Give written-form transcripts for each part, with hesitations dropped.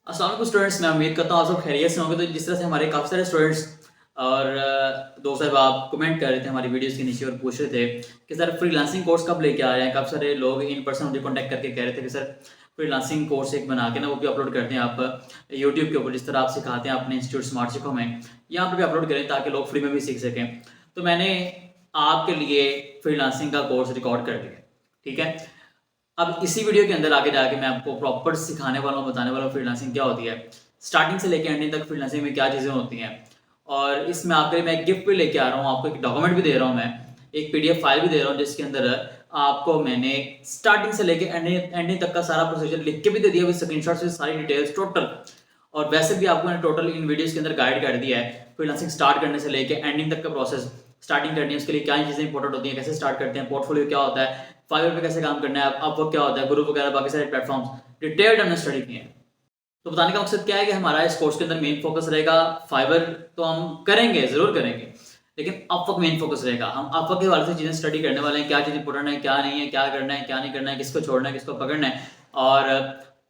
अस्सलाम वालेकुम स्टूडेंट्स, मैं उम्मीद करता हूँ आप सब खैरियत से होंगे। तो जिस तरह से हमारे काफ़ी सारे स्टूडेंट्स और दोस्त साहब आप कमेंट कर रहे थे हमारी वीडियोस के नीचे और पूछ रहे थे कि सर फ्रीलांसिंग कोर्स कब लेके आ रहे हैं। काफ़ी सारे लोग इन पर्सन मुझे कॉन्टैक्ट करके कह रहे थे कि सर फ्रीलांसिंग कोर्स एक बना के ना वो भी अपलोड करते हैं आप यूट्यूब के ऊपर, जिस तरह आप सिखाते हैं अपने इंस्टीट्यूट स्मार्ट सिखो में, यहाँ पर भी अपलोड करें ताकि लोग फ्री में भी सीख सकें। तो मैंने आपके लिए फ्रीलांसिंग का कोर्स रिकॉर्ड कर दिया, ठीक है। अब इसी वीडियो के अंदर आगे जाके मैं आपको प्रॉपर सिखाने वाला हूँ, बताने वाला हूँ फ्रीलांसिंग क्या होती है, स्टार्टिंग से लेकर एंडिंग तक फ्रीलांसिंग में क्या चीज़ें होती हैं। और इसमें आपके लिए मैं एक गिफ्ट भी लेके आ रहा हूँ, आपको एक डॉक्यूमेंट भी दे रहा हूँ, मैं एक पीडीएफ फाइल भी दे रहा हूँ जिसके अंदर आपको मैंने स्टार्टिंग से लेकर एंडिंग तक का सारा प्रोसीजर लिख के भी दे दिया विद स्क्रीनशॉट से सारी डिटेल्स टोटल। और वैसे भी आपको मैंने टोटल इन वीडियोस के अंदर गाइड कर दिया है फ्रीलांसिंग स्टार्ट करने से लेकर एंडिंग तक का प्रोसेस। स्टार्टिंग करनी है उसके लिए क्या चीज़ें इंपॉर्टेंट होती हैं, कैसे स्टार्ट करते हैं, पोर्टफोलियो क्या होता है, फाइवर पे कैसे काम करना है, अपवर्क क्या होता है, ग्रुप वगैरह बाकी सारे प्लेटफॉर्म्स डिटेल्ड हमने स्टडी किए हैं। तो बताने का मकसद क्या है कि हमारा इस कोर्स के अंदर मेन फोकस रहेगा फाइवर। तो हम करेंगे, जरूर करेंगे, लेकिन अपवर्क मेन फोकस रहेगा। हम अपवर्क के हवाले से चीज़ें स्टडी करने वाले हैं, क्या चीज़ इंपॉर्टेंट है, क्या नहीं है, क्या करना है, क्या नहीं करना है, किसको छोड़ना है, किसको पकड़ना है। और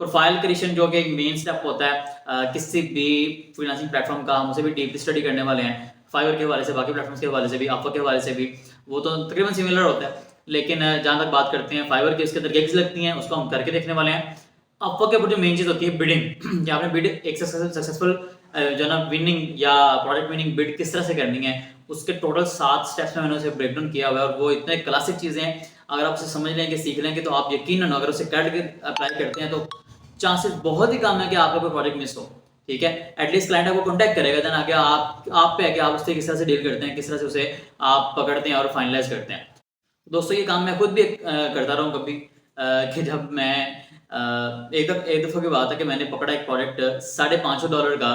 प्रोफाइल क्रिएशन जो कि एक मेन स्टेप होता है किसी भी फ्रीलांसिंग प्लेटफॉर्म का, हम उसे भी डीपली स्टडी करने वाले हैं फाइवर के हवाले से, बाकी प्लेटफॉर्म्स के हवाले से भी, अपवर्क के हवाले से भी। वो तो तकरीबन सिमिलर होता है, लेकिन जहाँ तक बात करते हैं फाइवर की, इसके अंदर गिग्स लगती हैं, उसको हम करके देखने वाले हैं। अपवर्क के ऊपर जो मेन चीज़ होती है बिडिंग, या आपने बिड एक सक्सेसफुल जो ना विनिंग या प्रोडक्ट विनिंग बिड किस तरह से करनी है, उसके टोटल 7 स्टेप्स में मैंने उसे ब्रेक डाउन किया हुआ है। और वो इतने क्लासिक चीज़ें हैं, अगर आप उसे समझ लेंगे, सीख लेंगे, तो आप यकीनन अगर उसे करके अप्लाई करते हैं तो चांसेस बहुत ही कम है कि आपका कोई प्रोजेक्ट मिस हो, ठीक है। एटलीस्ट क्लाइंट आपको कॉन्टैक्ट करेगा, देन आगे आप पे है कि आप उससे किस तरह से डील करते हैं, किस तरह से उसे आप पकड़ते हैं और फाइनलाइज करते हैं। दोस्तों ये काम मैं खुद भी करता रहा हूँ कभी, कि जब मैं एक दफ़ा की बात है कि मैंने पकड़ा एक प्रोडक्ट $550 का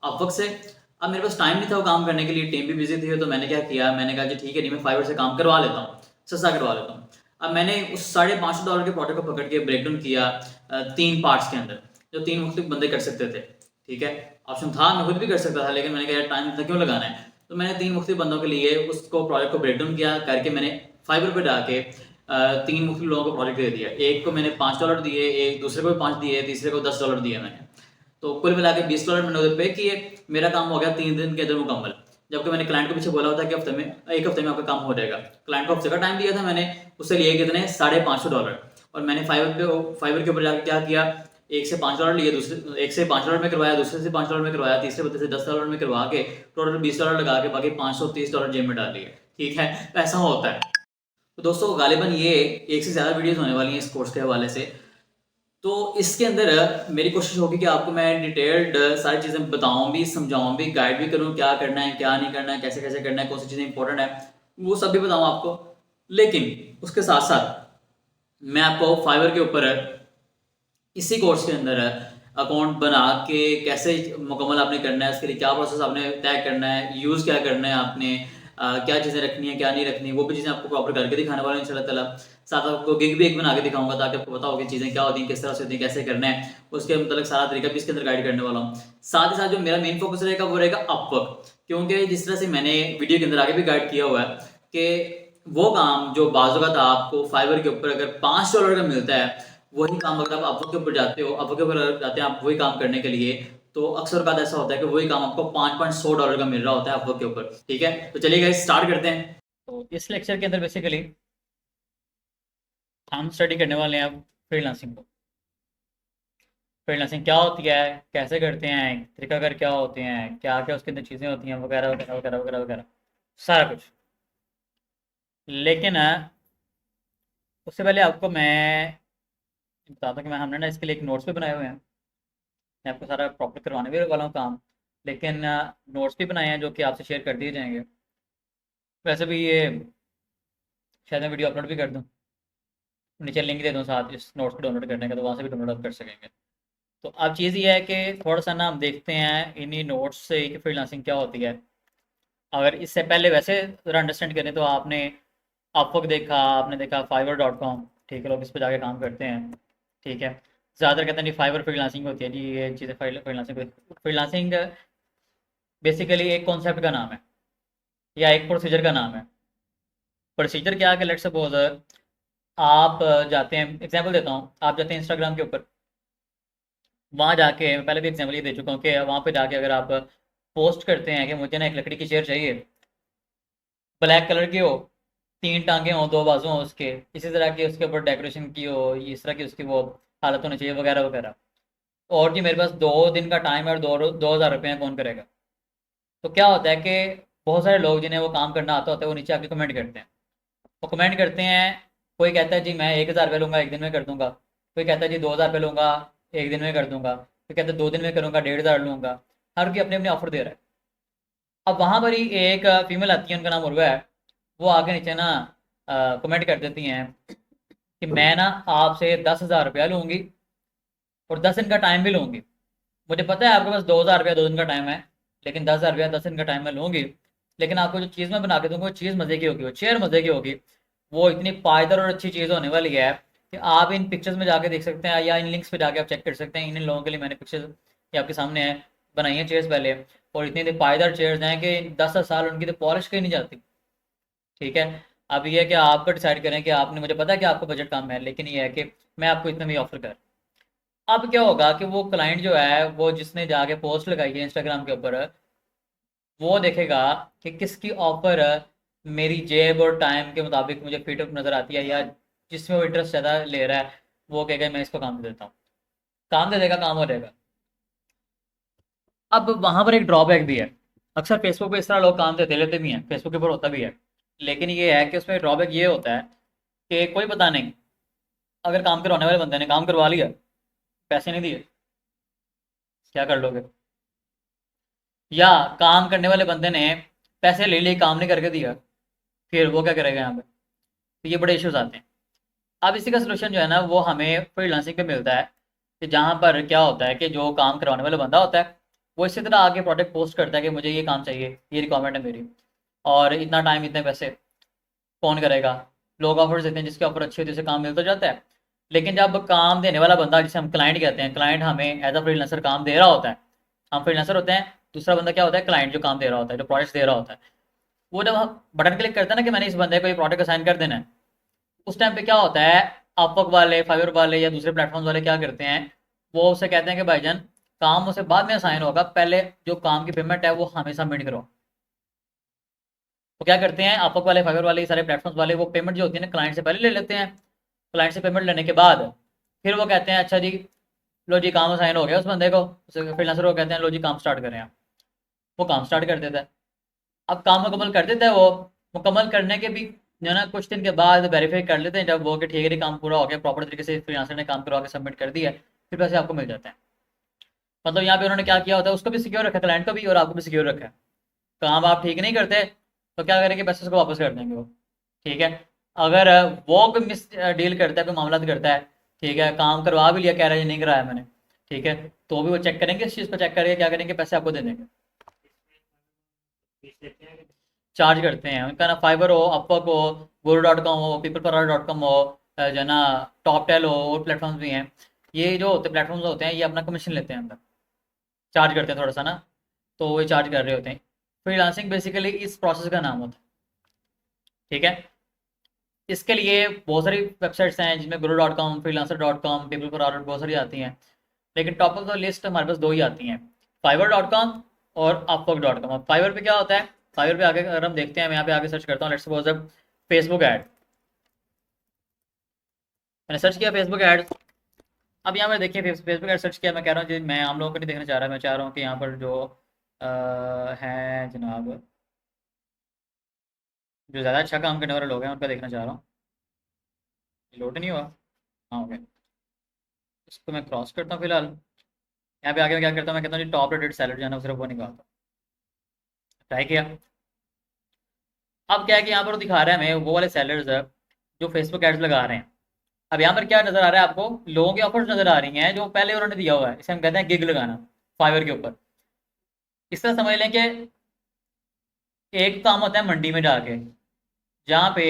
अपवर्क से। अब मेरे पास टाइम नहीं था वो काम करने के लिए, टीम भी बिजी थी, तो मैंने क्या किया, मैंने कहा जी ठीक है, नहीं मैं फाइवर से काम करवा लेता हूँ, सस्ता करवा लेता हूँ। अब मैंने उस $550 के प्रोडक्ट को पकड़ के ब्रेक डाउन किया 3 पार्ट्स के अंदर, जो 3 मुख्तलिफ बंदे कर सकते थे, ठीक है। ऑप्शन था मैं खुद भी कर सकता था, लेकिन मैंने कहा यार टाइम इतना क्यों लगाना है, तो मैंने 3 मुख्तलिफ बंदों के लिए उसको प्रोडक्ट को ब्रेक डाउन किया करके मैंने फाइवर पे डाके 3 मुख्तलिफ लोगों को प्रोडक्ट दे दिया। एक को मैंने $5 दिए, एक दूसरे को भी 5 दिए, तीसरे को $10 दिए मैंने। तो कुल मिला के $20 मैंने उधर पे किए। मेरा काम हो गया 3 दिन के अंदर मुकम्मल, जबकि मैंने क्लाइंट को पीछे बोला होता कि हफ्ते में, 1 हफ्ते में आपका काम हो जाएगा। क्लाइंट को हफ्ते का टाइम दिया था मैंने, उससे लिए कितने $550। और मैंने फाइवर के ऊपर जाकर क्या किया, एक से $5 लिए, दूसरे एक से $5 में करवाया, दूसरे से $5 में करवाया, तीसरे बंदे से $10 में करवा के टोटल $20 लगा के बाकी $530 जेब में डाल लिए, ठीक है। तो ऐसा होता है। तो दोस्तों गालिबन ये एक से ज़्यादा वीडियोस होने वाली हैं इस कोर्स के हवाले से। तो इसके अंदर मेरी कोशिश होगी कि आपको मैं डिटेल्ड सारी चीज़ें बताऊं भी, समझाऊं भी, गाइड भी करूं, क्या करना है, क्या नहीं करना है, कैसे कैसे करना है, कौन सी चीज़ें इंपॉर्टेंट है, वो सब भी बताऊं आपको। लेकिन उसके साथ साथ मैं आपको फाइवर के ऊपर इसी कोर्स के अंदर अकाउंट बना के कैसे मुकम्मल आपने करना है, उसके लिए क्या प्रोसेस आपने तय करना है, यूज़ क्या करना है आपने, क्या चीज़ें रखनी है, क्या नहीं रखनी, वो भी चीज़ें आपको प्रॉपर करके दिखाने वाला हूं इंशाल्लाह ताला। साथ आपको गिग भी एक बना के दिखाऊंगा ताकि आपको पता हो कि चीज़ें क्या होती हैं, किस तरह से होती हैं, कैसे करना है, उसके मतलब सारा तरीका भी इसके अंदर गाइड करने वाला हूँ। साथ ही साथ जो मेरा मेन फोकस रहेगा वो रहेगा अपवर्क, क्योंकि जिस तरह से मैंने वीडियो के अंदर आगे भी गाइड किया हुआ है कि वो काम जो बाज़ आपको फाइवर के ऊपर अगर $5 का मिलता है, वही काम अगर आप अपवर्क के ऊपर जाते हो, अपवर्क के ऊपर जाते हैं आप वही काम करने के लिए, तो अक्सर बात ऐसा होता है कि वही काम आपको $5.100 का मिल रहा होता है अपवर्क के ऊपर, ठीक है। तो चलिए गाइस स्टार्ट करते हैं। तो इस लेक्चर के अंदर बेसिकली हम स्टडी करने वाले हैं अब फ्रीलांसिंग को। फ्रीलांसिंग क्या होती है, कैसे करते हैं, तरीकाकार क्या होते हैं, क्या क्या उसके अंदर चीज़ें होती हैं, वगैरह वगैरह वगैरह वगैरह वगैरह, सारा कुछ। लेकिन उससे पहले आपको मैं बताता हूँ कि मैं हमने ना इसके लिए एक नोट्स भी बनाए हुए हैं। मैं आपको सारा प्रॉपर करवाने भी वाला हूँ काम, लेकिन नोट्स भी बनाए हैं जो कि आपसे शेयर कर दिए जाएंगे। वैसे भी ये शायद मैं वीडियो अपलोड भी कर दूँ, नीचे लिंक दे दूँ साथ इस नोट्स को डाउनलोड करने का, तो वहाँ से भी डाउनलोड आप कर सकेंगे। तो अब चीज़ ये है कि थोड़ा सा ना हम देखते हैं इन्हीं नोट्स से कि फ्रीलांसिंग क्या होती है। अगर इससे पहले वैसे ज़रा अंडरस्टैंड करें तो आपने अपवर्क देखा, आपने देखा fiverr.com, ठीक है, लोग इस पर जाके काम करते हैं, ठीक है। ज़्यादातर कहते हैं जी फाइवर फ्रीलांसिंग होती है जी, ये चीज़ें फ्रीलांसिंग। फ्रीलांसिंग बेसिकली एक कॉन्सेप्ट का नाम है या एक प्रोसीजर का नाम है। प्रोसीजर क्या है कि लेट्स सपोज आप जाते हैं, एग्जांपल देता हूँ, आप जाते हैं इंस्टाग्राम के ऊपर, वहाँ जाके मैं पहले भी एग्जाम्पल ये दे चुका हूँ कि वहाँ पे जाके अगर आप पोस्ट करते हैं कि मुझे ना एक लकड़ी की चेयर चाहिए, ब्लैक कलर की हो, 3 टांगे हों, 2 बाजू हों उसके, इसी तरह की उसके ऊपर डेकोरेशन की हो, इस तरह की उसकी वो हालत होनी चाहिए वगैरह वगैरह। और जी मेरे पास 2 दिन का टाइम है और 2,000 रुपये कौन करेगा? तो क्या होता है कि बहुत सारे लोग जिन्हें वो काम करना आता होता है वो नीचे आके कमेंट करते हैं। वो कमेंट करते हैं, कोई कहता है जी मैं 1,000 रुपये लूँगा, एक दिन में कर दूंगा। कोई कहता है जी 2,000 रुपये लूँगा, एक दिन में कर दूंगा। कोई कहता है 2 दिन में करूँगा, 1,500 लूँगा। हर कोई अपने अपने ऑफर दे रहा है। अब वहाँ पर ही एक फीमेल आती है, उनका नाम उर्वा है। वो आके नीचे ना कमेंट कर देती हैं कि मैं ना आपसे 10,000 रुपया लूँगी और 10 दिन का टाइम भी लूँगी। मुझे पता है आपके पास 2,000 रुपया 2 दिन का टाइम है, लेकिन 10,000 रुपया 10 दिन का टाइम मैं लूँगी। लेकिन आपको जो चीज़ मैं बना के दूंगा वो चीज़ मज़े की होगी, वो चेयर मज़े की होगी। वो इतनी पायदार और अच्छी चीज़ होने वाली है कि आप इन पिक्चर्स में जाके देख सकते हैं या इन लिंक्स पे जाके आप चेक कर सकते हैं। इन लोगों के लिए मैंने पिक्चर्स ये आपके सामने है, बनाई है चेयर्स पहले। और इतनी इतनी पायदार चेयर्स हैं कि 10 10 साल उनकी तो पॉलिश कहीं नहीं जाती। ठीक है। अब ये है कि आपको डिसाइड करें कि आपने, मुझे पता है कि आपको बजट कम है, लेकिन ये है कि मैं आपको इतना भी ऑफर कर। अब क्या होगा कि वो क्लाइंट जो है, वो जिसने जाके पोस्ट लगाई है इंस्टाग्राम के ऊपर, वो देखेगा कि किसकी ऑफर मेरी जेब और टाइम के मुताबिक मुझे फिट नज़र आती है, या जिसमें वो इंटरेस्ट ज़्यादा ले रहा है वो कहेगा मैं इसको काम दे देता हूँ। काम दे देगा, काम हो जाएगा। अब वहाँ पर एक ड्रॉबैक भी है। अक्सर फेसबुक पे इस तरह लोग काम दे लेते भी हैं, फेसबुक के ऊपर होता भी है। लेकिन ये है कि उसमें ड्रॉबैक ये होता है कि कोई पता नहीं, अगर काम करवाने वाले बंदे ने काम करवा लिया, पैसे नहीं दिए, क्या कर लोगे? या काम करने वाले बंदे ने पैसे ले लिए, काम नहीं करके दिया, फिर वो क्या करेगा यहाँ पे? तो ये बड़े इश्यूज आते हैं। अब इसी का सलूशन जो है ना वो हमें फ्रीलांसिंग पे मिलता है, कि जहाँ पर क्या होता है कि जो काम करवाने वाला बंदा होता है वो इसी तरह आगे प्रोडक्ट पोस्ट करता है कि मुझे ये काम चाहिए, ये रिक्वायरमेंट है मेरी, और इतना टाइम इतने पैसे, कौन करेगा? लोग ऑफर देते हैं, जिसकी ऑफर अच्छी होती है उसे काम मिलता जाता है। लेकिन जब काम देने वाला बंदा, जिसे हम क्लाइंट कहते हैं, क्लाइंट हमें एज अ फ्रीलांसर काम दे रहा होता है, हम फ्रीलांसर होते हैं, दूसरा बंदा क्या होता है? क्लाइंट, जो काम दे रहा होता है, जो प्रोडक्ट दे रहा होता है। वो जब हम बटन क्लिक करते हैं ना कि मैंने इस बंदे को ये प्रोडक्ट असाइन कर देना है, उस टाइम पे क्या होता है? अपवर्क वाले, फाइवर वाले या दूसरे प्लेटफॉर्म वाले क्या करते हैं? वो उसे कहते हैं कि भाईजान काम उसे बाद में असाइन होगा, पहले जो काम की पेमेंट है वो हमें सबमिट करो। वो क्या करते हैं? अपवर्क वाले, फाइवर वाले, ये सारे प्लेटफॉर्म वाले, वो पेमेंट जो होती है ना क्लाइंट से पहले ले लेते हैं। क्लाइंट से पेमेंट लेने के बाद फिर वो कहते हैं अच्छा जी, लो जी काम असाइन हो गया उस बंदे को, उस फ्रीलांसर को कहते हैं लो जी काम स्टार्ट करें आप। वो काम स्टार्ट कर देता है। अब काम मुकम्मल कर देता है वो। मुकम्मल करने के भी जो है ना कुछ दिन के बाद वेरीफाई कर लेते हैं जब वो, कि ठीक है जी काम पूरा हो गया, प्रॉपर तरीके से फ्रीलांसर ने काम करवा के सबमिट कर दिया है, फिर पैसे आपको मिल जाते हैं। मतलब यहाँ पे उन्होंने क्या किया होता है, उसको भी सिक्योर रखा, क्लाइंट को भी और आपको भी सिक्योर रखा है। काम आप ठीक नहीं करते तो क्या करेंगे? पैसे उसको वापस कर देंगे वो। ठीक है। अगर वो कोई मिस डील करता है, कोई मामला करता है, ठीक है, काम करवा भी लिया, कह रहा है ये नहीं कराया मैंने, ठीक है, तो भी वो चेक करेंगे, इस चीज़ पर चेक करके क्या करेंगे? पैसे आपको दे देंगे। चार्ज करते हैं उनका ना, फाइबर हो, अपवर्क हो, guru.com हो, peopleparal.com हो, जो है ना टॉप टेल हो, और प्लेटफॉर्म्स भी हैं। ये जो होते प्लेटफॉर्म्स होते हैं ये अपना कमीशन लेते हैं अंदर, चार्ज करते हैं थोड़ा सा ना, तो वो चार्ज कर रहे होते हैं। फ्रीलांसिंग बेसिकली इस प्रोसेस का नाम होता है। ठीक है। इसके लिए बहुत सारी वेबसाइट्स हैं जिसमें guru.com, freelancer.com, people per hour बहुत सारी आती हैं, लेकिन टॉप ऑफ द लिस्ट हमारे पास 2 ही आती हैं, fiverr.com और upwork.com। अब फाइवर पे क्या होता है? फाइवर पे आगे अगर हम देखते हैं, मैं यहाँ पे आगे सर्च करता हूँ, लेट्स सपोज फेसबुक ऐड, मैंने सर्च किया फेसबुक ऐड। अब यहाँ पर देखिए फेसबुक ऐड सर्च किया, मैं कह रहा हूँ जी मैं आम लोगों को नहीं देखना चाह रहा, मैं चाह रहा हूँ कि यहाँ पर जो हैं जनाब, जो ज़्यादा अच्छा काम करने वाले लोग हैं उनका देखना चाह रहा हूँ। लोड नहीं हुआ? हाँ, हो गया। इसको मैं क्रॉस करता हूँ फिलहाल। यहाँ पे आगे मैं क्या करता हूँ, मैं कहता हूँ जी टॉप रेटेड सैलरी जो है ना सिर्फ वो निकालता हूँ। ट्राई किया। अब क्या है कि यहाँ पर वो दिखा रहा है हमें वो वाले सेलर्स जो फेसबुक एड्स लगा रहे हैं। अब यहाँ पर क्या नजर आ रहा है आपको? लोगों की ऑफर्स नजर आ रही हैं जो पहले उन्होंने दिया हुआ है, इसे हम कहते हैं गिग लगाना, फाइवर के ऊपर। इस तरह समझ लें कि एक काम होता है मंडी में जाके, जहाँ पे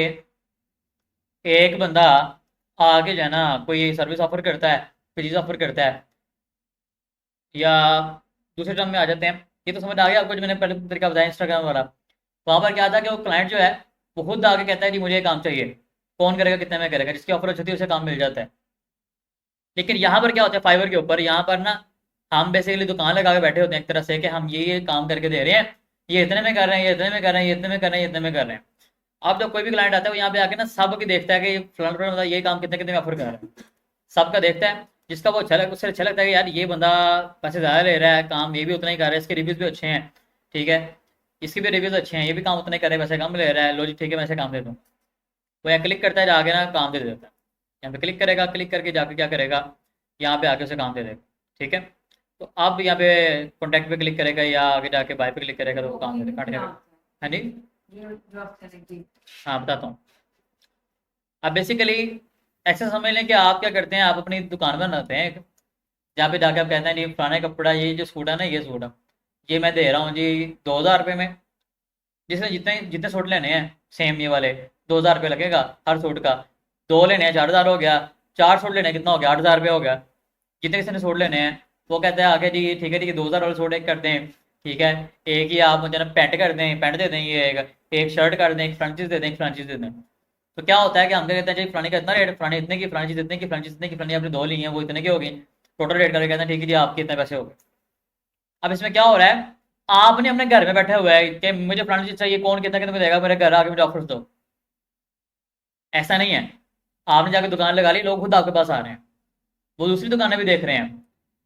एक बंदा आके जो है ना कोई सर्विस ऑफर करता है, कोई चीज़ ऑफर करता है, या दूसरे टर्म में आ जाते हैं। ये तो समझ आ गया आपको जो मैंने पहले तरीका बताया इंस्टाग्राम वाला। वहाँ पर क्या था कि वो क्लाइंट जो है वो खुद आके कहता है कि मुझे ये काम चाहिए, कौन करेगा, कितने में करेगा, जिसकी ऑफर अच्छी होती है उसे काम मिल जाता है। लेकिन यहाँ पर क्या होता है फाइवर के ऊपर, यहाँ पर ना हम बेसिकली दुकान लगा के बैठे होते हैं एक तरह से कि हम ये काम करके दे रहे हैं, ये इतने में कर रहे हैं, ये इतने में कर रहे हैं, ये इतने में कर रहे हैं, ये इतने में कर रहे हैं। अब जब कोई भी क्लाइंट आता है वो यहाँ पे आके ना सबकी देखता है कि ये फलाना फलाना बंदा ये काम कितने कितने में ऑफर कर रहा है, सबका देखता है। जिसका वो अच्छा लग उससे अच्छा लगता है कि यार ये बंदा पैसे ज़्यादा ले रहा है, काम ये भी उतना ही कर रहा है, इसके रिव्यूज़ भी अच्छे हैं, ठीक है, इसके भी रिव्यूज़ अच्छे हैं, ये भी काम उतने कर रहे हैं, पैसे कम ले रहा है, लो जी ठीक है मैं ऐसे काम दे दूँ। वो यहाँ क्लिक करता है, जाके ना काम दे देता है। यहाँ पे क्लिक करेगा, क्लिक करके जाके क्या करेगा, यहाँ पे आके उसे काम दे देगा, ठीक है। तो अब यहाँ पे कॉन्टैक्ट पे क्लिक करेगा या आगे जाके बाय पे क्लिक करेगा तो वो काम दे देगा। हाँ जी, हाँ बताता हूँ। अब बेसिकली ऐसा समझ लें कि आप क्या करते हैं, आप अपनी दुकान बनाते हैं एक, जहाँ पे जाके आप कहते हैं जी फलाना कपड़ा, ये जो सूट है ना, ये सूट है, ये मैं दे रहा हूँ जी 2000 रुपये में। जिसने जितने जितने सूट लेने हैं सेम ये वाले, 2000 रुपये लगेगा हर सूट का। दो लेने हैं 4000 हो गया, चार सूट लेने हैं कितना हो गया, 8000 रुपये हो गया। जितने किसी ने सूट लेने हैं वो कहते हैं आगे जी ठीक है, ठीक है 2000 वाले सूट एक कर दें, ठीक है, एक ही आप मुझे ना पैंट कर दें, पैंट दे दें, ये एक शर्ट कर दें, एक फ्रंचीज दे दें, एक फ्रंचीज दे दें। तो क्या होता है कि हम क्या कहते हैं जी फलानी का इतना रेट, फलानी इतने की, फलानी चीज इतने की, फलानी चीज इतने की, फलानी आपने दो ली है वो इतने की होगी, टोटल रेट करके कहते हैं ठीक है जी आपके इतने पैसे हो गए। अब इसमें क्या हो रहा है, आपने अपने घर में बैठे हुए है कि मुझे फलानी चीज चाहिए, कौन कितना कितना देगा, मेरे घर आके मुझे ऑफर दो। ऐसा नहीं है, आपने जाकर दुकान लगा ली, लोग खुद आपके पास आ रहे हैं, वो दूसरी दुकानें भी देख रहे हैं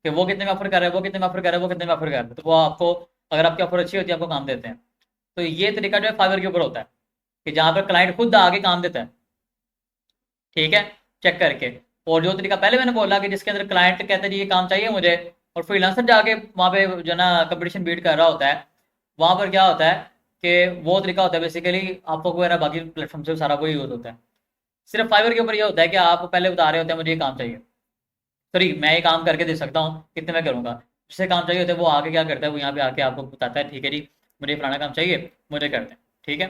कि वो कितने में ऑफर कर रहा है, वो कितने में ऑफर कर रहा है, वो कितने में ऑफर कर रहा है, तो वो आपको, अगर आपकी ऑफर अच्छी होती है आपको काम देते हैं। तो ये तरीका जो है फाइवर के ऊपर होता है कि जहाँ पर क्लाइंट खुद आगे काम देता है, ठीक है, चेक करके। और जो तरीका पहले मैंने बोला कि जिसके अंदर क्लाइंट कहते हैं जी ये काम चाहिए मुझे, और फ्रीलांसर जाके वहाँ पे जो ना कंपटीशन बीट कर रहा होता है, वहाँ पर क्या होता है कि वो तरीका होता है बेसिकली आपको वगैरह बाकी प्लेटफॉर्म से सारा वही यूज होता है। सिर्फ फाइवर के ऊपर ये होता है कि आप पहले बता रहे होते हैं मुझे ये काम चाहिए, सॉरी मैं ये काम करके दे सकता हूँ, कितने में करूँगा। जिससे काम चाहिए होता है वो आगे क्या करता है, वो यहाँ पे आके आपको बताता है ठीक है जी मुझे फलाना काम चाहिए, मुझे करते हैं, ठीक है।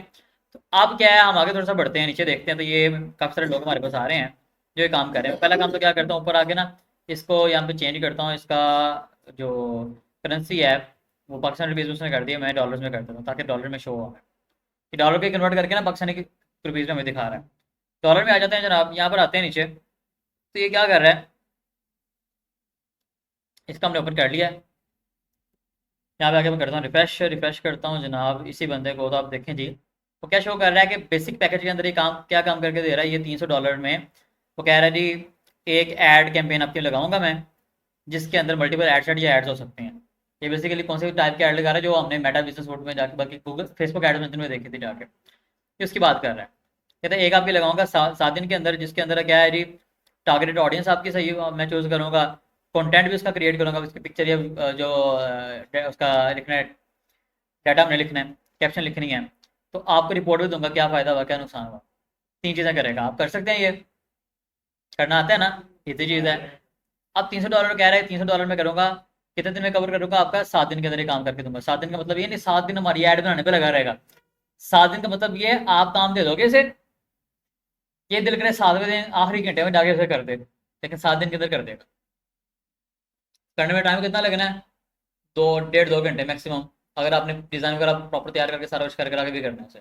तो अब क्या है, हम आगे थोड़ा सा बढ़ते हैं, नीचे देखते हैं, तो ये काफ़ी सारे लोग हमारे पास आ रहे हैं जो ये काम कर रहे हैं। पहला काम तो क्या करता हूँ, ऊपर आके ना इसको यहाँ पे चेंज करता हूँ, इसका जो करेंसी है वो पाकिस्तान रुपीज़ उसने कर दिया, मैं डॉलर्स में कर देता हूँ ताकि डॉलर में शो हो। कि डॉलर के कन्वर्ट करके ना पाकिस्तानी रुपीज़ में हमें दिखा रहा है। डॉलर में आ जाते हैं जनाब, यहाँ पर आते हैं नीचे, तो ये क्या कर रहा है, इसका हमने ओपन कर लिया है। यहाँ पे आके मैं करता हूँ रिफ्रेश, रिफ्रेश करता हूँ जनाब इसी बंदे को, तो आप देखें जी वो क्या शो कर रहा है कि बेसिक पैकेज के अंदर ये काम क्या काम करके दे रहा है, ये $300 में वो कह रहा है जी एक ऐड कैंपेन आपके लगाऊंगा मैं, जिसके अंदर मल्टीपल एड सेट या एड्स हो सकते हैं। ये बेसिकली कौन से टाइप के ऐड लगा रहा है, जो हमने मेटा बिजनेस सूट में जाके बाकी गूगल फेसबुक एडवर्टाइजमेंट में देखी थी जाके, ये उसकी बात कर रहा है। कहता है एक आपके लगाऊंगा 7 दिन के अंदर, जिसके अंदर क्या है जी टारगेटेड ऑडियंस आपकी सही मैं चूज़ करूँगा, कंटेंट भी उसका क्रिएट करूँगा, उसकी पिक्चर या जो उसका लिखना है, डाटा हमने लिखना है, कैप्शन लिखनी है, तो आपको रिपोर्ट भी दूंगा क्या फ़ायदा हुआ क्या नुकसान हुआ। 3 चीज़ें करेगा, आप कर सकते हैं, ये करना आता है ना, ये तो चीज़ है। अब $300 कह रहे हैं, $300 में करूँगा, कितने दिन में कवर करूँगा, आपका 7 दिन के अंदर ही काम करके दूंगा। 7 दिन का मतलब ये नहीं 7 दिन हमारी ऐड बनाने पे लगा रहेगा, 7 दिन का मतलब ये आप काम दे दोगे इसे, ये दिल करे 7वें दिन आखिरी घंटे में जाके उसे कर दे, लेकिन 7 दिन के अंदर कर देगा। करने में टाइम कितना लगना है, 2 1.5 2 घंटे मैक्सिमम, अगर आपने डिज़ाइन वगैरह प्रॉपर तैयार करके सारा कुछ करके आगे भी करना है उसे।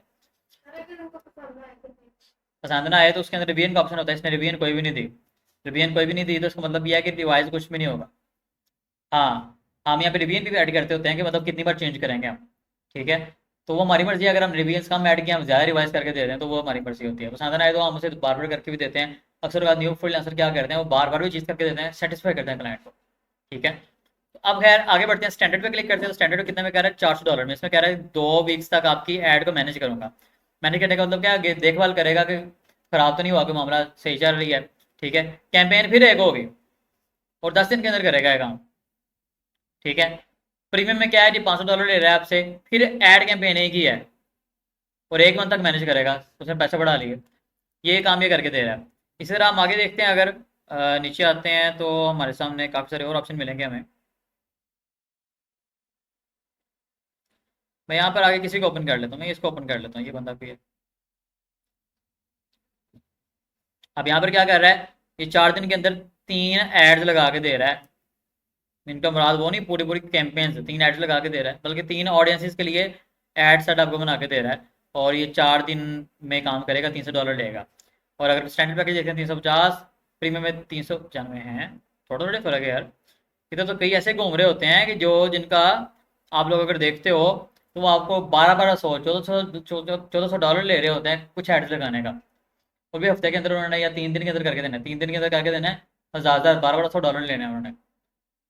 पसंद ना आए तो उसके अंदर रिवीजन का ऑप्शन होता है, इसने रिवीजन कोई भी नहीं दी, रिवीजन कोई भी नहीं दी तो उसका मतलब यह है कि रिवाइज कुछ भी नहीं होगा। हाँ, हम यहाँ पे रिवीजन भी ऐड करते होते हैं कि मतलब कितनी बार चेंज करेंगे हम, ठीक है। तो वो हमारी मर्जी है, अगर हम रिवीजन कम ऐड किया हम ज़्यादा रिवाइज करके दे रहे हैं तो वो हमारी मर्जी होती है। पसंद ना आए तो हम उसे बार बार करके भी देते हैं। अक्सर बात न्यू फ्रीलांसर क्या करते हैं, वो बार बार भी चीज़ करके देते हैं, सेटिस्फाई करते हैं क्लाइंट को, ठीक है। तो अब खैर आगे बढ़ते हैं, स्टैंडर्ड पे क्लिक करते हैं। तो स्टैंडर्ड कितने में कह रहा है, $400 में। इसमें कह रहा है 2 वीक्स तक आपकी ऐड को मैनेज करूंगा। मैनेज करने का मतलब क्या है, देखभाल करेगा कि खराब तो नहीं हुआ, कोई मामला सही चल रही है, ठीक है। कैंपेन फिर एक होगी और 10 दिन के अंदर करेगा ये काम, ठीक है। प्रीमियम में क्या है जी, $500 ले रहा है आपसे, फिर ऐड कैंपेन एक ही है और 1 मंथ तक मैनेज करेगा, उसने पैसा बढ़ा लिए, ये काम ये करके दे रहा है। इसी तरह हम आगे देखते हैं, अगर नीचे आते हैं तो हमारे सामने काफ़ी सारे और ऑप्शन मिलेंगे हमें। मैं यहाँ पर आगे किसी को ओपन कर लेता हूँ, मैं इसको ओपन कर लेता हूँ, ये बंदा भी है। अब यहाँ पर क्या कर रहा है, ये 4 दिन के अंदर 3 एड्स लगा के दे रहा है। इनका मुराद वो नहीं, पूरी पूरी कैंपेन से 3 एड्स लगा के दे रहा है, बल्कि 3 ऑडियंसेस के लिए एड सेट आपको बना के दे रहा है। और ये 4 दिन में काम करेगा, $300 लेगा। और अगर स्टैंडर्ड पैकेज देखें 350, प्रीमियम में 395 हैं, थोड़ा थोड़ा फर्क है यार। इधर तो कई ऐसे घूम रहे होते हैं कि जो जिनका आप लोग अगर देखते हो तो वो आपको 1200 $1400 ले रहे होते हैं कुछ एड्स लगाने का। वो भी हफ्ते के अंदर उन्होंने या 3 दिन के अंदर करके देना है, 3 दिन के अंदर करके देना है, हजार 1200 $1200 लेने हैं उन्होंने।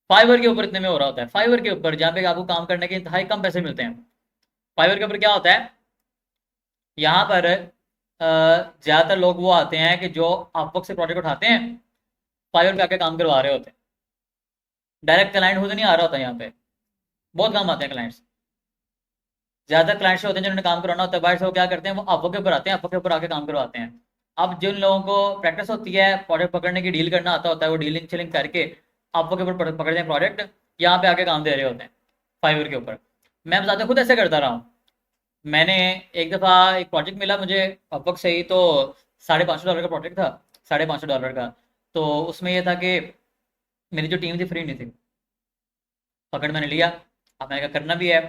फाइवर के ऊपर इतने में हो रहा होता है, फाइवर के ऊपर जहाँ पे आपको काम करने के इंतहाई कम पैसे मिलते हैं। फाइवर के ऊपर क्या होता है, यहाँ पर ज़्यादातर लोग वो आते हैं कि जो अपवर्क से प्रोजेक्ट उठाते हैं, फाइवर पे आके काम करवा रहे होते हैं। डायरेक्ट क्लाइंट खुद नहीं आ रहा होता यहाँ पे, बहुत कम आते हैं क्लाइंट्स। ज़्यादातर क्लाइंट्स होते हैं जिन्होंने काम करवाना होता है बाहर से, वो क्या करते हैं, वो अपवर्क के ऊपर आते हैं, अपवर्क के ऊपर आके काम करवाते हैं। अब जिन लोगों को प्रैक्टिस होती है प्रोजेक्ट पकड़ने की, डील करना आता होता है, वो डीलिंग चिलिंग करके अपवर्क के ऊपर पकड़ते हैं प्रोजेक्ट, यहाँ पे आके काम दे रहे होते हैं फाइवर के ऊपर। मैं बताता खुद ऐसे करता रहा हूँ। मैंने एक दफ़ा एक प्रोजेक्ट मिला मुझे अपवर्क से ही, तो $550 का प्रोजेक्ट था, $550 का। तो उसमें यह था कि मेरी जो टीम थी फ्री नहीं थी, पकड़ मैंने लिया। अब मैंने कहा करना भी है,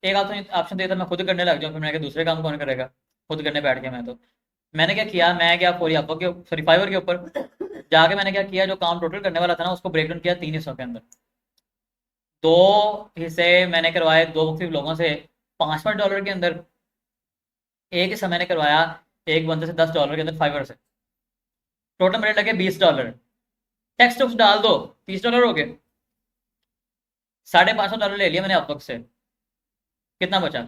एक ऑप्शन देता मैं खुद करने लग जाऊँ, फिर मैंने कहा दूसरे काम कौन करेगा, खुद करने बैठ गया मैं। तो मैंने क्या किया, मैं क्या पूरी अपवर्क के सॉरी फाइवर के ऊपर जाके मैंने क्या किया, जो काम टोटल करने वाला था ना उसको ब्रेक डाउन किया 3 हिस्सों के अंदर। 2 हिस्से मैंने करवाए 2 मुख्तलिफ लोगों से $5 के अंदर, एक हिस्सा मैंने करवाया एक बंदे से $10 के अंदर फाइवर से। टोटल मेरे लगे $20। टैक्स टुक्स डाल दो, $30 हो गए। $550 ले लिया मैंने अपवर्क से, कितना बचा,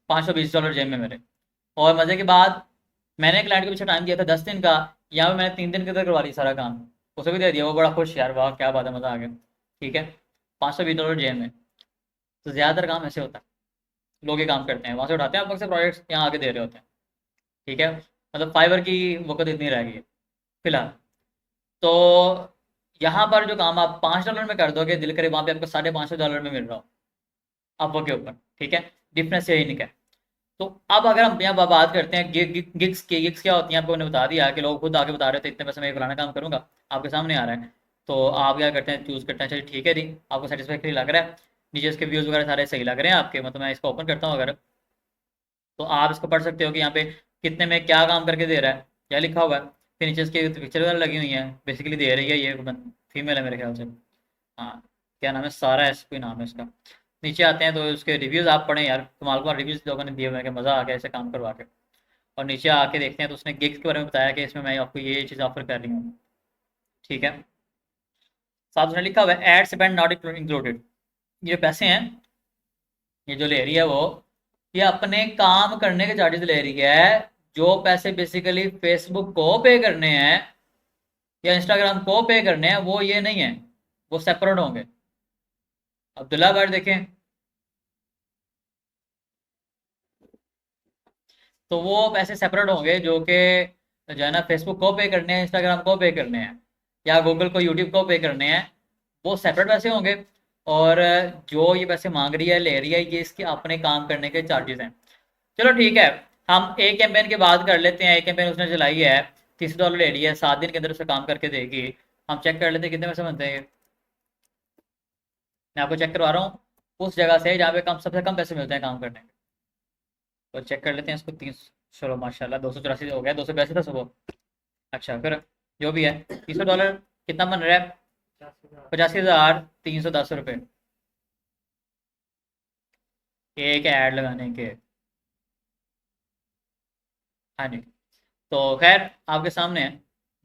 $520 जेब में मेरे। और मजे की बात, मैंने क्लाइंट के पीछे टाइम दिया था 10 दिन का, यहाँ पे मैंने 3 दिन के अंदर करवा लिया सारा काम, उसे भी दे दिया। वो बड़ा खुश, यार वाह क्या बात है, मजा आ गया। ठीक है, $520 जेब में। तो ज्यादातर काम ऐसे होता है, लोग ये काम करते हैं, वहां से उठाते हैं अपवर्क से प्रोजेक्ट्स, यहाँ आके दे रहे होते हैं। ठीक है, मतलब फाइवर की वक्त इतनी रह गई है फिलहाल। तो यहाँ पर जो काम आप $5 में कर दोगे, दिल करे वहाँ पे आपको $550 में मिल रहा हो अपवर्क के ऊपर। ठीक है, डिफरेंस यही निकला। तो अब अगर हम यहाँ बात करते हैं गिग्स की, गिग्स क्या होती हैं, आपको उन्हें बता दिया कि लोग खुद आके बता रहे थे इतने पैसे में फलाना काम करूंगा, आपके सामने आ रहा है। तो आप क्या करते हैं, चूज़ करते हैं, चलिए ठीक है जी, आपको सेटिस्फैक्ट्री लग रहा है, नीचे इसके व्यूज़ वगैरह सारे सही लग रहे हैं आपके, मतलब मैं इसको ओपन करता हूँ अगर, तो आप इसको पढ़ सकते हो कि यहाँ पे कितने में क्या काम करके दे रहा है, क्या लिखा हुआ है। फिर नीचे इसकी पिक्चर वगैरह लगी हुई है, बेसिकली दे रही है ये फीमेल है मेरे ख्याल से। हाँ, क्या नाम है, सारा ऐसा कोई नाम है इसका। नीचे आते हैं तो उसके रिव्यूज़ आप पढ़ें यार, कमाल का रिव्यूज़ लोगों ने दिए हुए हैं कि मज़ा आ गया ऐसे काम करवा के। और नीचे आके देखते हैं तो उसने गिग्स के बारे में बताया कि इसमें मैं आपको ये चीज़ ऑफर कर रही हूँ। ठीक है, साथ उसने लिखा हुआ है एड स्पेंड नॉट इंक्लूडेड। ये पैसे हैं, ये जो ले रही है वो, ये अपने काम करने के चार्जेस ले रही है। जो पैसे बेसिकली फेसबुक को पे करने हैं या इंस्टाग्राम को पे करने हैं, वो ये नहीं है, वो सेपरेट होंगे। अब्दुल्ला भाई देखें, तो वो पैसे सेपरेट होंगे जो कि जो है ना फेसबुक को पे करने हैं, इंस्टाग्राम को पे करने हैं, या गूगल को, यूट्यूब को पे करने हैं, वो सेपरेट पैसे होंगे। और जो ये पैसे मांग रही है, ले रही है, ये इसके अपने काम करने के चार्जेस हैं। चलो ठीक है, हम एक कैंपेन की बात कर लेते हैं। एक कैंपेन उसने चलाई है, $30 ले लिया है, 7 दिन के अंदर उसे काम करके देगी। हम चेक कर लेते हैं कितने पैसे बनते हैं। मैं आपको चेक करवा रहा हूँ उस जगह से जहाँ पे कम सबसे कम पैसे मिलते हैं काम करने के। तो चेक कर लेते हैं इसको। 30, चलो माशाल्लाह 284 हो गया, 282 था सुबह। अच्छा फिर जो भी है, $300 कितना बन रहा है, 85,310 रुपये एक ऐड लगाने के। हाँ जी, तो खैर आपके सामने है,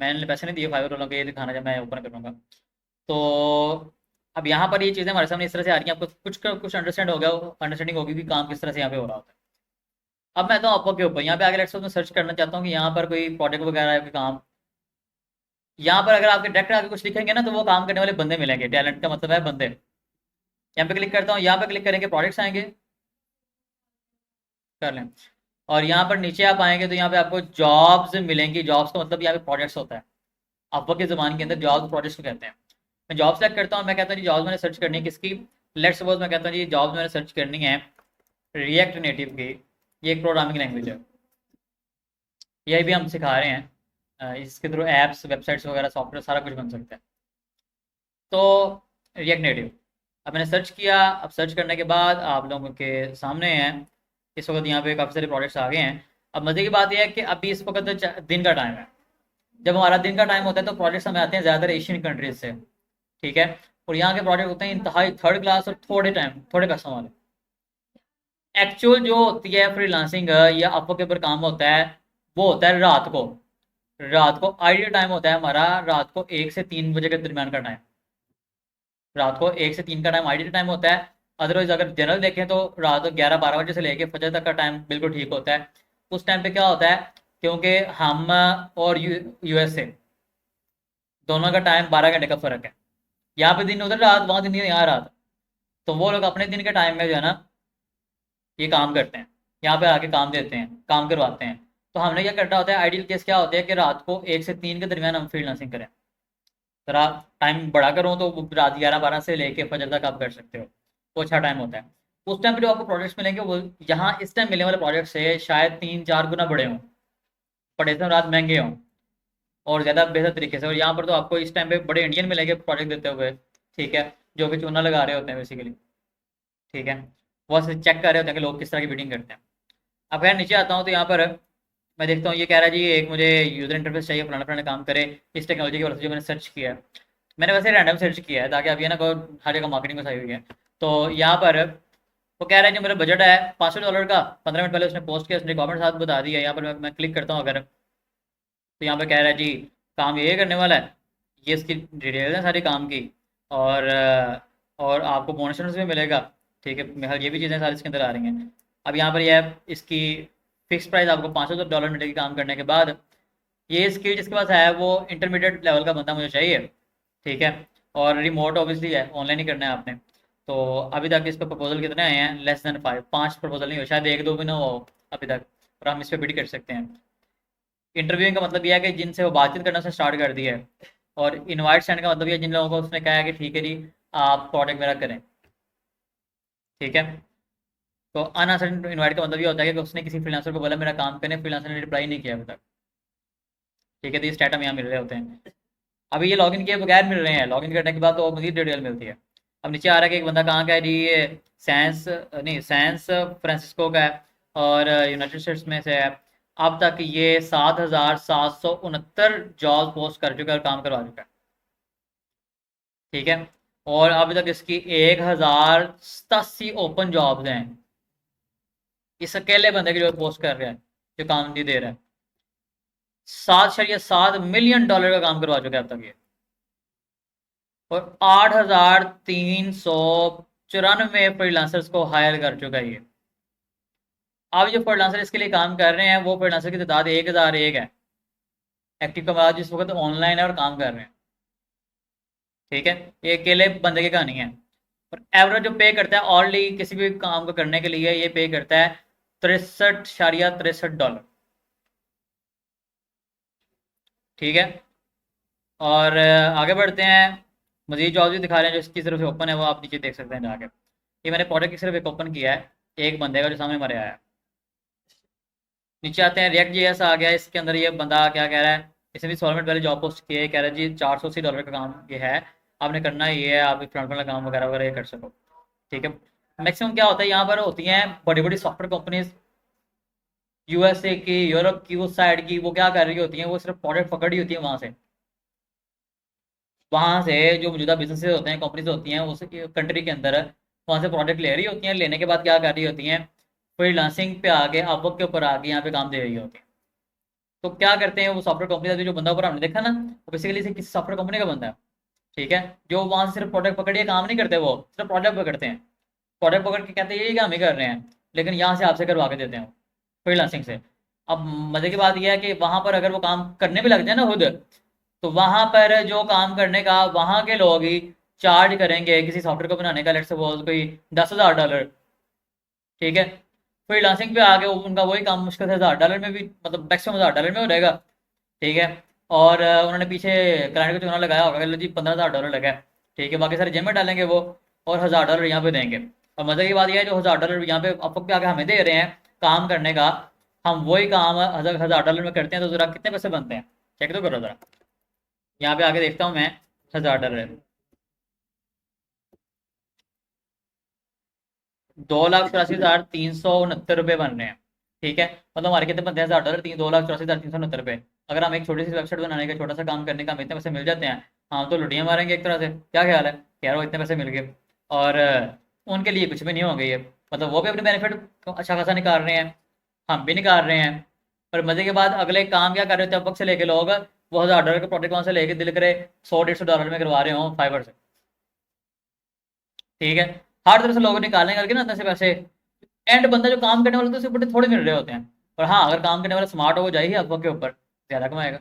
मैंने पैसे नहीं दिए फाइवर वालों को, ये दिखाना जब मैं ओपन करूँगा। तो अब यहाँ पर ये चीज़ें हमारे सामने इस तरह से आ रही हैं, आपको कुछ अंडरस्टैंड हो गया, अंडरस्टैंडिंग होगी कि काम किस तरह से यहाँ पे हो रहा होता है। अब मैं तो अपवर्क के ऊपर यहाँ पे आगे लेट्स सपोज मैं सर्च करना चाहता हूँ कि यहाँ पर कोई प्रोजेक्ट वगैरह है, कोई काम। यहाँ पर अगर आपके डायरेक्ट आगे कुछ लिखेंगे ना, तो वो काम करने वाले बंदे मिलेंगे, टैलेंट का मतलब है बंदे। यहाँ पे क्लिक करता हूँ, यहाँ पे क्लिक करेंगे प्रोजेक्ट्स आएंगे, कर लें। और यहाँ पर नीचे आप आएंगे तो यहाँ पे आपको जॉब्स मिलेंगी। जॉब्स का मतलब यहाँ पे प्रोजेक्ट्स होता है। अपवर्क की ज़बान के अंदर जॉब्स प्रोजेक्ट्स को कहते हैं। मैं जॉब सेलेक्ट करता हूँ, मैं कहता हूँ जी जॉब्स मैंने सर्च करनी है किसकी, लेट्स सपोज मैं कहता हूँ जी जॉब्स मैंने सर्च करनी है रिएक्ट नेटिव की। ये एक प्रोग्रामिंग लैंग्वेज है, यही भी हम सिखा रहे हैं। इसके थ्रू ऐप्स, वेबसाइट्स वगैरह, सॉफ्टवेयर सारा कुछ बन सकता है। तो रिएक्ट नेटिव, अब मैंने सर्च किया। अब सर्च करने के बाद आप लोगों के सामने हैं इस वक्त यहाँ पे काफ़ी सारे प्रोजेक्ट्स आ गए हैं। अब मज़े की बात यह है कि अभी इस वक्त दिन का टाइम है, जब हमारा दिन का टाइम होता है तो प्रोजेक्ट्स हमें आते हैं ज़्यादातर एशियन कंट्रीज से, ठीक है। और यहाँ के प्रोजेक्ट होते हैं इंतहाई थर्ड क्लास और थोड़े पैसों वाले। एक्चुअल जो होती है फ्रीलांसिंग या अपवर्क के ऊपर काम होता है, वो होता है रात को आइडियल टाइम होता है हमारा, रात को 1 से 3 बजे के दरमियान का टाइम। रात को 1 से 3 का टाइम आइडियल टाइम होता है। अदरवाइज अगर जनरल देखें तो रात को 11-12 बजे से लेके फजर तक का टाइम बिल्कुल ठीक होता है। उस टाइम पे क्या होता है, क्योंकि हम और यूएसए दोनों का टाइम 12 घंटे का फर्क है। यहाँ पे दिन उधर रात, वहाँ दिन यहाँ रात। तो वो लोग अपने दिन के टाइम में जो है ना ये काम करते हैं, यहाँ पे आके काम देते हैं, काम करवाते हैं। तो हमने क्या करना होता है, आइडियल केस क्या होता है कि रात को 1 से 3 के दरमियान हम फ्रीलांसिंग करें। तो रात टाइम बड़ा करो तो रात 11-12 से लेके फजर तक आप कर सकते हो, वो अच्छा टाइम होता है। उस टाइम पे जो आपको प्रोजेक्ट्स मिलेंगे वो यहाँ इस टाइम मिलने वाले प्रोजेक्ट से शायद 3-4 गुना बड़े हों, बड़े से रात महंगे हों और ज़्यादा बेहतर तरीके से। और यहाँ पर तो आपको इस टाइम पे बड़े इंडियन मिलेंगे प्रोजेक्ट देते हुए, ठीक है, जो कि चूना लगा रहे होते हैं बेसिकली, ठीक है। वो चेक कर रहे होते हैं कि लोग किस तरह की बीटिंग करते हैं। अब खैर नीचे आता हूँ तो यहाँ पर मैं देखता हूँ ये कह रहा है जी एक मुझे यूज़र इंटरफेस चाहिए, फलाना फलाना काम करे इस टेक्नोलॉजी की वजह से। जो मैंने सर्च किया है, मैंने वैसे रैंडम सर्च किया है ताकि अब ये ना को हर जगह मार्केटिंग में सही हुई है। तो यहाँ पर वो कह रहा है जो मेरा बजट है $500 का, 15 मिनट पहले उसने पोस्ट किया, उसने रिक्वायरमेंट साथ बता दिया। यहाँ पर मैं क्लिक करता हूँ अगर, तो यहाँ पे कह रहा है जी काम ये करने वाला है, ये इसकी डिटेल्स है सारी काम की, और और आपको बोनस भी मिलेगा, ठीक है। मेरे ख्याल ये भी चीज़ें सारी इसके अंदर आ रही हैं। अब यहाँ पर यह है इसकी फिक्स प्राइस आपको $500 मिलेगी काम करने के बाद। ये स्किल जिसके पास है वो इंटरमीडिएट लेवल का बंदा मुझे चाहिए, ठीक है। और रिमोट ऑब्वियसली है, ऑनलाइन ही करना है आपने। तो अभी तक इस पर प्रपोजल कितने आए हैं, लेस देन 5, 5 प्रपोजल नहीं हो, शायद 1-2 भी ना हो अभी तक, और हम इस पर बिड कर सकते हैं। इंटरव्यूइंग का मतलब यह है कि जिनसे वो बातचीत करना उसने स्टार्ट कर दिया है, और इनवाइट सेंड का मतलब ये जिन लोगों को उसने कहा है कि ठीक है जी आप प्रोडक्ट मेरा करें, ठीक है। तो अनअर्जेंट इनवाइट का मतलब ये होता है कि उसने किसी फ्रीलांसर को बोला मेरा काम करें, फ्रीलांसर ने रिप्लाई नहीं किया अभी तक, ठीक है। तो ये स्टेटस यहाँ मिल रहे होते हैं। अभी ये लॉगिन किए बगैर मिल रहे हैं, लॉगिन करने के बाद तो मजीद डिटेल मिलती है। अब नीचे आ रहा है कि एक बंदा कहाँ का है जी, ये सैंस फ्रांसिस्को का है और यूनाइटेड स्टेट्स में से है। अब तक ये 7,769 जॉब पोस्ट कर चुका है और काम करवा चुका है, ठीक है। और अभी तक इसकी 1,087 ओपन जॉब्स हैं। इस अकेले बंदे की जो पोस्ट कर रहा है, जो काम नहीं दे रहा है, $7.7 मिलियन का काम करवा चुका है अब तक ये, और 8,394 फ्रीलांसर्स को हायर कर चुका है ये। अब जो फ्रीलांसर इसके लिए काम कर रहे हैं वो फ्रीलांसर की तादाद 1,001 है एक्टिव कमांड जिस वक्त ऑनलाइन है और काम कर रहे हैं, ठीक है। ये अकेले बंदे की कहानी है। और एवरेज जो पे करता है ऑनली किसी भी काम को करने के लिए, ये पे करता है $63.63, ठीक है। और आगे बढ़ते हैं, मजीद जॉब भी दिखा रहे हैं जो इसकी तरफ से ओपन है वो आप नीचे देख सकते हैं जाके। ये मैंने प्रोडक्ट की सिर्फ एक ओपन किया है, एक बंदे का जो सामने मरे आया है। नीचे आते हैं, रिएक्ट जेएस आ गया। इसके अंदर ये बंदा क्या कह रहा है, इसने भी 16 मिनट पहले जॉब पोस्ट किया है, कह रहा है जी $480 का काम ये है, आपने करना ये है, आप फ्रंट वाला काम वगैरह वगैरह ये कर सको, ठीक है। मैक्सिमम क्या होता है यहाँ पर होती हैं बड़ी बड़ी सॉफ्टवेयर कंपनीज यूएसए की, यूरोप की, उस साइड की, वो क्या कर रही होती हैं, वो सिर्फ प्रोडक्ट पकड़ रही होती है वहाँ से जो मौजूदा बिजनेसेस होते हैं, कंपनीज होती हैं उस कंट्री के अंदर, वहाँ से प्रोडक्ट ले रही होती हैं। लेने के बाद क्या कर रही होती हैं, फ्रीलांसिंग पे आके अपवर्क के ऊपर आके यहाँ पे काम दे रही होती हैं। तो क्या करते हैं वो सॉफ्टवेयर कंपनी, जो बंदा ऊपर हमने देखा ना, वो बेसिकली किसी सॉफ्टवेयर कंपनी का बंदा है, ठीक है। जो वहाँ से सिर्फ प्रोडक्ट पकड़िए काम नहीं करते, वो सिर्फ प्रोडक्ट पकड़ते हैं, प्रोडक्ट पकड़ के कहते हैं यही काम ही कर रहे हैं, लेकिन यहाँ से आपसे करवा के देते हैं फ्रीलांसिंग से। अब मजे की बात यह है कि वहां पर अगर वो काम करने भी लग जाए ना खुद, तो वहां पर जो काम करने का वहां के लोग ही चार्ज करेंगे किसी सॉफ्टवेयर को बनाने का, लेट्स सपोज कोई $10,000, ठीक है। फ्रीलांसिंग पे आके उनका वही काम मुश्किल से $1,000 में भी, मतलब मैक्सिमम $1,000 में हो जाएगा, ठीक है। और उन्होंने पीछे क्लाइंट को चुना लगाया होगा, लो जी $15,000 लगा है, ठीक है, बाकी सारे जेब में डालेंगे वो, और $1,000 यहाँ पे देंगे। और मजे की बात यह है जो $1,000 यहाँ पे आपको पे आके हमें दे रहे हैं काम करने का, हम वही काम $1,000 में करते हैं, तो जरा कितने पैसे बनते हैं चेक तो करो जरा। यहाँ पे आके देखता हूँ मैं, $1,000 $2,84,369 बन रहे हैं, ठीक है। मतलब हमारे कितने बनते हैं $1,000, $2,84,369। अगर हम एक छोटी सी वेबसाइट बनाने का छोटा सा काम करने का हमें इतने पैसे मिल जाते हैं, हम तो लुटियाँ मारेंगे एक तरह से। क्या ख्याल है यार, वो इतने पैसे मिल गए और उनके लिए कुछ भी नहीं होंगे ये, मतलब वो भी अपने बेनिफिट अच्छा खासा निकाल रहे हैं, हम भी निकाल रहे हैं। पर मजे के बाद अगले काम क्या कर रहे होते हैं, अब वक्त से लेके लोग वो $1000 का प्रोजेक्ट वहां से लेके दिल करे 100-150 डॉलर में करवा रहे हो फाइवर से। ठीक है, हर तरह से लोग निकालने करके ना अंदर से पैसे, एंड बंदा जो काम करने वाला तो उसे बड़े थोड़े मिल रहे होते हैं। पर हाँ, अगर काम करने वाला स्मार्ट हो जाएगी अपवर्क के ऊपर, ज्यादा कमाएगा।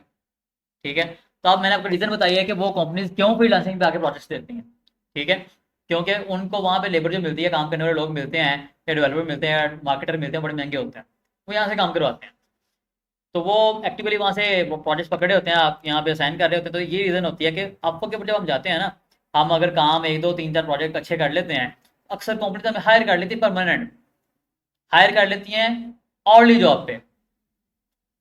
ठीक है, तो अब मैंने आपको रीजन बताया है कि वो कंपनीज क्यों फ्रीलांसिंग पे आके प्रोजेक्ट्स देती हैं। ठीक है, क्योंकि उनको वहाँ पे लेबर जो मिलती है, काम करने वाले लोग मिलते हैं, या डेवलपर मिलते हैं, या मार्केटर मिलते हैं, बड़े महंगे होते हैं, वो यहाँ से काम करवाते हैं। तो वो एक्टिवली वहाँ से वो प्रोजेक्ट्स पकड़े होते हैं, आप यहाँ पे साइन कर रहे होते हैं। तो ये रीज़न होती है कि आपको के ऊपर जब हम जाते हैं ना, हम अगर काम 1 2 3 4 प्रोजेक्ट अच्छे कर लेते हैं, अक्सर कंपनी तो हमें हायर कर लेती है, परमानेंट हायर कर लेती हैं ऑर्ली जॉब पे।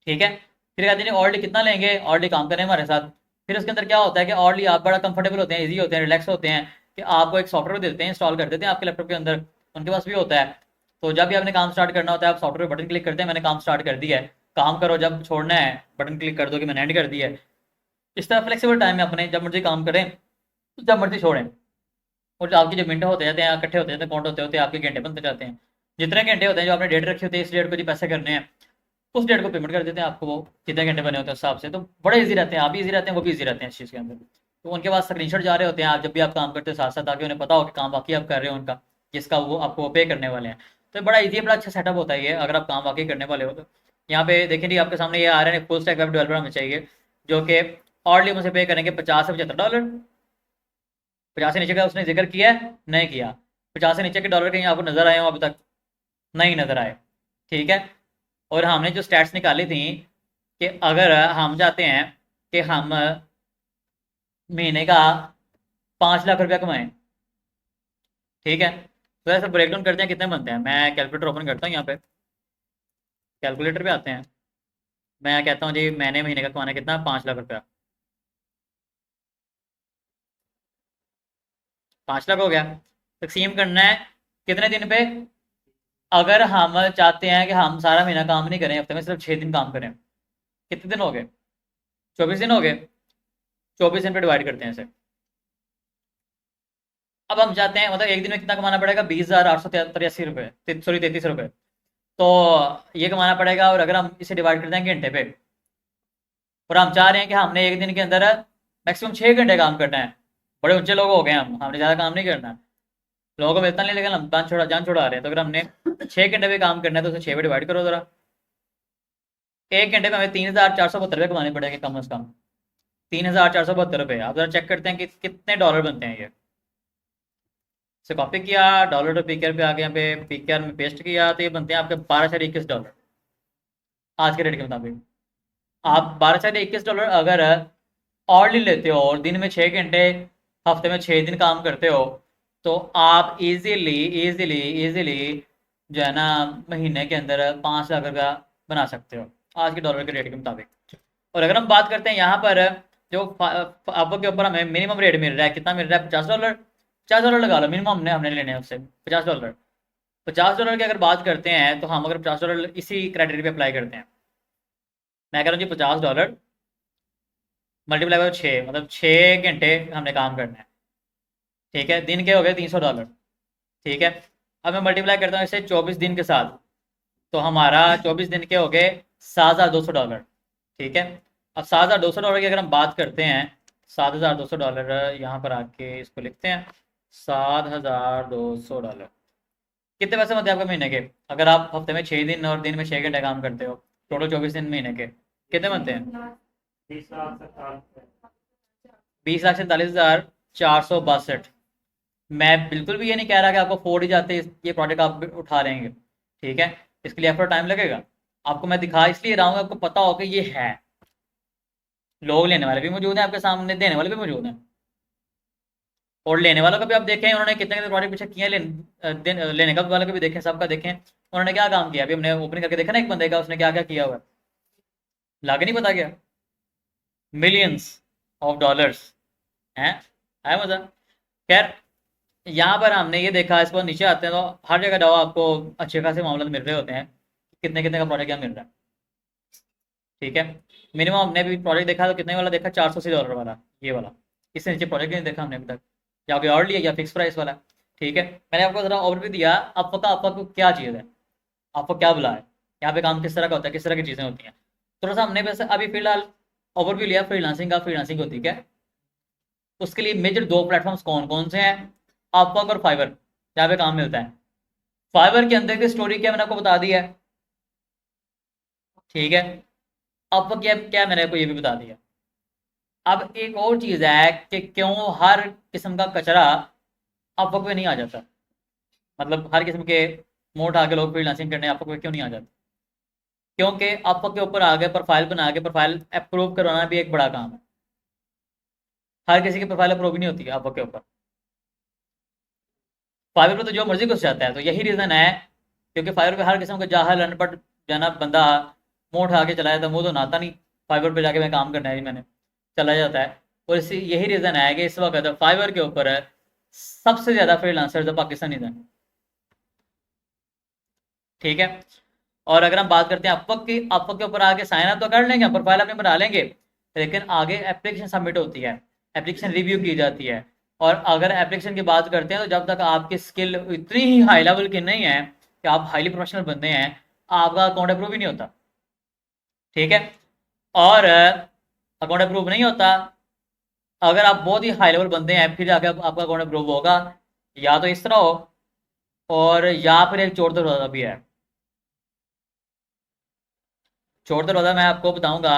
ठीक है, फिर कहते हैं ऑर्ली कितना लेंगे, ऑर्ली काम करें हमारे साथ। फिर उसके अंदर क्या होता है कि ऑर्ली आप बड़ा कंफर्टेबल होते हैं, ईजी होते हैं, रिलैक्स होते हैं, कि आपको एक सॉफ्टवेयर देते हैं, इंस्टॉल कर देते हैं आपके लैपटॉप के अंदर, उनके पास भी होता है। तो जब भी आपने काम स्टार्ट करना होता है, आप सॉफ्टवेयर बटन क्लिक करते हैं, मैंने काम स्टार्ट कर दिया है, काम करो, जब छोड़ना है बटन क्लिक कर दो कि मैंने एंड कर दिया है। इस तरह फ्लेक्सिबल टाइम में अपने जब मर्जी काम करें, जब मर्जी छोड़ें। और जो आपकी जो मिनट होते जाते हैं, इकट्ठे होते जाते हैं, काउंट होते होते आपके घंटे बनते जाते हैं। जितने घंटे होते हैं जो आपने डेट रखी होती है, इस डेट को जो पैसे करने हैं, उस डेट को पेमेंट कर देते हैं आपको, वो कितने घंटे बने होते हैं उस हिसाब से। तो बड़े ईजी रहते हैं, आप भी ईजी रहते हैं, वो भी ईजी रहते हैं इस चीज़ के अंदर। तो उनके पास स्क्रीनशॉट जा रहे होते हैं आप जब भी आप काम करते हो साथ साथ, ताकि उन्हें पता हो कि काम वाकई आप कर रहे हो उनका, जिसका वो आपको पे करने वाले हैं। तो बड़ा ईजी, बड़ा अच्छा सेटअप होता है ये, अगर आप काम वाकई करने वाले हो तो। यहाँ पे देखें जी, आपके सामने ये आ रहे हैं, फुल स्टैक वेब डेवलपर हमें चाहिए, जो कि ऑर्डली मुझे पे करेंगे $50 से $75। 50 से नीचे का उसने जिक्र किया है, नहीं किया। 50 से नीचे के डॉलर कहीं आपको नजर आए हो अभी तक? नहीं नजर आए। ठीक है, और हमने जो स्टैट्स निकाली थी कि अगर हम चाहते हैं कि हम महीने का 5 लाख रुपया कमाएं, ठीक है, तो ऐसा ब्रेक डाउन करते हैं कितने बनते हैं। मैं कैलकुलेटर ओपन करता हूँ, यहाँ पे कैलकुलेटर पे आते हैं। मैं कहता हूँ जी मैंने महीने का कमाना कितना, 5 लाख रुपया। 5 लाख हो गया, तकसीम करना है कितने दिन पे। अगर हम चाहते हैं कि हम सारा महीना काम नहीं करें, हफ्ते में सिर्फ 6 दिन काम करें, कितने दिन हो गए, 24 दिन हो गए। 24 दिन पे डिवाइड करते हैं इसे। अब हम चाहते हैं, मतलब एक दिन में कितना कमाना पड़ेगा, 20,883 रुपये, सॉरी 33 रुपये। तो ये कमाना पड़ेगा, और अगर हम इसे डिवाइड करते हैं घंटे पे, और हम चाह रहे हैं कि हमने एक दिन के अंदर मैक्सिमम 6 घंटे काम करना है, बड़े ऊंचे लोग हो गए हम, हमने ज़्यादा काम नहीं करना, लोगों को मिलता नहीं, लेकिन हम जान छोड़ा रहे हैं। तो अगर हमने 6 घंटे पे काम करना है, तो उसे 6 पे डिवाइड करो जरा। एक घंटे में हमें 3,472 रुपये कमाने पड़ेंगे कम से कम। 3,472 रुपये। आप जरा चेक करते हैं कि कितने डॉलर बनते हैं ये। से कॉपी किया, डॉलर टू पीकेआर पे आ गए, यहाँ पे पीकेआर में पेस्ट किया, तो ये बनते हैं आपके $12.21 आज के रेट के मुताबिक। आप $12.21 अगर ऑर्डली लेते हो और दिन में 6 घंटे, हफ्ते में 6 दिन काम करते हो, तो आप इजीली इजीली इजीली जो है ना महीने के अंदर 5 लाख रुपया बना सकते हो आज के डॉलर के रेट के मुताबिक। और अगर हम बात करते हैं यहाँ पर, जो आपके ऊपर हमें मिनिमम रेट मिल रहा है, कितना मिल रहा है, $50। $50 लगा लो मिनिमम, हमने हमने लेने हैं उससे $50। $50 की अगर बात करते हैं, तो हम अगर $50 इसी क्राइटेरिया पे अप्लाई करते हैं, मैं कह रहा हूँ जी $50 मल्टीप्लाई बाय 6, मतलब 6 घंटे हमने काम करना है। ठीक है, दिन के हो गए $300। ठीक है, अब मैं मल्टीप्लाई करता हूँ इसे 24 दिन के साथ, तो हमारा 24 दिन के हो गए $7,200। ठीक है, अब $7,200 की अगर हम बात करते हैं, $7,200 यहाँ पर आके इसको लिखते हैं, $7,200 कितने पैसे बनते हैं आपके महीने के, अगर आप हफ्ते में 6 दिन और दिन में 6 घंटे काम करते हो, टोटल 24 दिन महीने के कितने बनते हैं? 20,47,462। मैं बिल्कुल भी ये नहीं कह रहा कि आपको 4 ही जाते ये प्रोजेक्ट आप उठा लेंगे। ठीक है, इसके लिए एफर्ट टाइम लगेगा। आपको मैं दिखा इसलिए रहा हूँ, आपको पता हो कि ये है, लोग लेने वाले भी मौजूद हैं आपके सामने, देने वाले भी मौजूद हैं। और लेने वालों का भी आप देखें, उन्होंने कितने कितने प्रोजेक्ट पीछे किए, लेने का वालों का भी देखें, सबका देखें उन्होंने क्या काम किया। अभी हमने ओपनिंग करके देखा ना एक बंदे का, उसने क्या क्या किया हुआ है, लागे नहीं पता क्या, मिलियंस ऑफ डॉलर्स हैं, है मजा। खैर, यहाँ पर हमने ये देखा, इस पर नीचे आते हैं तो हर जगह जाओ आपको अच्छे खासे मामले मिल रहे होते हैं, कितने कितने का प्रोजेक्ट क्या मिल रहा है। ठीक है। मिनिमम हमने भी प्रोजेक्ट देखा तो कितने वाला देखा, $480 वाला, ये वाला। इससे नीचे प्रोजेक्ट नहीं देखा हमने अभी तक, या कोई और लिया या फिक्स प्राइस वाला। ठीक है, मैंने आपको जरा ओवरव्यू दिया, अब पता आपको क्या चीज़ है, आपको क्या बुला है, यहाँ पे काम किस तरह का होता है, किस तरह की चीज़ें होती हैं। थोड़ा सा हमने वैसे अभी फिलहाल ओवरव्यू लिया फ्रीलांसिंग का, फ्रीलांसिंग होती क्या है। उसके लिए मेजर दो प्लेटफॉर्म्स कौन कौन से हैं, अपवर्क और फाइवर, जहाँ पे काम मिलता है। फाइवर के अंदर की स्टोरी क्या मैंने आपको बता दी है, ठीक है। अपवर्क क्या क्या मैंने आपको ये भी बता दिया। अब एक और चीज़ है कि क्यों हर किस्म का कचरा अपवर्क पे नहीं आ जाता, मतलब हर किस्म के मोड़ उठा के लोग फ्रीलांसिंग करने अपवर्क पे क्यों नहीं आ जाते। क्योंकि अपवर्क के ऊपर आगे प्रोफाइल बना के प्रोफाइल अप्रूव करवाना भी एक बड़ा काम है। हर किसी की प्रोफाइल अप्रूव नहीं होती है अपवर्क के ऊपर। फाइवर पे तो जो मर्जी घुस जाता है, तो यही रीज़न है, क्योंकि फाइवर पे हर किस्म का जाहिल अनपढ़ जाना बंदा मुंह उठा के चला जाता है, मुंह तो नाता नहीं, फाइवर पे जाके मैं काम करना है जी मैंने, चला जाता है। और इसी यही रीज़न है कि इस वक्त फाइवर के ऊपर सबसे ज़्यादा फ्रीलांसर्स पाकिस्तानी हैं। ठीक है। और अगर हम बात करते हैं अपवर्क की, अपवर्क के ऊपर आगे साइन अप तो कर लेंगे, प्रोफाइल अपने बना लेंगे, लेकिन आगे एप्लीकेशन सबमिट होती है, एप्लीकेशन रिव्यू की जाती है। और अगर एप्लीकेशन की बात करते हैं तो जब तक आपकी स्किल इतनी ही हाई लेवल की नहीं है कि आप हाईली प्रोफेशनल बंदे हैं, आपका अकाउंट अप्रूव ही नहीं होता। ठीक है। और अकाउंट अप्रूव नहीं होता, अगर आप बहुत ही हाई लेवल बंदे हैं फिर जाके आपका अकाउंट अप्रूव होगा, या तो इस तरह हो, और या फिर एक चोर दरवाजा भी है। चोर दरवाजा मैं आपको बताऊंगा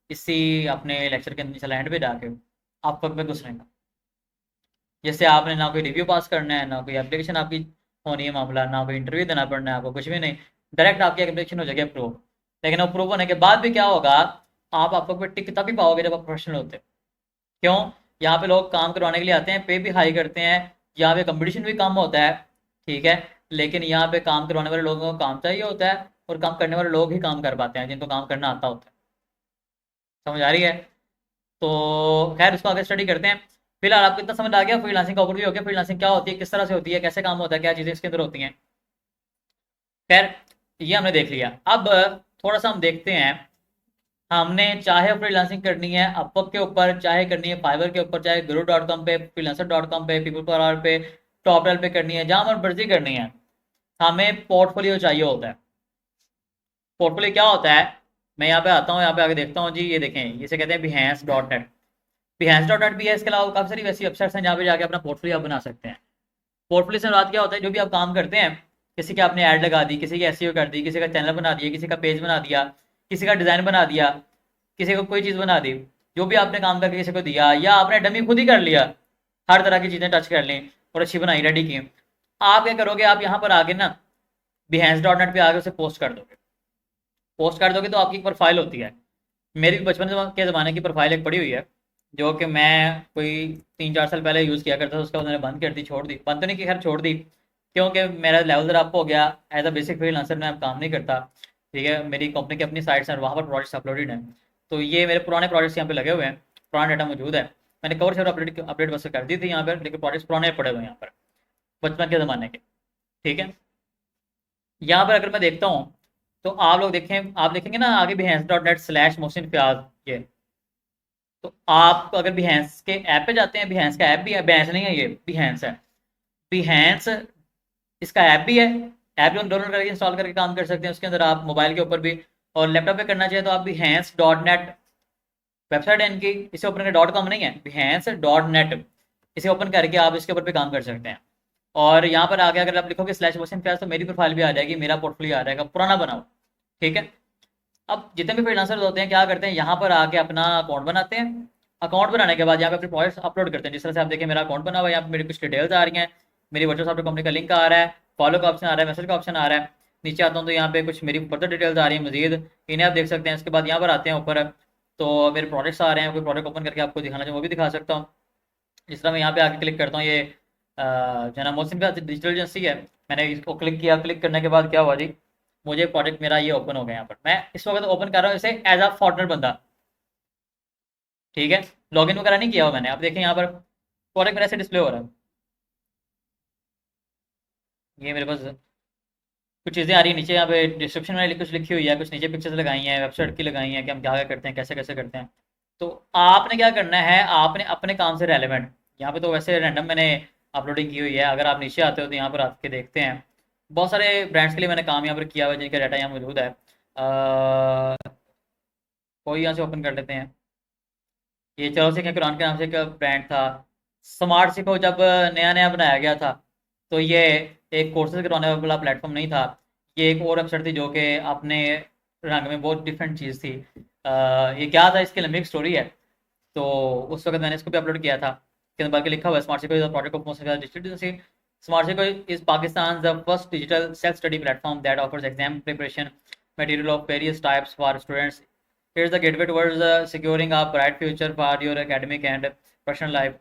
इसी अपने लेक्चर के नीचे एंड पे जाके, आप वक्त में घुसने का। जैसे आपने ना कोई रिव्यू पास करना है, ना कोई एप्लीकेशन आपकी होनी है मामला, ना कोई इंटरव्यू देना पड़ना है आपको, कुछ भी नहीं, डायरेक्ट आपकी एप्लीकेशन हो जाएगी अप्रूव। लेकिन अप्रूव होने के बाद भी क्या होगा, आप पे टिक तभी पाओगे जब आप प्रोफेशनल होते हो। क्यों, यहाँ पे लोग काम करवाने के लिए आते हैं, पे भी हाई करते हैं, यहाँ पे कंपटीशन भी कम होता है। ठीक है। लेकिन यहाँ पे काम करवाने वाले लोगों को काम चाहिए होता है, और काम करने वाले लोग ही काम कर पाते हैं जिनको काम करना आता होता है। समझ आ रही है। तो खैर इसको आगे स्टडी करते हैं। फिलहाल आपको इतना समझ आ गया, फ्रीलांसिंग का ओवरव्यू हो गया, फ्रीलांसिंग क्या होती है, किस तरह से होती है, कैसे काम होता है, क्या चीज़ें इसके अंदर होती हैं। खैर ये हमने देख लिया। अब थोड़ा सा हम देखते हैं, हमने चाहे फ्रीलांसिंग करनी है अपवर्क के ऊपर, चाहे करनी है फाइवर के ऊपर, चाहे guru.com पे, freelancer.com पे, पीपल पर आवर पे, टॉपरेल पे करनी है, जहां पर मर्जी करनी है, हमें पोर्टफोलियो चाहिए होता है। पोर्टफोलियो क्या होता है, मैं यहाँ पे आता हूँ, यहाँ पे आगे देखता हूँ जी, ये देखें, इसे कहते हैं behance.net। behance.net भी है, इसके अलावा काफ़ी सारी वैसी वेबसाइट्स हैं जहाँ पे जाके अपना पोर्टफोलियो आप बना सकते हैं। पोर्टफोलियो से बात क्या होता है, जो भी आप काम करते हैं, किसी के आपने ऐड लगा दी, किसी की एसईओ कर दी, किसी का चैनल बना दिया, किसी का पेज बना दिया, किसी का डिज़ाइन बना दिया, किसी को कोई चीज़ बना दी, जो भी आपने काम करके किसी को दिया, या आपने डमी खुद ही कर लिया, हर तरह की चीज़ें टच कर ली और अच्छी बनाई, रेडी की, आप क्या करोगे, आप यहाँ पर आगे ना behance.net पे आगे उसे पोस्ट कर दोगे। पोस्ट कर दोगे तो आपकी एक प्रोफाइल होती है। मेरी भी बचपन के ज़माने की प्रोफाइल एक पड़ी हुई है, जो कि मैं कोई 3-4 साल पहले यूज़ किया करता था, उसका उन्होंने बंद कर दी, छोड़ दी, बंद तो नहीं की, खैर छोड़ दी, क्योंकि मेरा लेवल ज़रा अप हो गया, एज अ बेसिक फ्रीलांसर मैं अब काम नहीं करता। ठीक है, मेरी कंपनी की अपनी साइट्स हैं, वहाँ पर प्रोजेक्ट्स अपलोडेड हैं, तो ये मेरे पुराने प्रोजेक्ट्स यहाँ पे लगे हुए हैं, पुराना डाटा मौजूद है। मैंने कवर शवर अपडेट अपडेट बस कर दी थी यहाँ पर, लेकिन प्रोजेक्ट्स पुराने पड़े हुए हैं यहाँ पर, बचपन के ज़माने के। ठीक है। यहाँ पर अगर मैं देखता हूँ तो आप लोग देखें, आप देखेंगे ना आगे behance.net/मोहसिन फयाज, ये तो आप अगर बिहेंस के ऐप पे जाते हैं, बिहेंस का ऐप भी है, बिहेंस नहीं है ये, बिहेंस है, बिहेंस इसका ऐप भी है। ऐप भी डाउनलोड करके इंस्टॉल करके काम कर सकते हैं उसके अंदर, आप मोबाइल के ऊपर भी, और लैपटॉप पे करना चाहिए तो आप behance.net वेबसाइट है इनकी, इसे ओपन कर, .com नहीं है, behance.net, इसे ओपन करके आप इसके ऊपर भी काम कर सकते हैं। और यहाँ पर आगे अगर आप लिखोगे /मोहसिन फयाज तो मेरी प्रोफाइल भी आ जाएगी, मेरा पोर्टफोलियो आ जाएगा पुराना बना हुआ। ठीक है। अब जितने भी फ्रीलांसर्स होते हैं क्या करते हैं, यहाँ पर आके अपना अकाउंट बनाते हैं, अकाउंट बनाने के बाद यहाँ पे अपने प्रोजेक्ट्स अपलोड करते हैं। जिस तरह से आप देखें मेरा अकाउंट बना हुआ है, यहाँ पे मेरी कुछ डिटेल्स आ रही हैं, मेरी वर्चुअल सॉफ्टवेयर कंपनी का लिंक आ रहा है, फॉलो का ऑप्शन आ रहा है, मैसेज का ऑप्शन आ रहा है। नीचे आता हूँ तो यहाँ पे कुछ मेरी फर्दर डिटेल्स आ रही हैं मजीद, इन्हें आप देख सकते हैं। इसके बाद यहाँ पर आते हैं ऊपर, तो मेरे प्रोडक्ट्स आ रहे हैं, कोई प्रोडक्ट ओपन करके आपको दिखाना चाहिए वो भी दिखा सकता हूँ। जिस तरह मैं यहाँ पे आके क्लिक करता हूँ, ये जना मोहसिन का डिजिटल एजेंसी है, मैंने इसको क्लिक किया, क्लिक करने के बाद क्या हुआ जी, मुझे प्रोजेक्ट मेरा ये ओपन हो गया। यहाँ पर मैं इस वक्त ओपन कर रहा हूँ इसे एज अ फॉर्टनर बंदा। ठीक है, लॉगिन वगैरह नहीं किया हुआ मैंने। आप देखें यहाँ पर प्रोजेक्ट मेरा ऐसे डिस्प्ले हो रहा है, ये मेरे पास कुछ चीज़ें आ रही है नीचे, यहाँ पे डिस्क्रिप्शन में कुछ लिखी हुई है, कुछ नीचे पिक्चर्स लगाई हैं, वेबसाइट की लगाई हैं कि हम क्या क्या करते हैं, कैसे कैसे करते हैं। तो आपने क्या करना है, आपने अपने काम से रेलेवेंट, यहाँ पे तो वैसे रैंडम मैंने अपलोडिंग की हुई है, अगर आप नीचे आते हो तो यहाँ पर आके देखते हैं बहुत सारे ब्रांड्स के लिए मैंने काम यहाँ पर किया हुआ है जिनका डाटा यहाँ मौजूद है। कोई यहाँ से ओपन कर लेते हैं। ये चलो सीखें कुरान के नाम से एक ब्रांड था। स्मार्ट सीखो जब नया नया बनाया गया था तो ये एक कोर्सेज करवाने वाला प्लेटफॉर्म नहीं था, ये एक और वेबसाइट थी जो कि अपने रंग में बहुत डिफरेंट चीज़ थी। ये क्या था, इसकी लंबी एक स्टोरी है। तो उस वक्त मैंने इसको भी अपलोड किया था, के अंदर बल्कि लिखा हुआ है smart सिको is a product of most digital agency. Smart सिको is Pakistan the first digital self study platform that offers exam preparation material of various types for students. It is the gateway towards securing a bright future for your academic and professional life.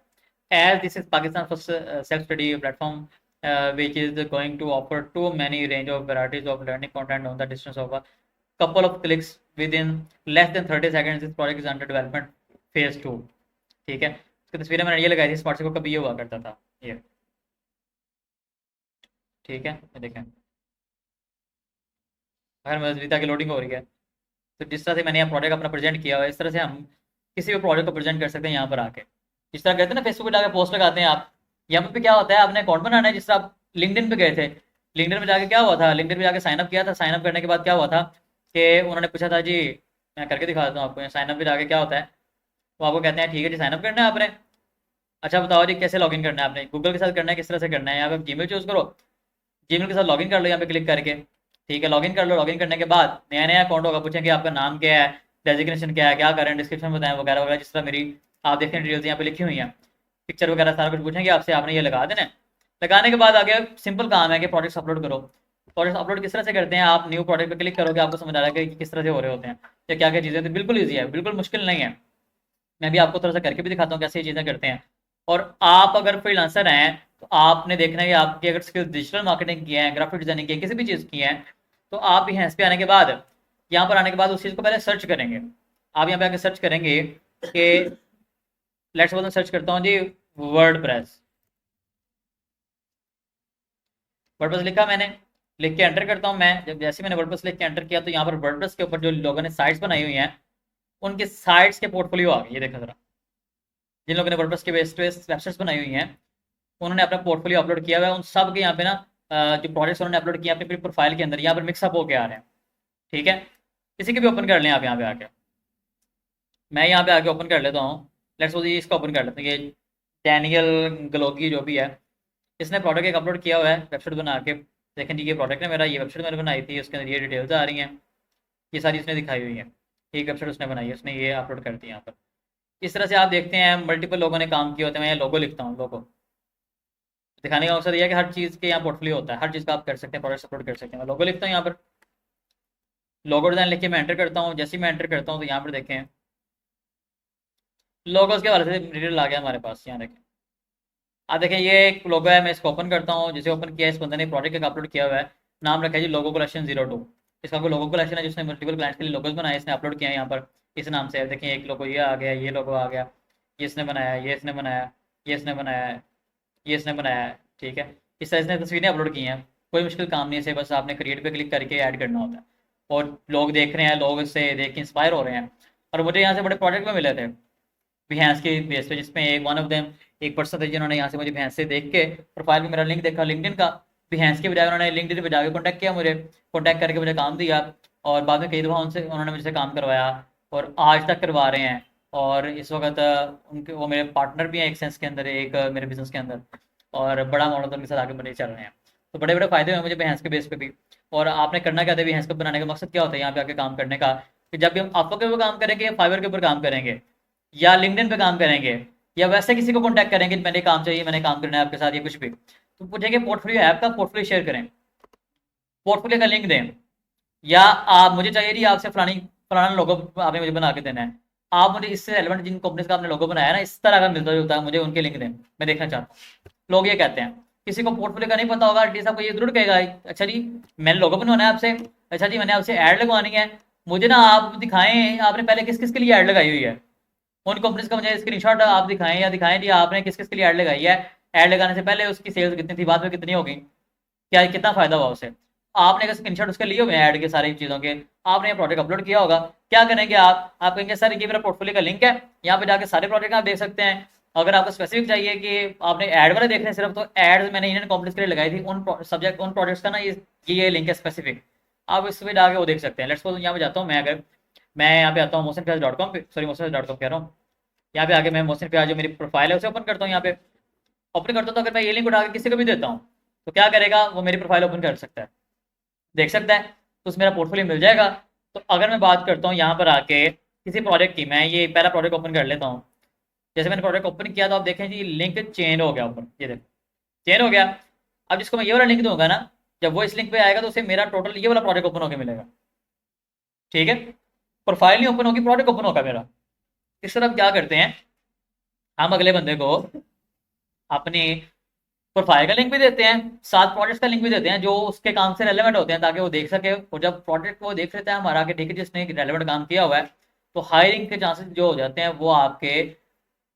As this is Pakistan's first self-study platform, which is going to offer too many range of varieties of learning content on the distance of a couple of clicks within less than 30 seconds. This project is under development phase 2. ठीक है, इसकी तस्वीरें मैंने ये लगाई थी, smart को कभी ये हुआ करता था ये। ठीक है, ये देखें, अगर मजबूता की लोडिंग हो रही है। तो जिस तरह से मैंने यहाँ प्रोजेक्ट अपना प्रेजेंट किया हुआ है, इस तरह से हम किसी भी प्रोजेक्ट को प्रेजेंट कर सकते हैं यहाँ पर आके। जिस तरह कहते हैं ना फेसबुक पे जाकर पोस्ट लगाते हैं आप, यहाँ पे क्या होता है, आपने अकाउंट बनाना है। जिस तरह आप लिंक्डइन पे गए थे, लिंक्डइन में जाके क्या हुआ था, लिंक्डइन पे जाके साइनअप किया था, साइनअप करने के बाद क्या हुआ था कि उन्होंने पूछा था जी, मैं करके दिखा देता हूँ आपको। साइनअप पे जाके क्या होता है, वो आपको कहते हैं ठीक है जी साइनअप करना है आपने, अच्छा बताओ जी कैसे लॉगिन करना है, आपने गूगल के साथ करना है, किस तरह से करना है, यहाँ पे जीमेल चूज़ करो, जीमेल के साथ लॉगिन कर लो यहाँ पे क्लिक करके। ठीक है, लॉगिन कर लो। लॉगिन करने के बाद नया नया अकाउंट होगा, पूछेंगे आपका नाम क्या है, डेजिग्नेशन क्या है, क्या करें, डिस्क्रिप्शन बताएं वगैरह वगैरह। जिस तरह मेरी आप देखते हैं डिटेल्स यहाँ पे लिखी हुई हैं, पिक्चर वगैरह सारा कुछ पूछेंगे आपसे, आपने ये लगा देना है। लगाने के बाद आगे सिंपल काम है कि प्रोजेक्ट्स अपलोड करो। प्रोजेक्ट्स अपलोड किस तरह से करते हैं, आप न्यू प्रोजेक्ट पर क्लिक करोगे, आपको समझ आ रहा है कि किस तरह से हो रहे होते हैं या क्या क्या चीज़ें। तो बिल्कुल ईजी है, बिल्कुल मुश्किल नहीं है। मैं भी आपको थोड़ा सा करके भी दिखाता हूँ कैसे ये चीज़ें करते हैं। और आप अगर फ्रीलांसर हैं तो आपने देखना है कि आपकी अगर स्किल्स डिजिटल मार्केटिंग की है, ग्राफिक डिजाइनिंग की है, किसी भी चीज़ की है, तो आप यहाँ पे आने के बाद, यहाँ पर आने के बाद उस चीज़ को पहले सर्च करेंगे। आप यहाँ पे आके सर्च करेंगे कि लेट्स सपोज मैं सर्च करता हूँ जी वर्डप्रेस। वर्डप्रेस लिखा मैंने, लिख के एंटर करता हूँ मैं। जब जैसे मैंने वर्डप्रेस लिख के एंटर किया तो यहाँ पर वर्डप्रेस के ऊपर जो लोगों ने साइट्स बनाई हुई हैं उनके साइट्स के पोर्टफोलियो आ गए। ये देखा जरा, जिन लोगों ने वर्डप्रेस के बेस वेबसाइट्स बनाई हुई हैं उन्होंने अपना पोर्टफोलियो अपलोड किया हुआ है। उन सब के यहाँ पे ना जो प्रोजेक्ट्स उन्होंने अपलोड किए अपनी प्रोफाइल के अंदर यहाँ पर मिक्सअप होके आ रहे हैं। ठीक है, किसी के भी ओपन कर लें आप यहाँ पे आके। मैं यहाँ पे आके ओपन कर लेता हूँ, लेट्स सपोज इसका ओपन कर लेते हैं। ये डैनियल ग्लोगी जो भी है, इसने प्रोडक्ट एक अपलोड किया हुआ है वेबसाइट बना के। देखें जी ये प्रोडक्ट है मेरा, ये वेबसाइट मैंने बनाई थी, उसके अंदर ये डिटेल्स आ रही हैं, ये सारी इसने दिखाई हुई है। एक वेबसाइट उसने बनाई है, उसने ये अपलोड कर दी यहाँ पर। इस तरह से आप देखते हैं मल्टीपल लोगों ने काम किया होता है। मैं यहाँ लोगो लिखता हूँ, लोगो दिखाने का मकसद यह है कि हर चीज़ के यहाँ पोर्टफोलियो होता है, हर चीज़ का आप कर सकते हैं, प्रोडक्ट अपलोड कर सकते हैं। मैं लोगो लिखता हूँ यहाँ पर, लोगो डिजाइन लिख के मैं एंटर करता हूँ। जैसे ही मैं एंटर करता हूँ तो यहाँ पर देखें लोगोस के हवाले से मटेरियल आ गया हमारे पास। यहाँ देखें, आप देखें ये एक लोगो है, मैं इसको ओपन करता हूँ। जैसे ओपन किया, इस बंदे ने प्रोजेक्ट का अपलोड किया हुआ है, नाम रखा है जी लोगो कलेक्शन 02। इसका कोई लोगो कलेक्शन है जिसने मल्टीपल क्लाइंट्स के लिए लोगोस बनाए, इसने अपलोड किया है यहाँ पर इस नाम से। देखें एक लोगो ये आ गया, ये लोगो आ गया, ये इसने बनाया, ये इसने बनाया, ये इसने बनाया, ये इसने बनाया है। ठीक है, इस तरह इसने तस्वीरें अपलोड की हैं। कोई मुश्किल काम नहीं है, इसे बस आपने क्रिएट पे क्लिक करके ऐड करना होता है और लोग देख रहे हैं, लोग इससे देख के इंस्पायर हो रहे हैं। और मुझे यहाँ से बड़े प्रोजेक्ट में मिले थे बिहेंस के बेस पे, जिसमें एक वन ऑफ देम एक पर्सन थे जिन्होंने यहाँ से मुझे बिहेंस से देख के प्रोफाइल में मेरा लिंक देखा लिंक्डइन का, बिहेंस के बजाय उन्होंने लिंक्डइन पे जाके कॉन्टैक्ट किया, मुझे कॉन्टैक्ट करके मुझे काम दिया और बाद में कई दफ़ा उनसे उन्होंने मुझसे काम करवाया और आज तक करवा रहे हैं। और इस वक्त उनके वो मेरे पार्टनर भी हैं एक सेंस के अंदर, एक मेरे बिजनेस के अंदर, और बड़ा मॉडल उनके साथ आगे बढ़े चल रहे हैं। तो बड़े बड़े फायदे हुए मुझे बिहेंस के बेस पे भी। और आपने करना क्या था, बिहेंस को बनाने का मकसद क्या होता है यहाँ पे आके काम करने का, कि जब भी हम अपवर्क के ऊपर काम करेंगे या फाइवर के ऊपर काम करेंगे या लिंक्डइन पे काम करेंगे या वैसे किसी को कॉन्टैक्ट करेंगे, मैंने काम चाहिए, मैंने काम करना है आपके साथ या कुछ भी, तो पूछेंगे पोर्टफोलियो ऐप का पोर्टफोलियो शेयर करें, पोर्टफोलियो का लिंक दें, या आप मुझे चाहिए जी आपसे फलाना लोगो आपने मुझे बना के देना है, आप मुझे इससे रेलेवेंट जिन कंपनीज का आपने लोगो बनाया ना इस तरह का मिलता जुलता है, मुझे उनके लिंक दें, मैं देखना चाहता हूँ। लोग ये कहते हैं। किसी को पोर्टफोलियो का नहीं पता होगा, एटलीस्ट आपको ये जरूर कहेगा अच्छा जी मैंने लोगो बनवाना है आपसे, अच्छा जी मैंने आपसे ऐड लगवानी है, मुझे ना आप दिखाएं आपने पहले किस किस के लिए ऐड लगाई हुई है, उन कंपनीज का मुझे स्क्रीनशॉट आप दिखाएं या दिखाएं जी आपने किस किस के लिए ऐड लगाई है, ऐड लगाने से पहले उसकी सेल्स कितनी थी, बाद में कितनी होगी, क्या कितना फायदा हुआ उसे। आपने अगर स्क्रीनशॉट उसके लिए हुए हैं ऐड के सारी चीज़ों के, आपने ये प्रोजेक्ट अपलोड किया होगा, क्या करेंगे आप कहेंगे सर ये मेरा पोर्टफोलियो का लिंक है, यहाँ पे जाके सारे प्रोजेक्ट आप देख सकते हैं। अगर आपको स्पेसिफिक चाहिए कि आपने ऐड वाले देखने सिर्फ, तो एड्स मैंने इंडियन कंपनीज के लिए लगाई थी, उन सब्जेक्ट उन प्रोजेक्ट्स का ना ये लिंक है स्पेसिफिक, आप इस पर जाके वो देख सकते हैं। लेट्स सपोज यहाँ पे जाता हूँ मैं, अगर मैं यहाँ पे आता हूँ mosinfyaz.com पे, सॉरी mosinfyaz.com कह रहा हूँ, यहाँ पे आके मैं मोहसिन फयाज जो मेरी प्रोफाइल है उसे ओपन करता हूँ। यहाँ पे ओपन करता हूँ तो अगर मैं ये लिंक उठा के किसी को भी देता हूँ तो क्या करेगा, वो मेरी प्रोफाइल ओपन कर सकता है, देख सकता है, तो उसमें मेरा पोर्टफोलियो मिल जाएगा। तो अगर मैं बात करता हूँ यहाँ पर आके किसी प्रोजेक्ट की, मैं ये पहला प्रोजेक्ट ओपन कर लेता हूँ। जैसे मैंने प्रोजेक्ट ओपन किया तो आप देखें जी लिंक चेंज हो गया ऊपर, ये देखो चेंज हो गया। अब जिसको मैं ये वाला लिंक दूंगा ना, जब वो इस लिंक पे आएगा तो उसे मेरा टोटल ये वाला प्रोजेक्ट ओपन होकर मिलेगा, ठीक है। प्रोफाइल नहीं ओपन होगी, प्रोजेक्ट ओपन होगा मेरा। इस तरह क्या करते हैं, हम अगले बंदे को अपनी प्रोफाइल का लिंक भी देते हैं, साथ प्रोजेक्ट का लिंक भी देते हैं जो उसके काम से रेलेवेंट होते हैं, ताकि वो देख सके। और जब प्रोजेक्ट वो देख लेता है हमारा कि ठीक है जिसने रेलेवेंट काम किया हुआ है, तो हायरिंग के चांसेस जो हो जाते हैं वो आपके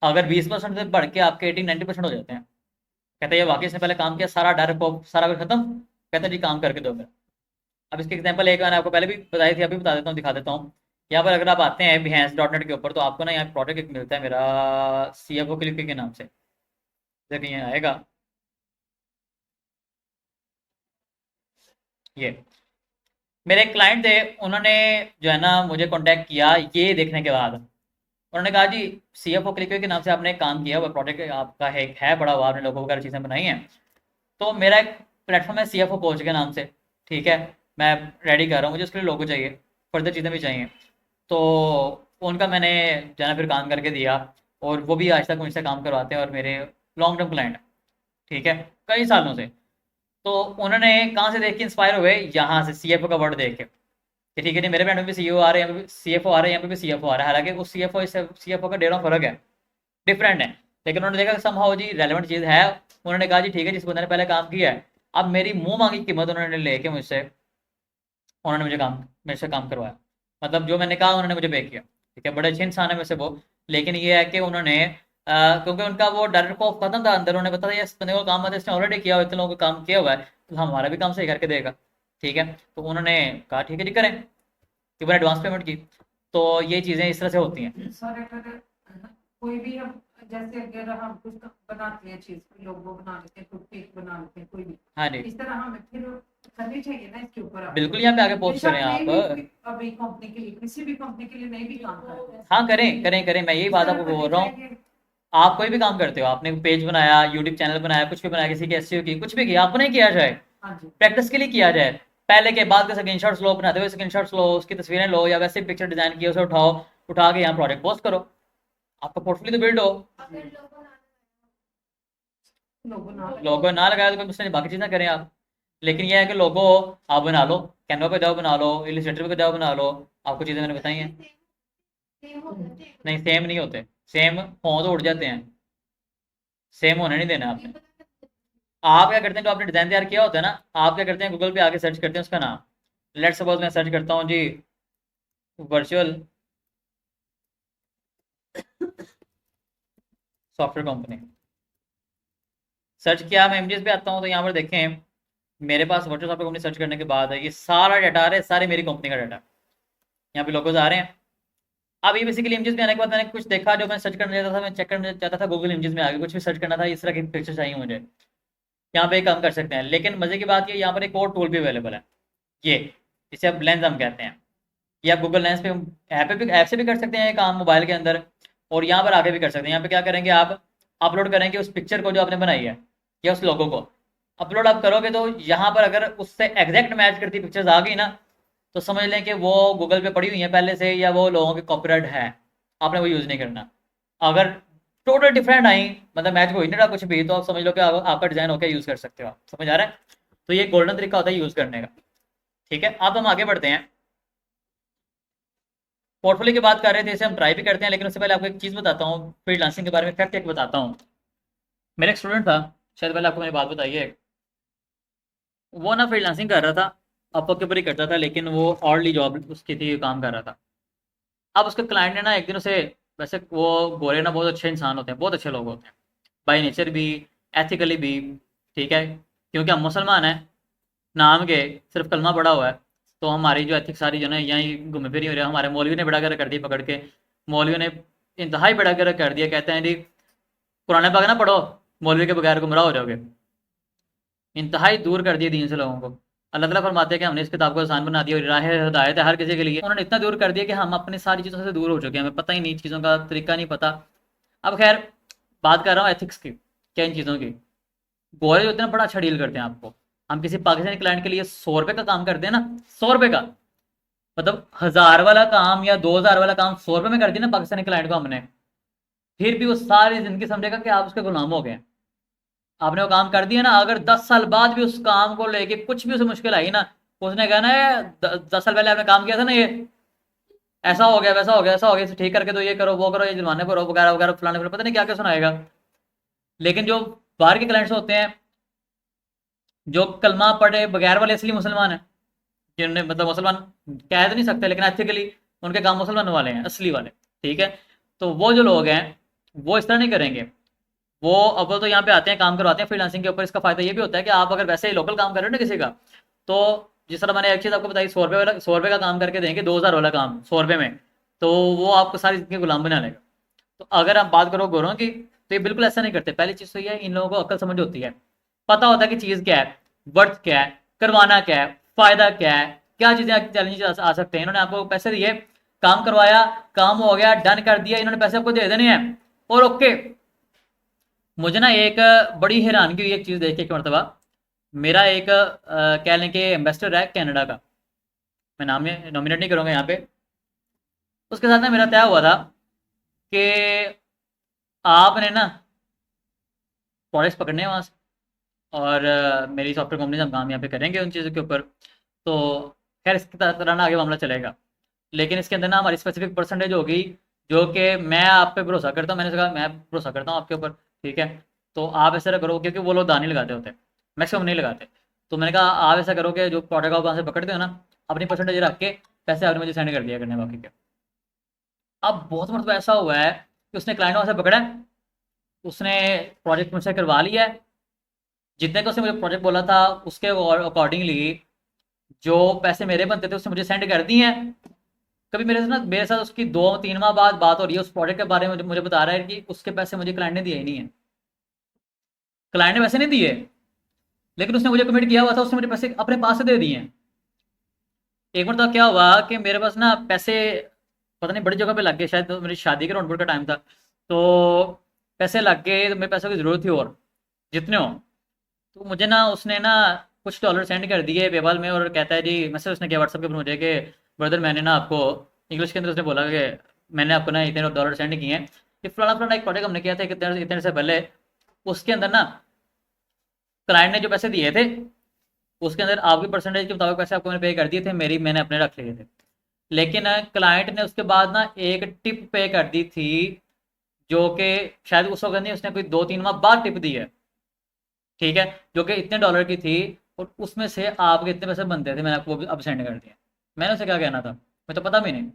अगर 20% से बढ़ के आपके 80-90% हो जाते हैं। कहते हैं ये वाकई इसने पहले काम किया, सारा डर को सारा कुछ खत्म, कहते हैं जी काम करके दो मेरा। अब इसकी एग्जांपल एक मैंने आपको पहले भी बताई थी, अभी बता देता हूँ, दिखा देता हूँ। यहाँ पर अगर आप आते हैं behance.net के ऊपर, तो आपको ना यहाँ प्रोजेक्ट एक मिलता है मेरा CFO क्लिक के नाम से, देखिए यहाँ आएगा ये। मेरे एक क्लाइंट थे, उन्होंने जो है ना मुझे कांटेक्ट किया ये देखने के बाद। उन्होंने कहा जी CFO क्लिक के नाम से आपने एक काम किया हुआ, प्रोजेक्ट आपका है बड़ा हुआ, आपने लोगों वगैरह चीज़ें बनाई हैं, तो मेरा एक प्लेटफॉर्म है CFO कोच के नाम से, ठीक है। मैं रेडी कर रहा हूँ, मुझे उसके लिए लोगो चाहिए, फर्दर चीज़ें भी चाहिए। तो उनका मैंने जो है ना फिर काम करके दिया, और वो भी आज तक मुझसे काम करवाते हैं और मेरे लॉन्ग टर्म क्लाइंट, ठीक है, कई सालों से। तो उन्होंने कहाँ से देख के इंस्पायर हुए, यहाँ से CFO का वर्ड देख के, कि ठीक है नहीं मेरे बैंड में भी CEO आ रहे हैं, यहाँ पे भी CFO आ रहे हैं, यहाँ पे भी CFO आ रहा है, हालांकि उस CFO का डेढ़ फर्क है, डिफरेंट है। लेकिन उन्होंने देखा समहाउ जी रेलेवेंट चीज़ है, उन्होंने कहा जी ठीक है जिस बंदे ने पहले काम किया है, अब मेरी मुंह मांगी कीमत उन्होंने लेके मुझसे, उन्होंने मुझे काम मेरे से काम करवाया, मतलब जो मैंने कहा उन्होंने मुझे पे किया, ठीक है। बड़े अच्छे इंसान है वैसे वो, लेकिन ये है कि उन्होंने क्योंकि उनका वो डर को खत्म था अंदर, उन्होंने पता था इस बंदे को काम आता है, इसने ऑलरेडी किया हुआ है, इतने लोगों का काम किया हुआ है, तो हमारा भी काम सही करके देगा, ठीक है। तो उन्होंने कहा ठीक है जी करें, कि मैंने एडवांस पेमेंट की। तो ये चीज़ें इस तरह से होती हैं। सर अगर कोई भी हम जैसे अगर हम कुछ बनाते हैं चीज, लोगो बना लेते हैं, कुछ केक बना लेते हैं, कोई भी हाँ जी इस तरह हमें फिर करनी चाहिए ना इसके ऊपर। बिल्कुल, यहाँ पे आगे पोस्ट करें आप। अभी कंपनी के लिए, किसी भी कंपनी के लिए नहीं भी काम करते हैं, हाँ करें करें करें, मैं यही बात आपको बोल रहा हूँ। आप कोई भी काम करते हो, आपने पेज बनाया, यूट्यूब चैनल बनाया, कुछ भी बनाया, किसी की SEO की, कुछ भी किया, अपने किया जाए, हाँ जी, प्रैक्टिस के लिए किया जाए। पहले के बाद के स्क्रीनशॉट्स लो, बनाते हुए स्क्रीनशॉट्स लो, उसकी तस्वीरें लो, या वैसे पिक्चर डिजाइन किए उसे उठाओ, उठा के यहाँ प्रोजेक्ट पोस्ट करो, आपका पोर्टफोलियो तो बिल्ड हो। लोगो ना लगाया तो कोई मुझसे बाकी चीज़ें करें आप, लेकिन यह है कि लोगो आप बना लो, कैनवा पे जाओ बना लो, इलस्ट्रेटर पे जाओ बना लो, आपको चीज़ें मैंने बताई हैं। नहीं सेम नहीं होते, सेम हो तो उड़ जाते हैं, सेम होने नहीं देना आपने। आप क्या करते हैं, जो आपने डिज़ाइन तैयार किया होता है ना, आप क्या करते हैं गूगल पे आके सर्च करते हैं उसका नाम। लेट्स सपोज मैं सर्च करता हूँ जी वर्चुअल सॉफ्टवेयर कंपनी, सर्च किया, मैं इमेजेस पे आता हूँ, तो यहाँ पर देखें मेरे पास वर्चुअल सॉफ्टवेयर कंपनी सर्च करने के बाद ये सारा डाटा आ रहा है, सारे मेरी कंपनी का डाटा यहाँ पे लोगोज आ रहे हैं। अब ये बेसिकली इमेजेस में आने के बाद मैंने कुछ देखा जो मैं सर्च करना चाहता था, मैं चेक करना चाहता था गूगल इमेजेस में आगे कुछ भी सर्च करना था, इस तरह की पिक्चर चाहिए मुझे, यहाँ पे काम कर सकते हैं। लेकिन मजे की बात ये यहाँ पर एक और टूल भी अवेलेबल है, ये जिसे आप लेंस हम कहते हैं। ये आप गूगल लेंस पे ऐप से भी कर सकते हैं ये काम मोबाइल के अंदर, और यहाँ पर आके भी कर सकते हैं। यहाँ पे क्या करेंगे, आप अपलोड करेंगे उस पिक्चर को जो आपने बनाई है, या उस लोगो को अपलोड आप करोगे, तो यहाँ पर अगर उससे एग्जैक्ट मैच करती पिक्चर्स आ गई ना, तो समझ लें कि वो गूगल पे पड़ी हुई है पहले से, या वो लोगों के कॉपीराइट है, आपने वो यूज़ नहीं करना। अगर टोटल डिफरेंट आई, मतलब मैच को ही नहीं रहा कुछ भी, तो आप समझ लो कि आपका डिज़ाइन होकर यूज़ कर सकते हो आप, समझ आ रहा है। तो ये गोल्डन तरीका होता है यूज़ करने का, ठीक है। अब हम आगे बढ़ते हैं, पोर्टफोलियो की बात कर रहे थे, इसे हम ट्राई भी करते हैं, लेकिन उससे पहले आपको एक चीज़ बताता हूँ, फ्रीलांसिंग के बारे में फैक्ट एक बताता हूँ। मेरा एक स्टूडेंट था, शायद पहले आपको मैंने बात बताई है, वो ना फ्रीलांसिंग कर रहा था, अपवर्क के ऊपर ही करता था, लेकिन वो ऑर्डली जॉब उसकी थी, काम कर रहा था। अब उसके क्लाइंट ने ना एक दिन उसे, वैसे वो गोरे ना बहुत अच्छे इंसान होते हैं, बहुत अच्छे लोग होते हैं, बाई नेचर भी, एथिकली भी, ठीक है, क्योंकि हम मुसलमान हैं, नाम के सिर्फ कलमा पड़ा हुआ है, तो हमारी जो एथिक्स सारी जो है यहीं घूमे फिरी हो रही है। हमारे मौलवी ने बेड़ा गर्क कर दिया पकड़ के, मौलवी ने इंतहाई बेड़ा गर्क कर दिया। कहते हैं जी कुरान पाक ना पढ़ो, मौलवी के बगैर गुमराह हो जाओगे। इंतहाई दूर कर दिया दीन से लोगों को। अल्लाह ताला फरमाते हैं कि हमने इस किताब को आसान बना दिया और राह हिदायत है हर किसी के लिए। उन्होंने इतना दूर कर दिया कि हम अपनी सारी चीज़ों से दूर हो चुके हैं, हमें पता ही नहीं, चीज़ों का तरीका नहीं पता। अब खैर बात कर रहा हूँ एथिक्स की, क्या इन चीज़ों की। गोरे जो होते हैं ना बड़ा अच्छा डील करते हैं आपको। हम किसी पाकिस्तानी क्लाइंट के लिए 100 रुपये का काम करते हैं ना, 100 रुपये का, मतलब 1000 वाला काम या 2000 वाला काम 100 रुपये में कर दिया ना पाकिस्तानी क्लाइंट को हमने, फिर भी वो सारी जिंदगी समझेगा कि आप उसके गुलाम हो गए। आपने वो काम कर दिया ना, अगर 10 साल बाद भी उस काम को लेके कुछ भी उसे मुश्किल आई ना, उसने कहना है 10 साल पहले आपने काम किया था ना, ये ऐसा हो गया वैसा हो गया ऐसा हो गया, इसे ठीक करके तो ये करो वो करो, ये जुर्माने पर वगैरह वगैरह फलाने पर, पता नहीं क्या क्या सुनाएगा। लेकिन जो बाहर के क्लाइंट्स होते हैं, जो कलमा पढ़े बगैर वाले असली मुसलमान हैं, जिन्होंने मतलब मुसलमान कह तो नहीं सकते लेकिन एथिकली उनके काम मुसलमान वाले हैं, असली वाले, ठीक है। तो वो जो लोग हैं वो इस तरह नहीं करेंगे। वो अव्वल तो यहाँ पे आते हैं, काम करवाते हैं फ्रीलांसिंग के ऊपर। इसका फायदा ये भी होता है कि आप अगर वैसे ही लोकल काम कर रहे हो ना किसी का, तो जिस तरह मैंने एक चीज़ आपको बताई, 100 रुपये वाला, 100 रुपये का काम करके देंगे 2000 वाला काम 100 रुपये में, तो वो आपको सारी जिंदगी गुलाम बना लेगा। तो अगर आप बात करो गोरों की, तो ये बिल्कुल ऐसा नहीं करते। पहली चीज़ तो ये है, इन लोगों को अक्ल समझ होती है, पता होता है कि चीज़ क्या है, वर्थ क्या है, करवाना क्या है, फायदा क्या है, क्या चीज़ें चैलेंजेस आ सकते हैं। इन्होंने आपको पैसे दिए, काम करवाया, काम हो गया, डन कर दिया, इन्होंने पैसे आपको दे देने हैं और ओके। मुझे ना एक बड़ी हैरानगी हुई एक चीज़ देख के एक मरतबा। मेरा एक कह लें कि एम्बेसडर है कनाडा का, मैं नाम नॉमिनेट नहीं करूँगा यहाँ पे। उसके साथ ना मेरा तय हुआ था कि आपने ना प्रोजेक्ट्स पकड़ने हैं वहाँ से, और मेरी सॉफ्टवेयर कंपनी से हम काम यहाँ पे करेंगे उन चीज़ों के ऊपर। तो खैर इसकी तरह ना आगे मामला चलेगा, लेकिन इसके अंदर ना हमारी स्पेसिफिक परसेंटेज होगी, जो कि मैं आप पे भरोसा करता हूँ। मैंने कहा मैं भरोसा करता हूँ आपके ऊपर, ठीक है। तो आप ऐसा करो, क्योंकि वो लोग दान नहीं लगाते होते, मैक्सिमम नहीं लगाते। तो मैंने कहा आप ऐसा करो कि जो प्रोडक्ट आप वहाँ से पकड़ते हो ना, अपनी परसेंटेज रख के पैसे आपने मुझे सेंड कर दिया करने बाकी के। अब बहुत मतलब ऐसा हुआ है कि उसने क्लाइंट वहाँ से पकड़ा है, उसने प्रोजेक्ट मुझसे करवा लिया है, जितने का उसने मुझे प्रोजेक्ट बोला था उसके अकॉर्डिंगली जो पैसे मेरे बनते थे उसने मुझे सेंड कर दिए हैं। कभी मेरे साथ उसकी 2-3 माह बाद बात हो रही है उस प्रोजेक्ट के बारे में, मुझे बता रहा है कि उसके पैसे मुझे क्लाइंट ने दिए ही नहीं है। क्लाइंट ने पैसे नहीं दिए, लेकिन उसने मुझे कमिट किया हुआ था, उसने मुझे पैसे अपने पास से दे दिए हैं। एक बार तो क्या हुआ कि मेरे पास ना पैसे पता नहीं बड़ी जगह पे लग गए, शायद तो मेरी शादी के राउंड का टाइम था, तो पैसे लग गए, तो मेरे पैसों की ज़रूरत थी और जितने हो। तो मुझे ना उसने ना कुछ डॉलर सेंड कर दिए पेपाल में, और कहता है जी, मैसेज उसने किया व्हाट्सएप के ऊपर मुझे कि ब्रदर मैंने ना आपको, इंग्लिश के अंदर उसने बोला कि मैंने आपको ना इतने डॉलर सेंड किए हैं, कि फलाना फलाना एक प्रोजेक्ट हमने किया था इतने इतने से पहले, उसके अंदर ना क्लाइंट ने जो पैसे दिए थे उसके अंदर आपकी परसेंटेज के मुताबिक पैसे आपको मैंने पे कर दिए थे, मैंने अपने रख लिए थे। लेकिन क्लाइंट ने उसके बाद ना एक टिप पे कर दी थी, जो कि शायद उस वक्त नहीं, उसने कोई 2-3 माह बाद टिप दी है, ठीक है, जो कि इतने डॉलर की थी, और उसमें से आपके इतने पैसे बनते थे, मैंने आपको अब सेंड कर दिया। मैंने उसे क्या कहना था, मैं तो पता भी नहीं,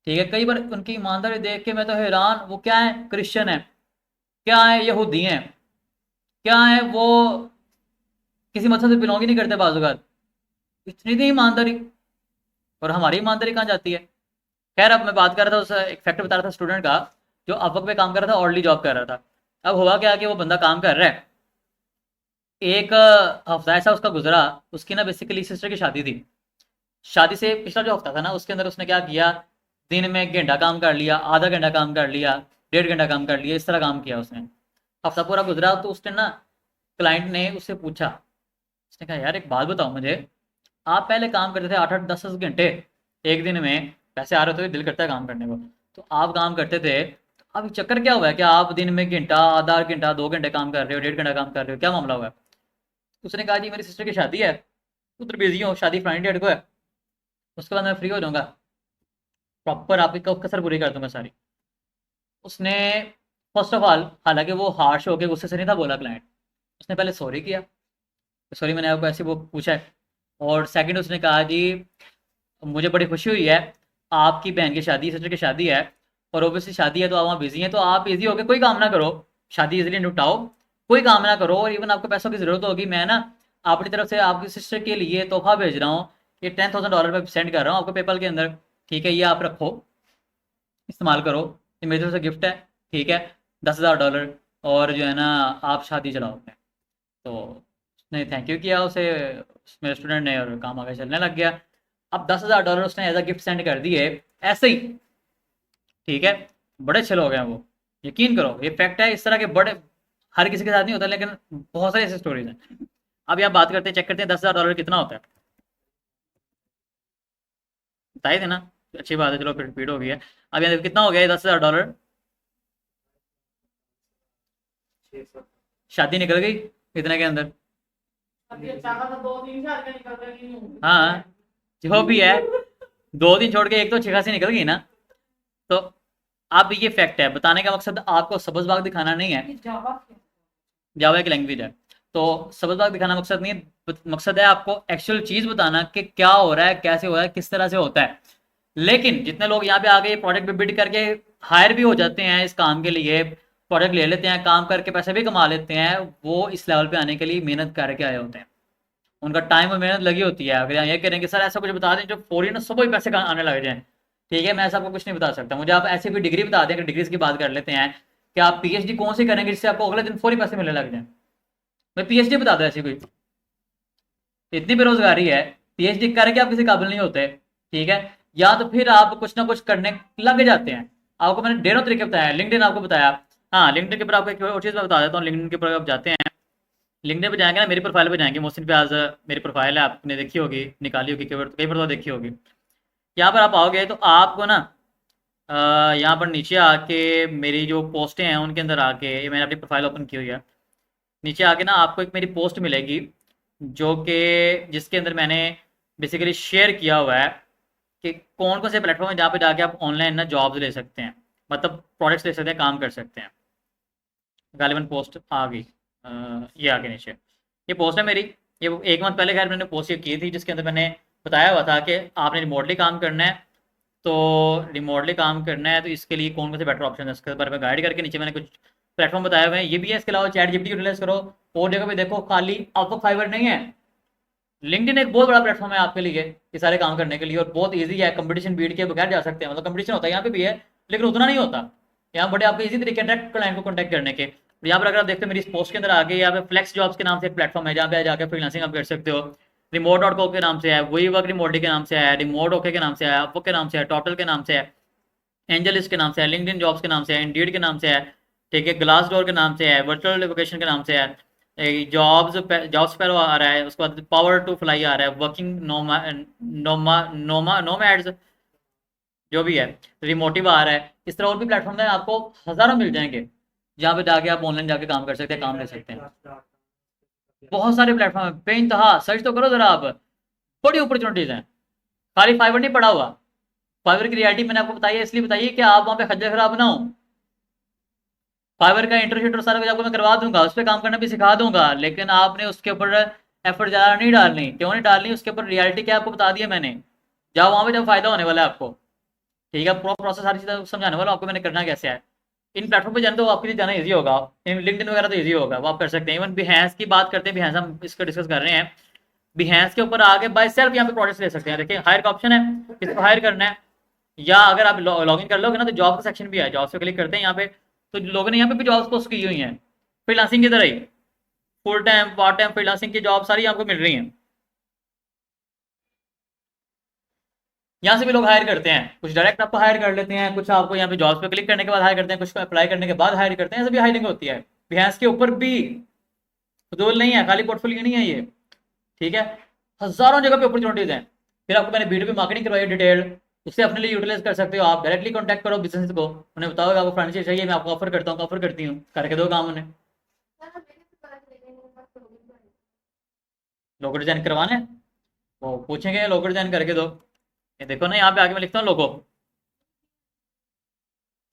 ठीक है। कई बार उनकी ईमानदारी देख के मैं तो हैरान, वो क्या है, क्रिश्चियन है, क्या है, यहूदी हैं, क्या है, वो किसी मजहब से बिलोंग ही नहीं करते बाज़, इतनी नहीं ईमानदारी, और हमारी ईमानदारी कहाँ जाती है। खैर अब मैं बात कर रहा था, उस एक फैक्ट बता रहा था स्टूडेंट का, जो अपवर्क पे काम कर रहा था, ऑर्डली जॉब कर रहा था। अब हुआ क्या कि वो बंदा काम कर रहा है, एक हफ्ता ऐसा उसका गुजरा, उसकी ना बेसिकली सिस्टर की शादी थी। शादी से पिछला जो हफ्ता था ना, उसके अंदर उसने क्या किया, दिन में घंटा काम कर लिया, आधा घंटा काम कर लिया, 1.5 घंटा काम कर लिया, इस तरह काम किया उसने। हफ्ता पूरा गुजरा, तो उसने ना क्लाइंट ने उससे पूछा, उसने कहा यार एक बात बताओ मुझे, आप पहले काम करते थे 8-8 10-10 घंटे एक दिन में, पैसे आ रहे थे, दिल करता है काम करने को, तो आप काम करते थे, तो अब चक्कर क्या हुआ है कि आप दिन में घंटा, आधा घंटा, 2 घंटे काम कर रहे हो, 1.5 घंटा काम कर रहे हो, क्या मामला हुआ है। उसने कहा जी मेरी सिस्टर की शादी है, उधर बिजी हूँ, शादी फ्राइडे डेट को है, उसके बाद मैं फ्री हो जाऊंगा, प्रॉपर आपकी कसर पूरी कर दूंगा सारी। उसने फर्स्ट ऑफ ऑल, हालांकि वो हार्श होकर गुस्से से नहीं था बोला क्लाइंट, उसने पहले सॉरी किया, सॉरी मैंने आपको ऐसे वो पूछा है। और सेकंड उसने कहा जी मुझे बड़ी खुशी हुई है, आपकी बहन की शादी, सिस्टर की शादी है, और ओबियसली शादी है तो आप वहाँ बिजी हैं, तो आप बिजी होकर कोई काम ना करो, शादी इजीली निपटाओ, कोई काम ना करो, और इवन आपको पैसों की ज़रूरत होगी, मैं ना अपनी तरफ से आपकी सिस्टर के लिए तोहफा भेज रहा हूँ, ये $10,000 पे सेंड कर रहा हूँ आपको पेपल के अंदर, ठीक है, ये आप रखो, इस्तेमाल करो, ये मेरी तरफ से गिफ्ट है, ठीक है, $10,000, और जो है ना आप शादी चलाओगे। तो उसने थैंक यू किया उसे, मेरे स्टूडेंट ने, और काम आगे चलने लग गया। अब $10,000 उसने एज अ गिफ्ट सेंड कर दिए ऐसे ही, ठीक है, बड़े अच्छे लोग हैं वो, यकीन करो, ये फैक्ट है। इस तरह के बड़े हर किसी के साथ नहीं होता, लेकिन बहुत सारी ऐसी स्टोरीज हैं। अभी आप बात करते हैं, चेक करते हैं $10,000 कितना होता है, बताए थे ना, अच्छी बात है, चलो फिर रिपीट हो गई है। अब यहाँ देखो कितना हो गया ये $10,000, शादी निकल गई इतने के अंदर। हाँ, जो भी है, 2 दिन छोड़ के एक तो अच्छी खासी निकल गई ना। तो अब ये फैक्ट है, बताने का मकसद आपको सब्ज़-बाग दिखाना नहीं है, ये जावा जावा की लैंग्वेज है, तो सब्ज़-बाग दिखाना मकसद नहीं है, मकसद है आपको एक्चुअल चीज़ बताना कि क्या हो रहा है, कैसे हो रहा है, किस तरह से होता है। लेकिन जितने लोग यहाँ पे आके प्रोजेक्ट पे बिड करके हायर भी हो जाते हैं इस काम के लिए, प्रोजेक्ट ले लेते हैं, काम करके पैसे भी कमा लेते हैं, वो इस लेवल पे आने के लिए मेहनत करके आए होते हैं, उनका टाइम और मेहनत लगी होती है। अगर ये करेंगे सर ऐसा कुछ बता दें जो फॉरेन सब ही पैसे आने लग जाएं, ठीक है, मैं ऐसा आपको कुछ नहीं बता सकता, मुझे आप ऐसी कोई डिग्री बता दें, अगर डिग्रीज की बात कर लेते हैं कि आप पीएचडी कौन सी करेंगे जिससे आपको अगले दिन फौरी पैसे मिलने लग जाए, मैं पीएचडी बता दूं ऐसी कोई, इतनी बेरोजगारी है, पीएचडी करके आप किसी काबिल नहीं होते, ठीक है, या तो फिर आप कुछ ना कुछ करने लग जाते हैं। आपको मैंने ढेरों तरीके बताया, लिंक्डइन आपको बताया, हाँ लिंक्डइन के ऊपर आपको एक और चीज़ मैं बता देता हूँ, लिंक्डइन के ऊपर आप जाते हैं, लिंक्डइन पे जाएंगे ना, मेरी प्रोफाइल पे जाएंगे, मोहसिन प्याज मेरी प्रोफाइल है, आपने देखी होगी, निकाली होगी कई बार तो देखी होगी। यहाँ पर आप आओगे तो आपको ना यहाँ पर नीचे आके मेरी जो पोस्टें हैं उनके अंदर आके, ये मैंने अपनी प्रोफाइल ओपन की हुई है, नीचे आके ना आपको एक मेरी पोस्ट मिलेगी, जो कि जिसके अंदर मैंने बेसिकली शेयर किया हुआ है कि कौन कौन से प्लेटफॉर्म है जहाँ पे जाके आप ऑनलाइन ना जॉब्स ले सकते हैं, मतलब प्रोडक्ट्स ले सकते हैं, काम कर सकते हैं। गालिबन पोस्ट आ गई, ये आगे नीचे ये पोस्ट है मेरी, ये 1 मंथ पहले खैर मैंने पोस्ट ये की थी, जिसके अंदर मैंने बताया हुआ था कि आपने रिमोटली काम करना है, तो रिमोटली काम करना है तो इसके लिए कौन कौन से बेटर ऑप्शन है उसके बारे में गाइड करके नीचे मैंने कुछ प्लेटफॉर्म बताए हुए हैं, ये भी है। इसके अलावा चैट जीपीटी यूटिलाइज करो, और जगह पे देखो, खाली आपको फाइवर नहीं है, लिंक्डइन एक बहुत बड़ा प्लेटफॉर्म है आपके लिए ये सारे काम करने के लिए, और बहुत ईजी है, कंपटीशन बीट के बगैर जा सकते हैं, मतलब कंपटीशन होता है यहाँ पे भी है, लेकिन उतना नहीं होता यहाँ, बड़े आपको इजी तरीके डायरेक्ट क्लाइंट को कॉन्टैक्ट करने के। यहाँ पर अगर आप देखते हो मेरी इस पोस्ट के अंदर आगे, यहाँ पे फ्लेक्स जॉब्स के नाम से एक प्लेटफॉर्म है, जहाँ पे जाकर फ्रीलांसिंग आप कर सकते हो, remote.com के नाम से है, वही वर्क रिमोटली के नाम से है, रिमोट ओके के नाम से है, अपवर्क के नाम से है, टोटल के नाम से है, एंजलिस्ट के नाम से है, लिंक्डइन जॉब्स के नाम से है, इंडीड के नाम से है, ठीक है, ग्लास डोर के नाम से है, वर्चुअल लोकेशन के नाम से है, जॉब्स पर आ रहा है, उसके बाद पावर टू फ्लाई आ रहा है, वर्किंग नोमैड्स जो भी है, रिमोटिव आ रहा है, इस तरह और भी प्लेटफॉर्म है, आपको हज़ारों मिल जाएंगे जहाँ पे जाके आप ऑनलाइन जाके काम कर सकते हैं, काम ले सकते हैं। बहुत सारे प्लेटफॉर्म है, बेइंतहा, सर्च तो करो जरा आप, बड़ी अपॉर्चुनिटीज़ हैं, खाली फाइवर नहीं पड़ा हुआ। फाइवर की रियलिटी मैंने आपको बताई है, इसलिए बताइए कि आप वहाँ पे खज्जर खराब ना हो। फाइवर का इंटरव्यू सारा कुछ आपको मैं करवा दूंगा, उस पर काम करना भी सिखा दूंगा, लेकिन आपने उसके ऊपर एफर्ट ज़्यादा नहीं डालनी। क्यों नहीं डालनी, उसके ऊपर रियलिटी क्या आपको बता दिया मैंने, जाओ वहाँ पे जब फायदा होने वाला है आपको, ठीक है, प्रोसेस सारी चीज़ें समझाने वाला आपको मैंने, करना कैसे है। इन प्लेटफॉर्म पे जाने तो आपके लिए जाना ईजी होगा, इन लिंक्डइन वगैरह तो ईजी होगा, वो आप कर सकते हैं। इवन बिहेंस की बात करते हैं, बिहेंस हम इसको डिस्कस कर रहे हैं, बिहेंस के ऊपर आगे बाय सेल्फ यहाँ पे प्रोडक्ट्स ले सकते हैं। देखिए हायर का ऑप्शन है, किसको हायर करना है, या अगर आप लॉग इन कर लोगे ना तो जॉब का सेक्शन भी है, जॉब्स पे क्लिक करते हैं यहाँ पे, तो लोगों ने यहाँ पे भी जॉब्स पोस्ट की हुई हैं, फ्रीलांसिंग की तरह ही, full time part time freelancing की जॉब सारी आपको मिल रही हैं, यहाँ से भी लोग हायर करते हैं, कुछ डायरेक्ट आपको हायर कर लेते हैं, कुछ आपको यहाँ पे जॉब्स पे क्लिक करने के बाद हायर करते हैं, कुछ अप्लाई करने के बाद हायर करते हैं, ऐसे भी हायरिंग होती है। बिहेंस के ऊपर भी फजूल नहीं है, खाली पोर्टफोलियो नहीं है ये, ठीक है, हजारों जगह पे अपॉर्चुनिटीज हैं। फिर आपको मैंने B2B मार्केटिंग करवाई डिटेल, उसे अपने लिए यूटिलाइज कर सकते हो आप, डायरेक्टली कॉन्टैक्ट करो बिजनेस को, उन्हें बताओ आपको फ्रेंडशिप चाहिए, मैं आपको ऑफर करता हूँ, ऑफर करती हूँ, करके दो काम उन्हें। लोगो डिजाइन करवाना है, वो पूछेंगे लोगो डिजाइन करके दो, ये देखो ना यहाँ पे आगे मैं लिखता हूँ लोगो,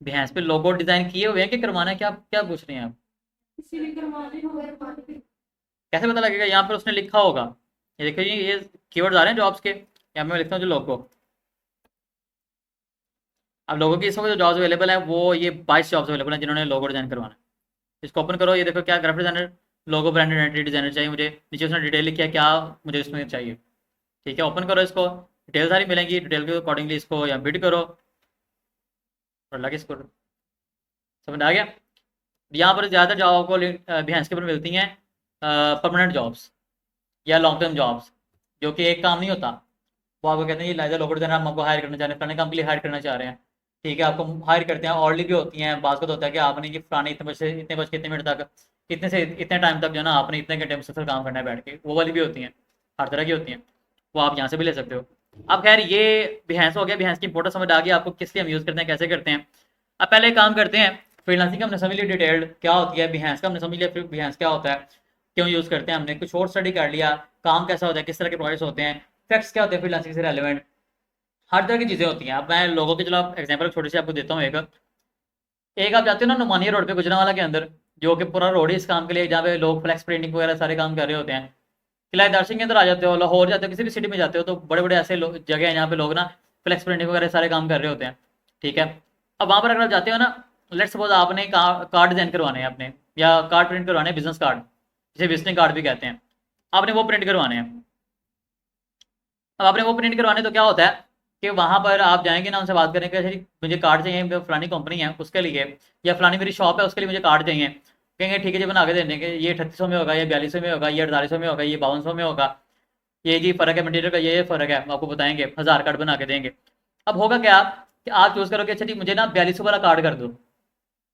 भैंस पे लोगो डिजाइन किए हुए हैं कि करवाना है, क्या क्या पूछ रहे हैं आप, इसीलिए करवाने होंगे। कैसे पता लगेगा, यहाँ पर उसने लिखा होगा, ये देखो ये कीवर्ड्स आ रहे हैं जॉब्स के, यहाँ पे मैं लिखता हूँ जो लोगो। अब लोगों की इस वक्त जो जॉब्स अवेलेबल है वो ये 22 जॉब्स अवेलेबल हैं जिन्होंने लोगो डिजाइन करवाना है। इसको ओपन करो, ये देखो क्या ग्राफिक डिजाइनर लोगो ब्रांडेड आइडेंटिटी डिजाइनर चाहिए मुझे, नीचे उसने डिटेल लिखा क्या मुझे इसमें चाहिए। ठीक है, ओपन करो इसको, डिटेल सारी मिलेंगी, डिटेल के अकॉर्डिंगली इसको या बिड करो और लगे इसको। समझ आ गया। यहाँ पर ज़्यादातर जॉब आपको बिहाइंस के ऊपर मिलती हैं परमानेंट जॉब्स या लॉन्ग टर्म जॉब्स, जो कि एक काम नहीं होता। वो आपको कहते हैं ये लाइजर लोकल डिजाइनर हम आपको हायर करना चाह रहे हैं, फलाने काम के लिए हायर करना चाह रहे हैं। ठीक है, आपको हायर करते हैं, ऑर्डरली भी होती हैं। बात का तो होता है कि आपने ये फलाने इतने बजे से इतने बज के इतने मिनट तक, इतने से इतने टाइम तक जो है ना आपने इतने घंटे मुसलसल काम करना है बैठ के, वो वाली भी होती हैं, हर तरह की होती हैं। वो आप यहाँ से भी ले सकते हो। अब खैर ये बिहाइंस हो गया, बिहाइंस की इंपोर्टेंस समझ आ गई आपको, किस लिए हम यूज़ करते हैं, कैसे करते हैं। अब पहले एक काम करते हैं, फ्रीलांसिंग का हमने समझ लिया डिटेल्ड क्या होती है, बिहाइंस का हमने समझ लिया, फिर बिहाइंस क्या होता है, क्यों यूज़ करते हैं, हमने कुछ और स्टडी कर लिया, काम कैसा होता है, किस तरह के प्रोजेक्ट्स होते हैं, फैक्ट्स क्या होते हैं फ्रीलांसिंग से रेलेवेंट, हर तरह की चीज़ें होती हैं। अब मैं लोगों के, चलो आप एग्जांपल छोटी सी आपको देता हूँ। एक एक आप जाते हो ना नुमानिया रोड पे गुजरांवाला के अंदर, जो कि पूरा रोड ही इस काम के लिए, जहाँ पे लोग फ्लैक्स प्रिंटिंग वगैरह सारे काम कर रहे होते हैं। किला दर्शन के अंदर आ जाते हो, लाहौर जाते हो, किसी भी सिटी में जाते हो, तो बड़े बड़े ऐसे जगह हैं जहाँ पे लोग ना फ्लैक्स प्रिंटिंग वगैरह सारे काम कर रहे होते हैं। ठीक है, अब वहाँ पर अगर आप जाते हो ना, लेट्स सपोज आपने कार्ड डिजाइन करवाने हैं अपने, या कार्ड प्रिंट करवाने हैं, बिजनेस कार्ड जिसे विजिटिंग कार्ड भी कहते हैं, आपने वो प्रिंट करवाने हैं। अब आपने वो प्रिंट करवाने तो क्या होता है कि वहाँ पर आप जाएंगे ना, उनसे बात करेंगे कि जी मुझे कार्ड चाहिए, फलानी कंपनी है उसके लिए, या फलानी मेरी शॉप है उसके लिए मुझे कार्ड चाहिए। कहेंगे ठीक है जी बना के दे देंगे, ये 3800 में होगा, ये 4200 में होगा, ये 4800 में होगा, ये 5200 में होगा, ये जी फ़र्क है मटीरियल का, ये फ़र्क है, आपको बताएंगे, 1000 कार्ड बना के देंगे। अब होगा क्या कि आप चूज़ करोगे अच्छा जी मुझे ना 4200 वाला कार्ड कर दो,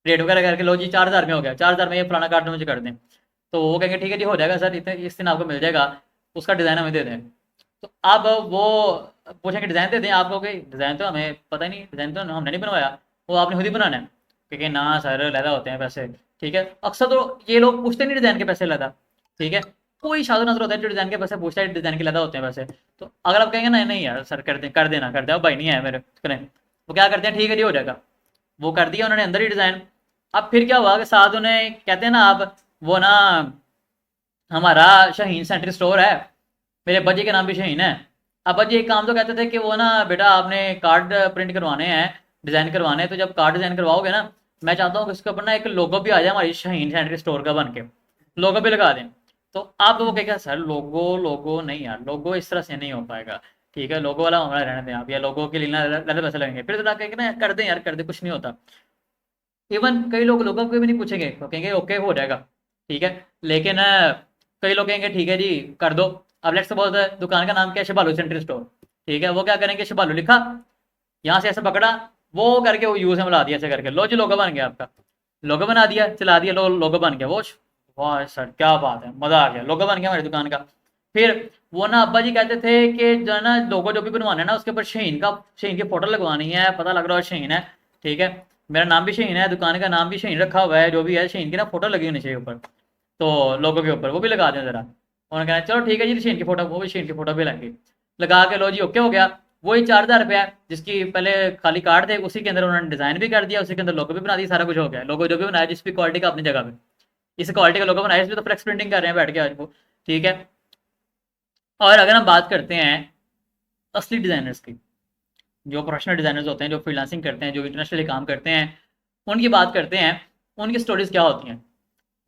रेट वगैरह करके लो जी 4000 में हो गया, 4000 में ये फलाना कार्ड मुझे कर दें। तो वो कहेंगे ठीक है जी हो जाएगा सर, इतने इस दिन आपको मिल जाएगा, उसका डिज़ाइन हमें दे दें। तो अब वो पूछेंगे डिज़ाइन दे दें, आप कहोगे डिज़ाइन तो हमें पता ही नहीं, डिज़ाइन तो हमने नहीं बनवाया, वो आपने खुद ही बनाना है। क्योंकि ना सर लैदा होते हैं पैसे। ठीक है, अक्सर तो ये लोग पूछते नहीं डिज़ाइन के पैसे लैदा। ठीक है, कोई शादी नजर होता है जो डिज़ाइन के पैसे पूछता है, डिज़ाइन के लैदा होते हैं पैसे। तो अगर आप कहेंगे ना नहीं यार सर कर देना कर दे, भाई नहीं है मेरे करें, वो क्या करते हैं ठीक है जी हो जाएगा, वो कर दिया उन्होंने अंदर ही डिज़ाइन। अब फिर क्या हुआ कि साथ उन्हें कहते हैं ना आप, वो ना हमारा शाहीन सेंट्री स्टोर है, मेरे बच्चे के नाम भी शाहीन है। अब बच्चे एक काम तो कहते थे कि वो ना बेटा आपने कार्ड प्रिंट करवाने हैं, डिज़ाइन करवाने हैं, तो जब कार्ड डिज़ाइन करवाओगे ना, मैं चाहता हूँ कि उसके ऊपर ना एक लोगो भी आ जाए हमारी शाहीन सेंट्री स्टोर का बन के, लोगो भी लगा दें। तो आप वो कहेगा सर लोगो लोगो नहीं यार, लोगो इस तरह से नहीं हो पाएगा। ठीक है, लोगो वाला हमारा रहने दें आप, या लोगो के लिए ना ज़्यादा पैसे लगेंगे, फिर तो कहेंगे ना कर दें यार कर दें, कुछ नहीं होता। इवन कई लोग लोगों को भी नहीं पूछेंगे, वो कहेंगे ओके हो जाएगा। ठीक है, लेकिन कई लोग कहेंगे ठीक है जी कर दो। अब लेट्स सपोज दुकान का नाम क्या है, शबालू सेंट्री स्टोर। ठीक है, वो क्या करेंगे, शबालू लिखा, यहाँ से ऐसे पकड़ा, वो करके वो यूज में मिला दिया, ऐसे करके लो जी लोगो बन गया आपका, लोगो बना दिया, चला दिया, लोगो बन गया वो। वाह सर क्या बात है, मजा आ गया, लोगो बन गया हमारी दुकान का। फिर वो ना अब्बा जी कहते थे कि जो है ना लोगो जो भी बनवाना है ना, उसके ऊपर शहीन की फोटो लगवानी है, पता लग रहा है शहीन है। ठीक है, मेरा नाम भी शहीन है, दुकान का नाम भी शहीन रखा हुआ है, जो भी है शहीन की ना फोटो लगी होनी चाहिए ऊपर, तो लोगों के ऊपर वो भी लगा दें जरा। उन्होंने कहा चलो ठीक है जी शहीन की फोटो, वो भी शहीन की फोटो भी लगी, लगा के लो जी ओके हो गया। वही 4000 रुपया जिसकी पहले खाली कार्ड थे, उसी के अंदर उन्होंने डिजाइन भी कर दिया, उसी के अंदर लोगो भी बना दिया, सारा कुछ हो गया। लोगो जो भी बनाया जिस भी क्वालिटी का अपनी जगह पे, इस क्वालिटी का लोगो बनाया, इसलिए तो फ्लेक्स प्रिंटिंग कर रहे हैं बैठ के आज वो। ठीक है, और अगर हम बात करते हैं असली डिजाइनर्स की, जो प्रोफेशनल डिजाइनर्स होते हैं, जो फ्रीलांसिंग करते हैं, जो इंटरनेशनली काम करते हैं, उनकी बात करते हैं, उनकी स्टोरीज क्या होती हैं।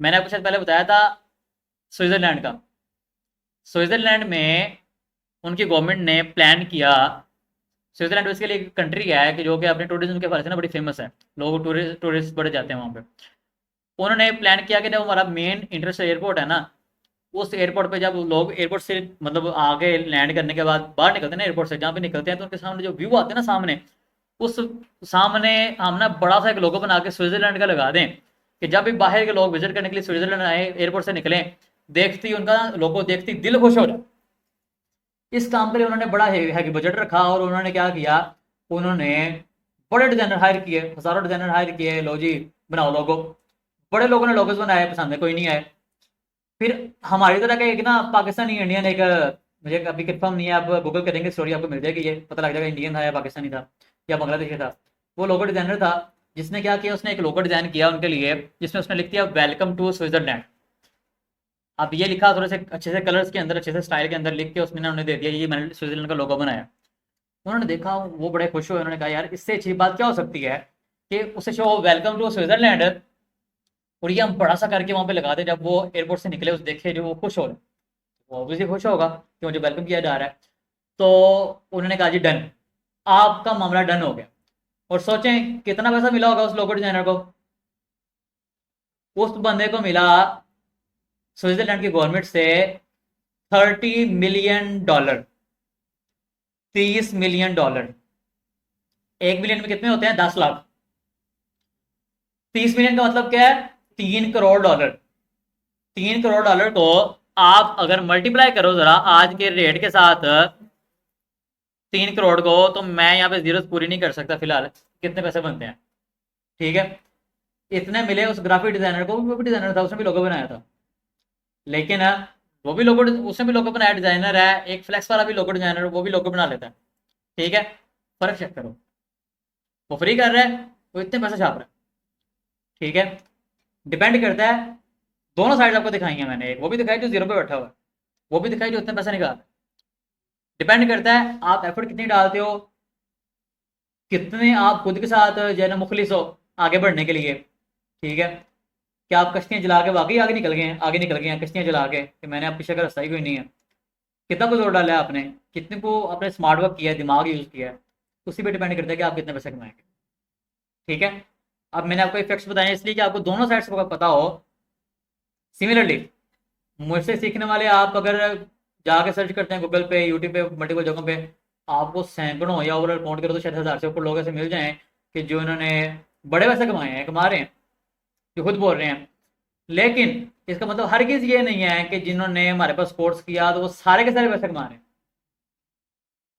मैंने आपको शायद पहले बताया था स्विट्जरलैंड का। स्विट्जरलैंड में उनकी गवर्नमेंट ने प्लान किया, स्विट्जरलैंड बेसिकली एक कंट्री है कि जो कि अपने टूरिज्म के हवाले से ना बड़ी फेमस है, लोग टूरिस्ट बड़े जाते हैं वहाँ पे। उन्होंने प्लान किया कि जब हमारा मेन इंटरनेशनल एयरपोर्ट है ना, उस एयरपोर्ट पे जब लोग एयरपोर्ट से मतलब आगे लैंड करने के बाद बाहर निकलते हैं ना एयरपोर्ट से, जहाँ पे निकलते हैं तो उनके सामने जो व्यू आते हैं ना सामने, उस सामने हम ना बड़ा सा एक लोगो बना के स्विट्जरलैंड का लगा दें, कि जब भी बाहर के लोग विजिट करने के लिए स्विट्जरलैंड आए, एयरपोर्ट से निकले, देखते ही उनका लोगो देखते ही दिल खुश हो जाए। इस काम के लिए उन्होंने बड़ा हैवी बजट रखा, और उन्होंने क्या किया, उन्होंने बड़े डिजाइनर हायर किए, हजारों डिजाइनर हायर किए, लो जी बनाओ लोगो। बड़े लोगों ने लोगोस बनाए, पसंद है कोई नहीं आए। फिर हमारी तरह का एक ना पाकिस्तानी इंडियन एक, मुझे अभी कंफर्म नहीं है, आप गूगल करेंगे स्टोरी आपको मिल जाएगी, ये पता लग जाएगा इंडियन था या पाकिस्तानी था या बांग्लादेशी था। वो लोगो डिजाइनर था, जिसने क्या किया, उसने एक लोगो डिजाइन किया उनके लिए, जिसमें उसने लिख दिया वेलकम टू स्विट्जरलैंड। अब ये लिखा थोड़े से अच्छे से कलर्स के अंदर, अच्छे से स्टाइल के अंदर लिख के उसमें ना उन्हें दे दिया, ये मैंने स्विट्जरलैंड का लोगो बनाया। उन्होंने देखा, वो बड़े खुश हुए, उन्होंने कहा यार इससे अच्छी बात क्या हो सकती है कि उसे शो वेलकम टू स्विट्जरलैंड, और ये हम बड़ा सा करके वहाँ पे लगा दे, जब वो एयरपोर्ट से निकले उस देखे जो वो खुश हो रहे, वो ऑब्वियसली खुश होगा कि मुझे वेलकम किया जा रहा है। तो उन्होंने कहा जी डन, आपका मामला डन हो गया। और सोचें कितना पैसा मिला होगा उस लोगो डिजाइनर को। उस बंदे को मिला स्विट्जरलैंड की गवर्नमेंट से $30 मिलियन। $30 मिलियन। 1 मिलियन में कितने होते हैं? 10 लाख। 30 मिलियन का मतलब क्या है? $3 करोड़। $3 करोड़ को आप अगर मल्टीप्लाई करो जरा आज के रेट के साथ 3 करोड़ को, तो मैं यहाँ पे जीरो पूरी नहीं कर सकता फिलहाल, कितने पैसे बनते हैं। ठीक है, इतने मिले उस ग्राफिक डिजाइनर को, वो भी डिजाइनर था, उसने भी लोगो बनाया था। लेकिन वो भी लोगो, उसने भी लोगो बनाया, डिजाइनर है। एक फ्लेक्स वाला भी लोगो डिजाइनर, वो भी लोगो बना लेता है। ठीक है, फर्क चेक करो, वो फ्री कर रहा है, वो इतने पैसे छाप रहा है। ठीक है, डिपेंड करता है, दोनों साइड आपको दिखाई है मैंने, एक वो भी दिखाई जो जीरो पे बैठा हुआ है, वो भी दिखाई जो इतने पैसे निकाल। डिपेंड करता है आप एफर्ट कितनी डालते हो, कितने आप खुद के साथ जो है ना मुखलिस हो आगे बढ़ने के लिए। ठीक है, क्या आप कश्तियां जला के वाकई आगे निकल गए हैं, आगे निकल गए हैं कश्तियां जला के कि मैंने आप पीछे का रास्ता ही कोई नहीं है। कितना को जोर डाला है आपने, कितने को आपने स्मार्ट वर्क किया है, दिमाग यूज किया है, उसी पे डिपेंड करता है कि आप कितने पैसे कमाएंगे। ठीक है, अब मैंने आपको इफेक्ट्स बताए इसलिए कि आपको दोनों साइड से पता हो। सिमिलरली मुझसे सीखने वाले आप अगर जाके सर्च करते हैं गूगल पे, यूट्यूब पे, मल्टीपल जगहों पे, आपको सैकड़ों या ओवरऑल काउंट करो तो शायद 1000 से ऊपर लोग ऐसे मिल जाएं कि जो इन्होंने बड़े पैसे कमाए हैं, कमा रहे हैं, जो खुद बोल रहे हैं। लेकिन इसका मतलब हर किसी ये नहीं है कि जिन्होंने हमारे पास कोर्स किया तो वो सारे के सारे पैसे कमा रहे हैं।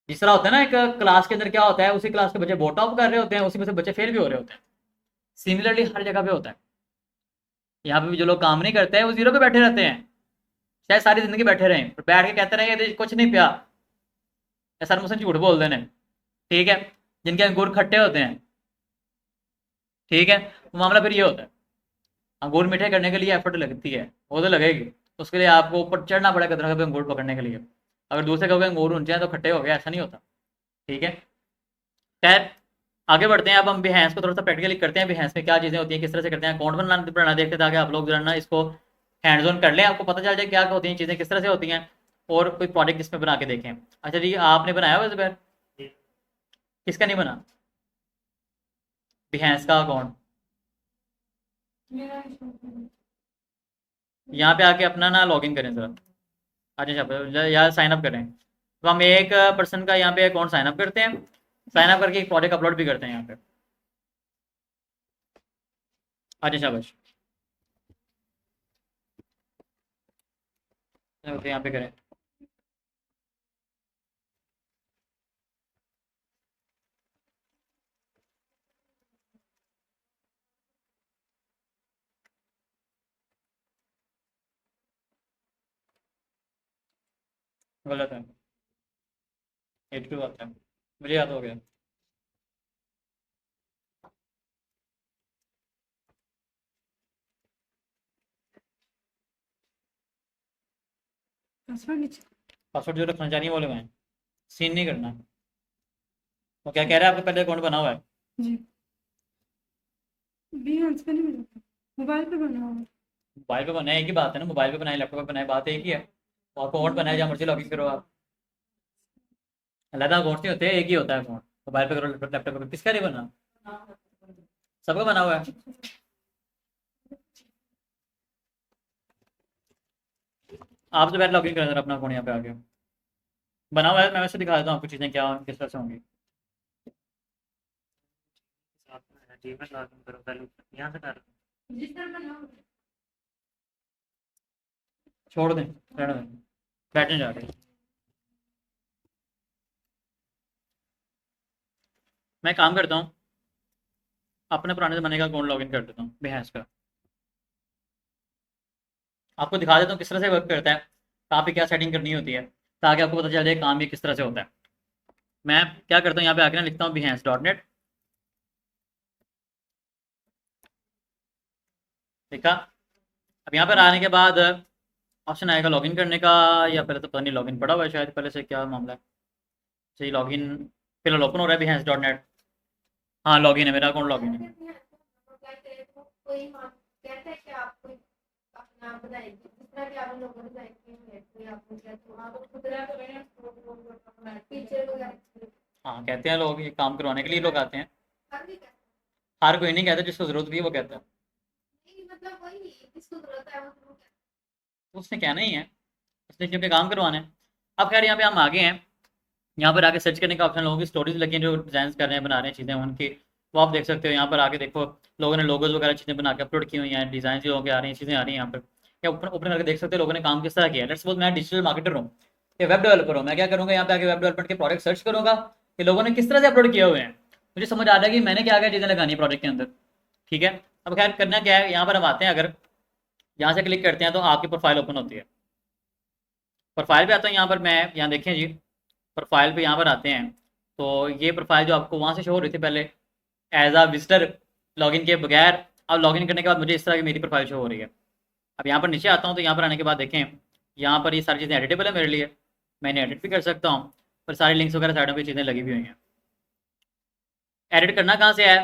जिस तरह होता है ना, एक क्लास के अंदर क्या होता है, उसी क्लास के बच्चे बोट टॉप कर रहे होते हैं, उसी में से बच्चे फेल भी हो रहे होते हैं। सिमिलरली हर जगह पे होता है। यहाँ पे भी जो लोग काम नहीं करते हैं वो जीरो पे बैठे रहते हैं, शायद सारी जिंदगी बैठे रहे, बैठ के कहते रहे ये कुछ नहीं पिया, सर मुझसे झूठ बोल देने। ठीक है, जिनके अंगूर खट्टे होते हैं, ठीक है, वो मामला फिर ये होता है। अंगूर मीठे करने के लिए एफर्ट लगती है, वो तो लगेगी, उसके लिए आपको ऊपर चढ़ना पड़ेगा कदर पे अंगूर पकड़ने के लिए। अगर दूसरे कहोगे अंगूर ऊंचे हैं तो खट्टे हो गए, ऐसा नहीं होता। ठीक है, खैर आगे बढ़ते हैं। अब हम बिहेंस को थोड़ा सा प्रैक्टिकली करते हैं, बिहेंस में क्या चीज़ें होती हैं, किस तरह से करते हैं, अकाउंट बनाना देखते हैं, ताकि आप लोग जो है ना इसको हैंड्स ऑन कर लें, आपको पता चल जाए क्या होती हैं चीज़ें, किस तरह से होती हैं, और कोई प्रोजेक्ट इसमें बना के देखें। अच्छा जी, आपने बनाया हुआ जुबैर? किसका नहीं बना? बिहेंस का अकाउंट मेरा issue यहाँ पे आके अपना ना लॉगिन करें जरा। अच्छा, या साइन अप करें, तो हम एक पर्सन का यहाँ पे अकाउंट साइन अप करते हैं, साइन अप करके एक प्रोजेक्ट अपलोड भी करते हैं यहाँ पे। अच्छा शाबाश, ओके यहाँ पे करें। गलत है, 82 आता है, मुझे याद हो गया। पासवर्ड नीचे। पासवर्ड जो रखना चाहिए वो लगाएं, सीन नहीं करना। तो क्या कह रहे हैं, आपका पहले अकाउंट बना हुआ है? जी Behance पे नहीं मिला, मोबाइल पे बना हुआ है। मोबाइल पे बनाए एक ही बात है ना, मोबाइल पे बनाए लैपटॉप पे बनाए बात एक ही है। और अकाउंट बनाए जहाँ मर्जी लॉगिन करो आप, अलग अकाउंट नहीं होते, एक ही होता है अकाउंट। मोबाइल पे करो, लैपटॉप पे करो, किसका नहीं बना? सबका बना हुआ है। आप तो पहले लॉगिन करें अपना अकाउंट, यहाँ पे आके बना हुआ है। मैं वैसे दिखा देता हूँ आपको चीज़ें क्या किस तरह से होंगी। जीमेल लॉगिन करो पहले, यहाँ से कर। जिस तरह बना हुआ है। छोड़ दें, रहने दें, बैठने जा रहे हैं। मैं काम करता हूँ, अपने पुराने ज़माने का अकाउंट लॉगिन कर देता हूँ बिहेंस का, आपको दिखा देता हूँ किस तरह से वर्क करता है, कहाँ पे क्या सेटिंग करनी होती है, ताकि आपको पता चल जाए काम भी किस तरह से होता है। मैं क्या करता हूँ, यहाँ पे आके ना लिखता हूँ behance.net, लिखा। अब यहाँ पर आने के बाद ऑप्शन आएगा लॉगिन करने का, या पहले तो पता नहीं लॉगिन पड़ा हुआ है शायद पहले से, क्या मामला है। सही, लॉगिन फिलहाल ओपन हो रहा है behance.net। हाँ लॉगिन है, मेरा अकाउंट लॉगिन है। कहते हैं कि आप कोई अपना बनाएंगे जिस तरह के आपने लोगों ने डिजाइन किए हैं कोई आपको क्या तो आप खुद रहा तो रहे पिक्चर वगैरह हाँ, कहते हैं लोग, ये काम करवाने के लिए लोग आते हैं। हर भी कहते हर कोई नहीं कहता, जिसको ज़रूरत भी है वो कहता है। नहीं मतलब वही किसको जरूरत है वो जरूर कहता तो उसने कहना ही है, उसने क्योंकि काम करवाना है। अब खैर यहाँ पे हम आगे हैं, यहाँ पर आके सर्च करने का ऑप्शन, लोगों की स्टोरीज लगी हैं जो डिज़ाइन कर रहे हैं, बना रहे हैं चीज़ें उनकी, वो आप देख सकते हो। यहाँ पर आके देखो, लोगों ने लोगोज वगैरह चीज़ें बना के अपलोड की हुई हैं, डिज़ाइन जो के आ रही हैं, चीज़ें आ रही हैं यहाँ पर। या ओपन ओपन करके देख सकते हो लोगों ने काम किस तरह किया है। लेट्स सपोज मैं डिजिटल मार्केटर हूँ या वेब डेवलपर हूँ, मैं क्या करूँगा, यहाँ पे आके वेब डेवलपमेंट के प्रोडक्ट सर्च करूँगा कि लोगों ने किस तरह से अपलोड किए हुए हैं, मुझे समझ आ रहा है कि मैंने क्या क्या चीज़ें लगानी है प्रोडक्ट के अंदर। ठीक है, अब खैर करना क्या है, यहाँ पर हम आते हैं, अगर यहाँ से क्लिक करते हैं तो आपकी प्रोफाइल ओपन होती है। प्रोफाइल पे आता हूँ, यहाँ पर मैं, यहाँ देखें जी, प्रोफाइल पे यहाँ पर आते हैं तो ये प्रोफाइल जो आपको वहाँ से शो हो रही थी पहले एज अ विजिटर लॉगिन के बगैर, अब लॉगिन करने के बाद मुझे इस तरह की मेरी प्रोफाइल शो हो रही है। अब यहाँ पर नीचे आता हूँ तो यहाँ पर आने के बाद देखें, यहाँ पर ये सारी चीज़ें एडिटेबल है मेरे लिए, मैंने एडिट भी कर सकता हूँ, पर सारी लिंक्स वगैरह साइडों पर चीज़ें लगी हुई हैं। एडिट करना कहाँ से है,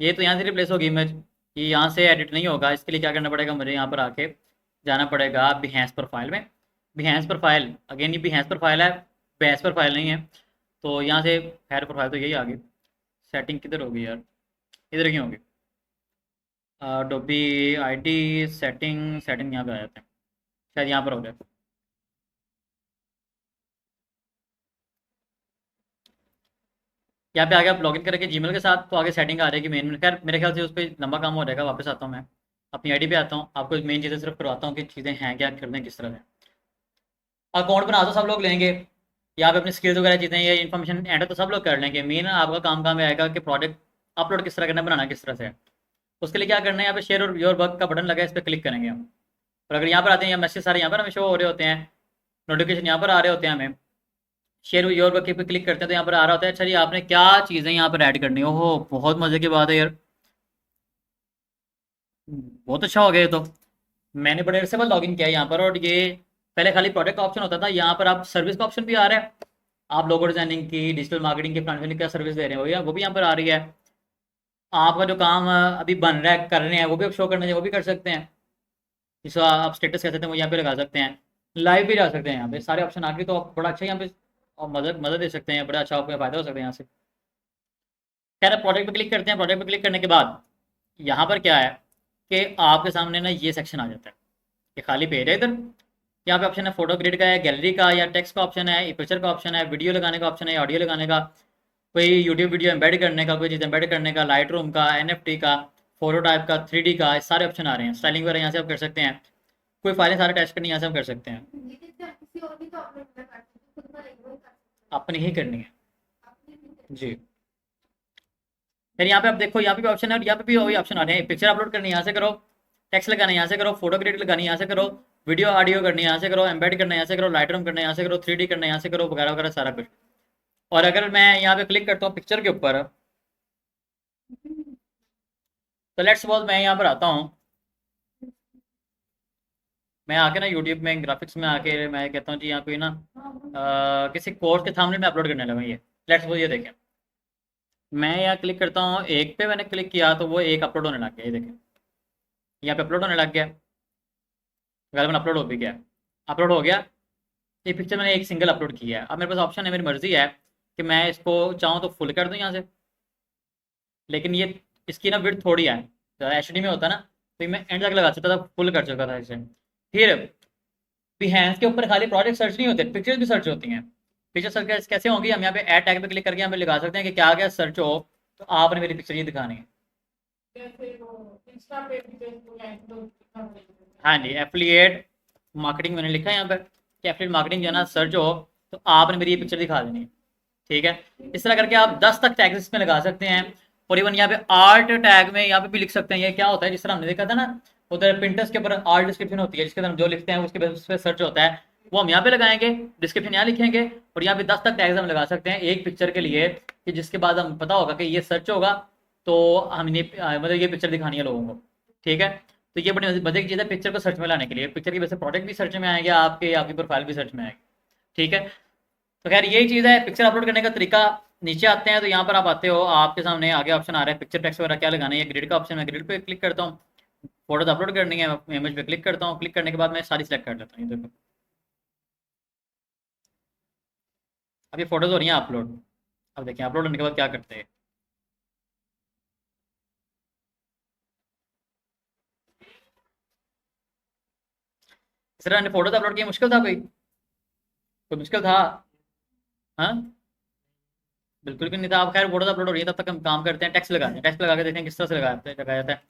ये तो यहाँ से रिप्लेस होगी इमेज, ये यहाँ से एडिट नहीं होगा। इसके लिए क्या करना पड़ेगा, मुझे यहाँ पर आके जाना पड़ेगा बिहेंस प्रोफाइल में। बिहेंस प्रोफाइल, अगेन ये बिहेंस प्रोफाइल है, बेस प्रोफाइल नहीं है। तो यहाँ से खैर प्रोफाइल तो यही आ गई, सेटिंग किधर होगी यार, इधर क्यों होगी, डोबी आईडी सेटिंग यहाँ पे आ जाते हैं, शायद यहाँ पर हो जाए। यहाँ पे आगे आप लॉगिन करेंगे जीमेल के साथ तो आगे सेटिंग आ जाएगी मेन में। खैर मेरे ख्याल से उस पर लंबा काम हो जाएगा, वापस आता हूँ मैं अपनी आईडी पे आता हूँ, आपको मेन चीज़ें सिर्फ करवाता हूँ कि चीज़ें हैं क्या, करना है किस तरह से। अकाउंट बना तो सब लोग लेंगे, यहाँ पे अपनी स्किल्स वगैरह चीज़ें, ये इन्फॉर्मेशन एंटर तो सब लोग कर लेंगे। मेन आपका काम आएगा कि प्रोडक्ट अपलोड किस तरह करना है, बनाना किस तरह से है। उसके लिए क्या करना है, यहाँ पे शेयर और योर वर्क का बटन लगा है, इस पर क्लिक करेंगे हम। और अगर यहाँ पर आते हैं, या मैसेज सारे यहाँ पर हमें शो हो रहे होते हैं, नोटिफिकेशन यहाँ पर आ रहे होते हैं, हमें शेयर योर वर्क पे क्लिक करते हैं तो यहाँ पर आ रहा होता है, अच्छा जी आपने क्या चीज़ें यहाँ पर ऐड करनी है। ओहो बहुत मज़े की बात है यार, बहुत अच्छा हो गया ये तो। मैंने बड़े अरसे बाद लॉगिन किया है यहाँ पर, और ये पहले खाली प्रोडक्ट का ऑप्शन होता था, यहाँ पर आप सर्विस का ऑप्शन भी आ रहा है। आप लोगो डिजाइनिंग की, डिजिटल मार्केटिंग की, फ्रंट एंड क्या सर्विस दे रहे हो वो भी यहाँ पर आ रही है। आपका जो काम अभी बन रहा है, कर रहे हैं, वो भी आप शो करना चाहिए, वो भी कर सकते हैं। जिसको आप स्टेटस कह सकते हैं वो यहाँ पे लगा सकते हैं, लाइव भी जा सकते हैं। यहाँ पे सारे ऑप्शन आ गए तो आप बड़ा अच्छा यहाँ पे और मदद दे सकते हैं, बड़ा अच्छा आपका फायदा हो सकता है यहाँ से। खैर प्रोडक्ट पे क्लिक करते हैं, प्रोडक्ट पे क्लिक करने के बाद यहाँ पर क्या है कि आपके सामने ना ये सेक्शन आ जाता है, ये खाली पेज है इधर। यहाँ पे ऑप्शन है फोटो ग्रिड का, है गैलरी का, या टेक्स्ट का ऑप्शन है, पिक्चर का ऑप्शन है, वीडियो लगाने का ऑप्शन है, ऑडियो लगाने का, कोई यूट्यूब वीडियो एम्बेड करने का, कोई चीज़ एम्बेड करने का, लाइट रूम का, NFT का, फोटो टाइप का, 3D का, सारे ऑप्शन आ रहे हैं। स्टाइलिंग वगैरह यहाँ से आप कर सकते हैं, कोई फाइलें सारे टेस्ट करनी यहाँ से हम कर सकते हैं, है ये तो किसी और भी तो अपने कर सकते हैं खुद बनाएंगे वही कर सकते अपनी ही करनी है हैं अपने भी कर जी। फिर यहाँ पे आप देखो, यहाँ पे भी ऑप्शन है और यहाँ पे भी वही ऑप्शन आ रहे हैं। पिक्चर अपलोड करनी यहाँ से करो, टेक्स्ट लगाना यहाँ से करो, फोटो ग्रिड लगानी यहाँ से करो, वीडियो ऑडियो करनी यहाँ से करो, एम्बेड करना यहाँ से करो, लाइट रूम करना यहाँ से करो, 3D करना यहाँ से करो, वगैरह वगैरह सारा कुछ। और अगर मैं यहाँ पे क्लिक करता हूँ पिक्चर के ऊपर, तो लेट्स सपोज मैं यहाँ पर आता हूँ, मैं आके ना यूट्यूब में ग्राफिक्स में आके मैं कहता हूँ जी यहाँ कोई ना किसी कोर्स के सामने मैं अपलोड करने लगा। ये लेट्स सपोज ये देखें, मैं यहाँ क्लिक करता हूँ, एक पे मैंने क्लिक किया तो वो एक अपलोड होने लग गया, ये देखें यहाँ पे अपलोड होने लग गया, गलत अपलोड हो भी गया, अपलोड हो गया। ये पिक्चर मैंने एक सिंगल अपलोड किया है। अब मेरे पास ऑप्शन है, मेरी मर्जी है कि मैं इसको चाहूँ तो फुल कर दूँ यहाँ से, लेकिन ये इसकी ना विड्थ थोड़ी है, HD में होता है ना, तो मैं एंड तक लगा सकता था, फुल कर चुका था इसे। फिर बिहेंस के ऊपर खाली प्रोडक्ट सर्च नहीं होते, पिक्चर्स भी सर्च होती हैं। पिक्चर सर्च कैसे होंगी, हम यहाँ पे ऐड टैग पे क्लिक करके यहाँ पे लगा सकते हैं कि क्या क्या सर्च हो, तो आपने मेरी पिक्चर ये दिखानी है। जैसे वो इंस्टा पे भी फेसबुक है तो हाँ जी, एफिलिएट मार्केटिंग मैंने लिखा है यहाँ पर कि एफिलिएट मार्केटिंग जो है ना सर्च हो तो आपने मेरी ये पिक्चर दिखा देनी है। ठीक है, इस तरह करके आप 10 तक टैग्स इसमें लगा सकते हैं। और इवन यहाँ पे आर्ट टैग में यहाँ पे भी लिख सकते हैं। ये क्या होता है, जिस तरह हमने देखा था ना उधर पिंटरेस्ट के ऊपर आर्ट डिस्क्रिप्शन होती है, जिसके अंदर हम जो लिखते हैं उसके बेसिस पे सर्च होता है, वो हम यहाँ पे लगाएंगे, डिस्क्रिप्शन यहाँ लिखेंगे और यहाँ पे 10 तक टैग्स हम लगा सकते हैं एक पिक्चर के लिए, कि जिसके बाद हम पता होगा कि ये सर्च होगा तो हमने मतलब ये पिक्चर दिखानी है लोगों को। ठीक है, तो ये बड़ी मजे की चीज़ है पिक्चर को सर्च में लाने के लिए। पिक्चर की वजह से प्रोडक्ट भी सर्च में आएंगे, आपकी प्रोफाइल भी सर्च में आएगी। ठीक है, तो खैर यही चीज़ है पिक्चर अपलोड करने का तरीका। नीचे आते हैं तो यहाँ पर आप आते हो, आपके सामने आगे ऑप्शन आ रहा है पिक्चर टेक्स्ट वगैरह क्या लगाना है, ग्रिड का ऑप्शन है, ग्रिड पे क्लिक करता हूँ। फोटोज अपलोड करनी है, इमेज पे क्लिक करता हूँ, क्लिक करने के बाद मैं सारी सेलेक्ट कर लेता हूँ। ये देखो अब ये फोटोज हो रही हैं अपलोड। अब देखिए अपलोड होने के बाद क्या करते हैं। इस तरह फोटोज अपलोड किया, मुश्किल था कोई मुश्किल था? हाँ बिल्कुल भी नहीं था। अब खैर फोटोज अपलोड हो रही है, तब तक हम काम करते हैं, टेक्स्ट लगाते हैं, टेक्स्ट लगा के देखते हैं किस तरह से लगाया जाता है।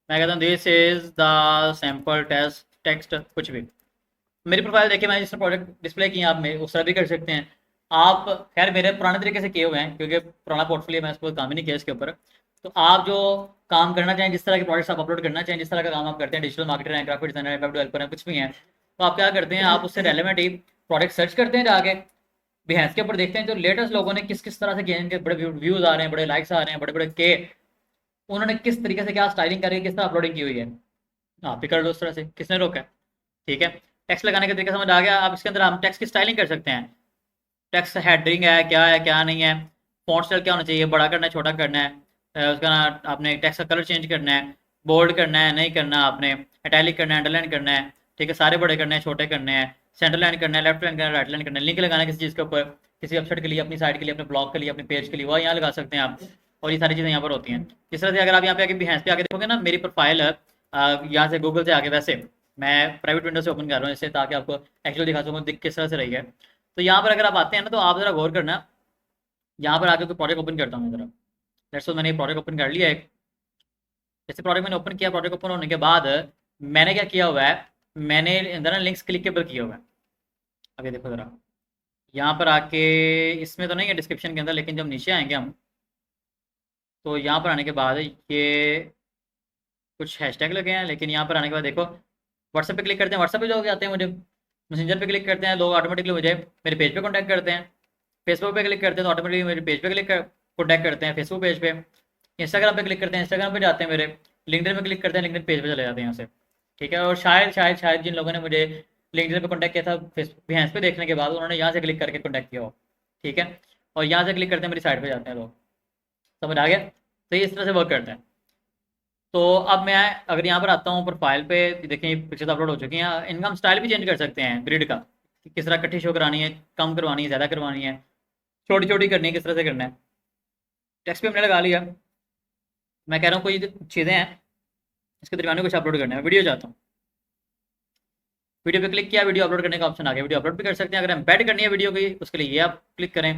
मैं कहता हूँ this is the sample test text, कुछ भी। मेरी प्रोफाइल देखिए, मैंने जिस तरह प्रोडक्ट डिस्प्ले किया, आप में उस तरह भी कर सकते हैं आप। खैर मेरे पुराने तरीके से किए हुए हैं, क्योंकि पुराना पोर्टफोलियो मैं इस पर काम ही नहीं किया इसके ऊपर। तो आप जो काम करना चाहें, जिस तरह के प्रोडक्ट्स आप अपलोड करना चाहें, जिस तरह का काम आप करते हैं, डिजिटल मार्केटर हैं, ग्राफिक डिजाइनर हैं, वेब डेवलपर हैं, कुछ भी हैं, तो आप क्या करते हैं, आप उससे रेलेवेंट ही प्रोडक्ट सर्च करते हैं, जाके बिहेंस के ऊपर देखते हैं जो लेटेस्ट लोगों ने किस किस तरह से किए हैं, इनके बड़े व्यूज आ रहे हैं, बड़े लाइक्स आ रहे हैं, बड़े बड़े के, उन्होंने किस तरीके से क्या स्टाइलिंग करके किस तरह अपलोडिंग की हुई है, आप भी कर लो उस तरह से, किसने रोका है। ठीक है, टेक्स्ट लगाने का तरीका समझ आ गया। अब इसके अंदर हम टेक्स्ट की स्टाइलिंग कर सकते हैं, टेक्स्ट हेडिंग है क्या नहीं है, फॉन्ट स्टाइल क्या होना चाहिए, बड़ा करना है, छोटा करना है, उसका ना आपने टेक्स्ट का कलर चेंज करना है, बोल्ड करना है, नहीं करना आपने, इटैलिक करना है, अंडरलाइन करना है, ठीक है, सारे बड़े करने हैं, छोटे करने हैं, सेंटर लाइन करना है, लेफ्ट लाइन करना है, राइट लाइन करना है, लिंक लगाना है किसी चीज़ के ऊपर, किसी वेबसाइट के लिए, अपनी साइट के लिए, अपने ब्लॉग के लिए, अपने पेज के लिए, वह यहाँ लगा सकते हैं आप। और ये सारी चीज़ें यहाँ पर होती हैं। इस तरह से अगर आप यहाँ पे आके बिहेंस पे आके देखोगे ना, मेरी प्रोफाइल यहाँ से गूगल से आके, वैसे मैं प्राइवेट विंडो से ओपन कर रहा हूँ इससे, ताकि आपको एक्चुअली दिखा सकूँ दिख किस तरह से रही है। तो यहाँ पर अगर आप आते हैं ना, तो आप ज़रा गौर करना, यहाँ पर आके कोई प्रोजेक्ट ओपन करता हूँ मैं ज़रा। लेट्स सपोज मैंने प्रोजेक्ट ओपन कर लिया एक, जैसे प्रोजेक्ट मैंने ओपन किया, प्रोजेक्ट ओपन होने के बाद मैंने क्या किया हुआ है, मैंने अंदर ना लिंक्स क्लिकेबल किया हुआ है। अभी देखो ज़रा, यहाँ पर आके, इसमें तो नहीं है डिस्क्रिप्शन के अंदर, लेकिन जब नीचे आएंगे हम, तो यहाँ पर आने के बाद ये कुछ हैशटैग लगे हैं, लेकिन यहाँ पर आने के बाद देखो, व्हाट्सएप पे क्लिक करते हैं, व्हाट्सएप पे लोग आते हैं मुझे, मैसेंजर पे क्लिक करते हैं लोग, ऑटोमेटिकली मुझे मेरे पेज पे कॉन्टैक्ट करते हैं, फेसबुक पे क्लिक करते हैं तो ऑटोमेटिकली मेरे पेज पे कॉन्टैक्ट करते हैं, फेसबुक पेज पे, इंस्टाग्राम पे क्लिक करते हैं, इंस्टाग्राम पे जाते हैं मेरे, लिंक्डइन पे क्लिक करते हैं, लिंक्डइन पेज पे चले जाते हैं यहाँ से। ठीक है, और शायद जिन लोगों ने मुझे लिंक्डइन पे कॉन्टैक्ट किया था फेसबुक बिहेंस पे देखने के बाद, उन्होंने यहाँ से क्लिक करके कॉन्टैक्ट किया हो। ठीक है, और यहाँ से क्लिक करते हैं मेरी साइट पर जाते हैं लोग, समझ आ गया। तो ये इस तरह से वर्क करता है। तो अब मैं अगर यहाँ पर आता हूँ प्रोफाइल पे, देखें पिक्चर्स अपलोड हो चुकी हैं, इनका हम स्टाइल भी चेंज कर सकते हैं ग्रिड का, कि किस तरह इकट्ठी शो करानी है, कम करवानी है, ज़्यादा करवानी है, छोटी छोटी करनी है, किस तरह से करना है। टेक्स्ट भी हमने लगा लिया। मैं कह रहा हूँ कोई चीज़ें हैं इसके दरमियान में कुछ अपलोड करना है, वीडियो चाहता हूँ, वीडियो पे क्लिक किया, वीडियो अपलोड करने का ऑप्शन आ गया, वीडियो अपलोड भी कर सकते हैं। अगर एम्बेड करनी है वीडियो की, उसके लिए ये आप क्लिक करें,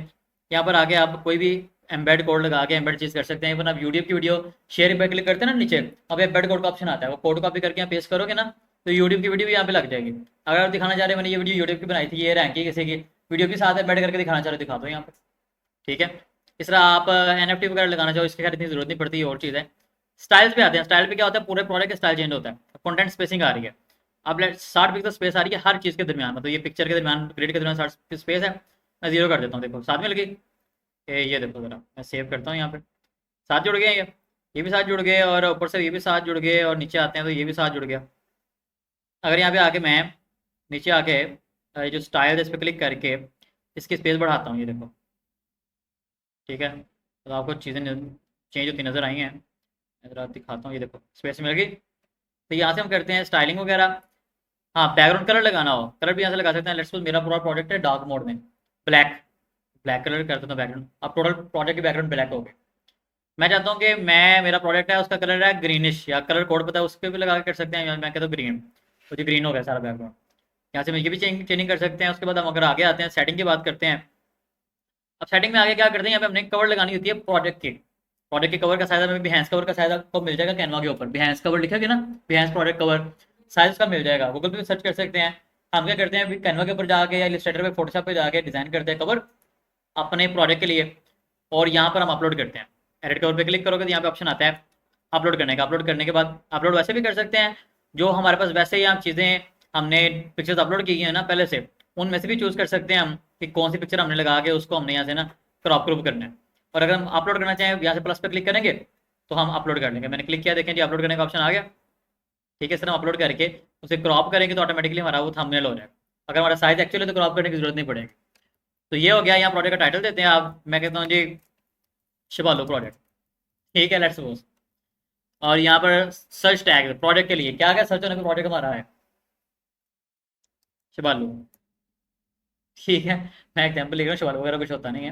यहाँ पर आगे आप कोई भी एम्बेड कोड लगा के एम्बेड चीज़ कर सकते हैं। आप यूट्यूब की वीडियो शेयर पे क्लिक करते हैं ना, नीचे अब एम्बेड कोड का ऑप्शन आता है, वो कोड कॉपी करके यहाँ पेस्ट करोगे ना, तो यूट्यूब की वीडियो भी यहाँ पे लग जाएगी। अगर आप दिखाना चाह रहे हैं मैंने ये वीडियो यूट्यूब की बनाई थी, ये रैंक की किसी की वीडियो के साथ एम्बेड करके दिखाना चाह रहे हो, दिखा दो यहाँ पे। ठीक है, इस तरह आप NFT वगैरह लगाना चाहो, इसकी खैर इतनी जरूरत नहीं पड़ती, और चीज़ है। स्टाइल्स पे आते हैं, स्टाइल पे क्या होता है, पूरे प्रोडक्ट का स्टाइल चेंज होता है, कंटेंट स्पेसिंग आ रही है। अब 60 पिक्सल स्पेस आ रही है हर चीज़ के दरमियान, मतलब ये पिक्चर के दरमियान, ग्रिड के दरमियान 60 स्पेस है, मैं जीरो कर देता हूँ, देखो साथ में लगी। ये देखो ज़रा, मैं सेव करता हूँ, यहाँ पे साथ जुड़ गए, ये भी साथ जुड़ गए, और ऊपर से ये भी साथ जुड़ गए, और नीचे आते हैं तो ये भी साथ जुड़ गया। अगर यहाँ पे आके मैं नीचे आके जो स्टाइल है इस पर क्लिक करके इसकी स्पेस बढ़ाता हूँ, ये देखो। ठीक है, तो आपको चीज़ें चेंज होती नज़र आई हैं, मैं ज़रा दिखाता हूँ, ये देखो स्पेस मिल गई। तो यहाँ से हम करते हैं स्टाइलिंग वगैरह। हाँ, बैकग्राउंड कलर लगाना हो, कलर भी यहाँ से लगा सकते हैं। लेट्स सपोज मेरा पूरा प्रोडक्ट है डार्क मोड में, ब्लैक कलर कर देता हूँ बैकग्राउंड। अब टोटल प्रोडक्ट की बैकग्राउंड ब्लैक हो गई। मैं चाहता हूँ कि मेरा प्रोडक्ट है उसका कलर है ग्रीनिश, या कलर कोड पता है उस पर भी लगा कर सकते हैं, मैं कहता हूँ ग्रीन, तो जी ग्रीन हो गया सारा बैकग्राउंड। यहाँ से ये भी चेंजिंग कर सकते हैं। उसके बाद हम अगर आगे आते हैं, सेटिंग की बात करते हैं। अब सेटिंग में आगे क्या करते हैं, यहाँ पे हमने कवर लगानी होती है प्रोडक्ट के कवर का साइज हमें बिहेंस कवर का साइज आपको मिल जाएगा कैनवा के ऊपर, बिहेंस कवर लिखा गया ना, बिहेंस प्रोडक्ट कवर साइज का मिल जाएगा, गूगल पे भी सर्च कर सकते हैं। हम क्या करते हैं, कैनवा के ऊपर जाके या इलस्ट्रेटर पे, फोटोशॉप पे जाके डिजाइन करते हैं कवर अपने प्रोडक्ट के लिए, और यहाँ पर हम अपलोड करते हैं। एडिट कवर पे क्लिक करोगे तो यहाँ पे ऑप्शन आता है अपलोड करने का। अपलोड करने के बाद अपलोड वैसे भी कर सकते हैं, जो हमारे पास वैसे ही हम चीज़ें हमने पिक्चर्स अपलोड की हैं ना पहले से, उनमें से भी चूज़ कर सकते हैं हम कि कौन सी पिक्चर हमने लगा के उसको हमने यहाँ से ना क्रॉप करना है। और अगर हम अपलोड करना चाहें, यहाँ से प्लस पे क्लिक करेंगे तो हम अपलोड कर लेंगे। मैंने क्लिक किया, देखें जी अपलोड करने का ऑप्शन आ गया। ठीक है, इस तरह अपलोड करके उसे क्रॉप करेंगे तो ऑटोमेटिकली हमारा वो थंबनेल हो जाएगा। अगर हमारा साइज एक्चुअली तो क्रॉप करने की जरूरत नहीं पड़ेगी। तो ये हो गया। यहाँ प्रोडक्ट का टाइटल देते हैं आप, मैं कहता हूँ जी शिबालो प्रोडक्ट। ठीक है, लेट्स सपोज और यहाँ पर सर्च टैग प्रोडक्ट के लिए क्या क्या सर्च होने पर प्रोडक्ट हमारा है शिबालू, ठीक है। मैं एग्जाम्पल लिख रहा हूँ, शिबालू वगैरह कुछ होता नहीं है,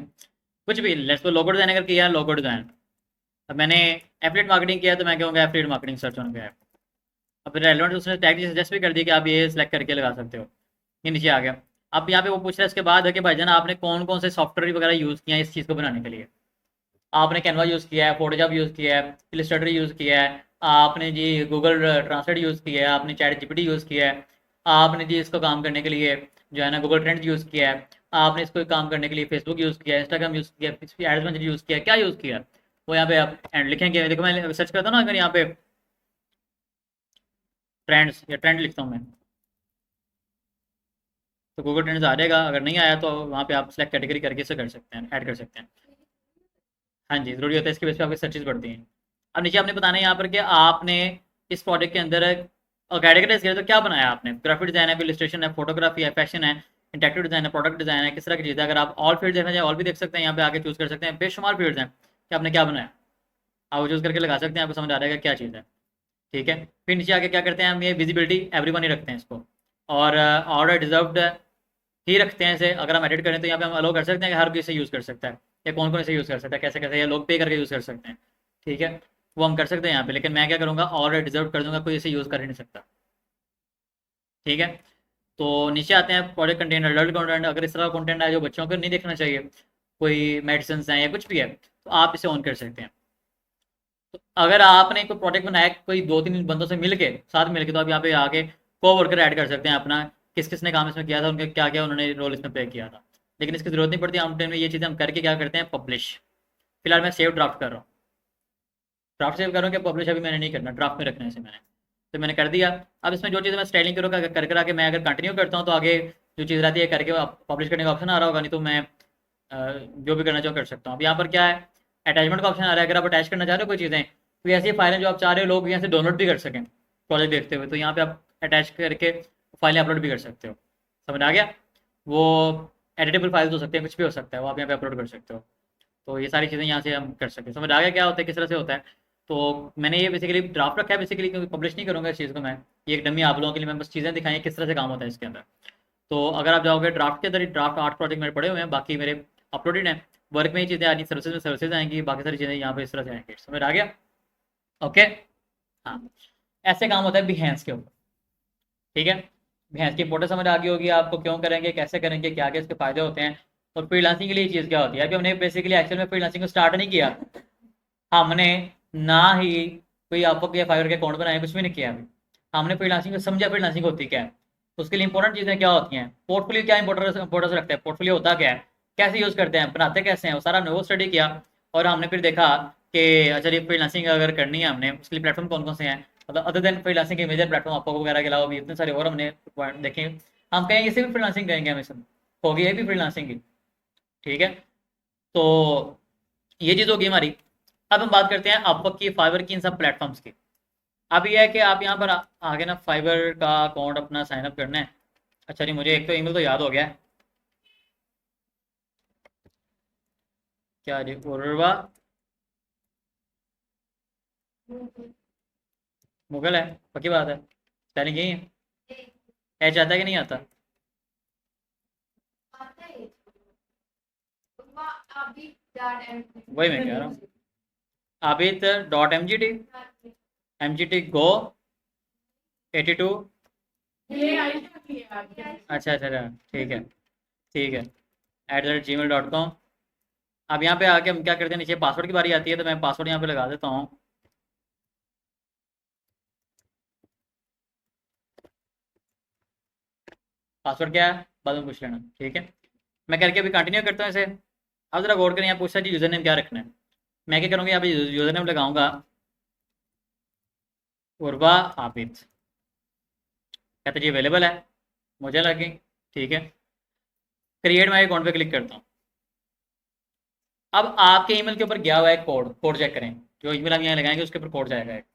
कुछ भी। लेट्स सपोज लोगो डिजाइन अगर किया है, लोगो डिजाइन। अब मैंने एफिलिएट मार्केटिंग किया तो मैं कहूँगा एफिलिएट मार्केटिंग सर्च होने पे है। अब रेलेवेंट उसने टैग सजेस्ट भी कर दिया कि आप ये सिलेक्ट करके लगा सकते हो, ये नीचे आ गया। अब यहाँ पे वो पूछ रहा है इसके बाद है कि भाईजान आपने कौन कौन से सॉफ्टवेयर वगैरह यूज़ किया है इस चीज़ को बनाने के लिए। आपने कैनवा यूज़ किया है, फोटोशॉप यूज़ किया है, इलस्ट्रेटर यूज़ किया है, आपने जी गूगल ट्रांसलेट यूज़ किया है, आपने चैट जीपीटी यूज़ किया है, आपने जी इसको काम करने के लिए जो है ना गूगल ट्रेंड्स यूज़ किया है, आपने इसको काम करने के लिए फेसबुक यूज़ किया है, इंस्टाग्राम यूज़ किया है, एड्स मैनेजर यूज़ किया है, क्या यूज़ किया है वो यहाँ पे आप एंड लिखेंगे। देखो मैं सर्च करता हूँ ना, अगर यहाँ पे ट्रेंड्स या ट्रेंड लिखता हूँ मैं तो गूगल ट्रेंड्स आ जाएगा। अगर नहीं आया तो वहाँ पे आप सेलेक्ट कैटेगरी करके इसे कर सकते हैं, ऐड कर सकते हैं। हाँ जी, ज़रूरी होता है, इसकी वजह से आपकी सर्चेज बढ़ती हैं। अब नीचे आपने बताना है यहाँ पर कि आपने इस प्रोजेक्ट के अंदर कैटेगराइज किया तो क्या बनाया आपने। ग्राफिक डिज़ाइन है, इलस्ट्रेशन है, फोटोग्राफी है, फैशन है, इंटरेक्टिव डिज़ाइन है, प्रोडक्ट डिज़ाइन है, किस तरह की चीज़ है। अगर आप ऑल फील्ड देखना चाहें ऑल भी देख सकते हैं, यहाँ पे आके चूज़ कर सकते हैं। बेशुमार फील्ड्स हैं कि आपने क्या बनाया, आप वो चूज़ करके लगा सकते हैं, आपको समझ आ जाएगा क्या चीज़ है, ठीक है। फिर नीचे आके क्या करते हैं हम, ये विजिबिलिटी एवरीवन ही रखते हैं इसको, और ऑर्डर डिजर्व्ड ही रखते हैं इसे। अगर हम एडिट करें तो यहाँ पे हम अलो कर सकते हैं कि हर कोई इसे यूज़ कर सकता है, या कौन कौन इसे यूज़ कर सकता है, कैसे कैसे, या लोग पे करके यूज़ कर सकते हैं, ठीक है। वो हम कर सकते हैं यहाँ पे, लेकिन मैं क्या करूँगा ऑलरेडी डिजर्व कर दूंगा, कोई इसे यूज़ कर ही नहीं सकता, ठीक है। तो नीचे आते हैं प्रोजेक्ट कंटेंट, अडल्ट कंटेंट। अगर इस तरह का कंटेंट है जो बच्चों को नहीं देखना चाहिए, कोई मेडिसिन है या कुछ भी है, तो आप इसे ऑन कर सकते हैं। तो अगर आपने कोई प्रोजेक्ट बनाया कोई 2-3 बंदों से मिलके साथ मिलके, तो आप यहाँ पे आके को वर्कर ऐड कर सकते हैं अपना, किस किस ने काम इसमें किया था, उनके क्या क्या उन्होंने रोल इसमें प्ले किया था। लेकिन इसकी जरूरत नहीं पड़ती आम टाइम में, ये चीज़ें हम करके क्या करते हैं पब्लिश। फिलहाल मैं सेव ड्राफ्ट कर रहा हूँ, ड्राफ्ट सेव कर रहा हूँ कि पब्लिश अभी मैंने नहीं करना, ड्राफ्ट में रखना है इसे मैंने, तो मैंने कर दिया। अब इसमें जो चीज़ मैं स्टाइलिंग करूँगा कर कर आके मैं अगर कंटिन्यू करता हूँ तो आगे जो चीज़ रहती है करके पब्लिश करने का ऑप्शन आ रहा होगा, नहीं तो मैं जो भी करना चाहूँ कर सकता हूँ। अब यहाँ पर क्या है, अटैचमेंट का ऑप्शन आ रहा है। अगर आप अटैच करना चाह रहे हो कोई चीज़ें, तो ऐसी फाइलें जो आप चाह रहे हो लोग यहाँ से डाउनलोड भी कर सकें प्रोजेक्ट देखते हुए, तो यहाँ पे आप अटैच करके फाइलें अपलोड भी कर सकते हो। समझ आ गया, वो एडिटेबल फाइल्स हो सकते हैं, कुछ भी हो सकता है, वो आप यहाँ पे अपलोड कर सकते हो। तो ये सारी चीज़ें यहाँ से हम कर सकते हैं। समझ आ गया क्या होता है, किस तरह से होता है। तो मैंने ये बेसिकली ड्राफ्ट रखा है बेसिकली, क्योंकि पब्लिश नहीं करूँगा इस चीज़ को मैं, ये एक डमी आप लोगों के लिए मैं बस चीज़ें दिखाई किस तरह से काम होता है इसके अंदर। तो अगर आप जाओगे ड्राफ्ट के अंदर, ड्राफ्ट 8 प्रोजेक्ट मेरे पड़े हुए हैं, बाकी मेरे अपलोडेड हैं। वर्क में ही चीज़ें आनी, सर्विसेज में सर्विसेज आएंगी, बाकी सारी चीज़ें यहाँ पे इस तरह से आएंगी। समझ आ गया, ओके। हाँ, ऐसे काम होता है बिहेंस के ऊपर, ठीक है। भैंस की इंपॉर्टेंस समझ आ गई होगी आपको, क्यों करेंगे, कैसे करेंगे, क्या क्या इसके फायदे होते हैं। और फ्रीलांसिंग के लिए चीज़ क्या होती है। अभी हमने बेसिकली एक्चुअल में फ्रीलांसिंग को स्टार्ट नहीं किया, हमने ना ही कोई अपवर्क या फाइवर के अकाउंट बनाए, कुछ भी नहीं किया अभी। हमने फ्रीलांसिंग को समझा, फ्रीलांसिंग होती क्या है, उसके लिए इंपॉर्टेंट चीज़ें क्या होती हैं, पोर्टफोलियो क्या इंपॉर्टेंस रखता है, पोर्टफोलियो होता क्या है, कैसे यूज़ करते हैं, बनाते कैसे हैं, वो सारा हमने वो स्टडी किया। और हमने फिर देखा कि अच्छा ये फ्रीलांसिंग अगर करनी है हमने, उसके लिए प्लेटफॉर्म कौन कौन से हैं, मतलब अदर देन फ्रीलांसिंग के मेजर प्लेटफॉर्म अपवर्क वगैरह के अलावा भी इतने सारे और हमने देखे। हम कहेंगे इसे भी फ्रीलांसिंग कहेंगे, हमें सब होगी, ये भी फ्रीलांसिंग की, ठीक है। तो ये चीज़ होगी हमारी। अब हम बात करते हैं अपवर्क की, फाइवर की, इन सब प्लेटफॉर्म्स की। अब ये है कि आप यहाँ पर आगे ना फाइवर का अकाउंट अपना साइन अप करना है। अच्छा नहीं, मुझे एक तो ईमेल तो याद हो गया है, क्या जी, उर्वा मुगल है, पक्की बात है, स्पेलिंग यही है, एच आता है कि नहीं आता। आता है अभी डॉट एम वही मैं कह रहा हूँ, आबिद .mgt गो 82। ये आई जाती है आपके अच्छा अच्छा अच्छा, ठीक है ठीक है, @gmail.com। अब यहाँ पे आके हम क्या करते हैं, नीचे पासवर्ड की बारी आती है, तो मैं पासवर्ड यहाँ पे लगा देता हूँ। पासवर्ड क्या है बाद में पूछ लेना, ठीक है। मैं करके अभी कंटिन्यू करता हूँ इसे। अब जरा गौर करें, यहाँ पूछता है जी यूज़र नेम क्या रखना है। मैं क्या करूँगा, यहाँ पे यूज़र नेम लगाऊंगा उर्वा आबिद, कहते जी अवेलेबल है, मुझे लगी, ठीक है। क्रिएट माई अकाउंट पे क्लिक करता हूँ। अब आपके ईमेल के ऊपर गया हुआ है कोड, कोड चेक करें, जो ईमेल हम यहाँ लगाएंगे उसके ऊपर कोड जाएगा एक।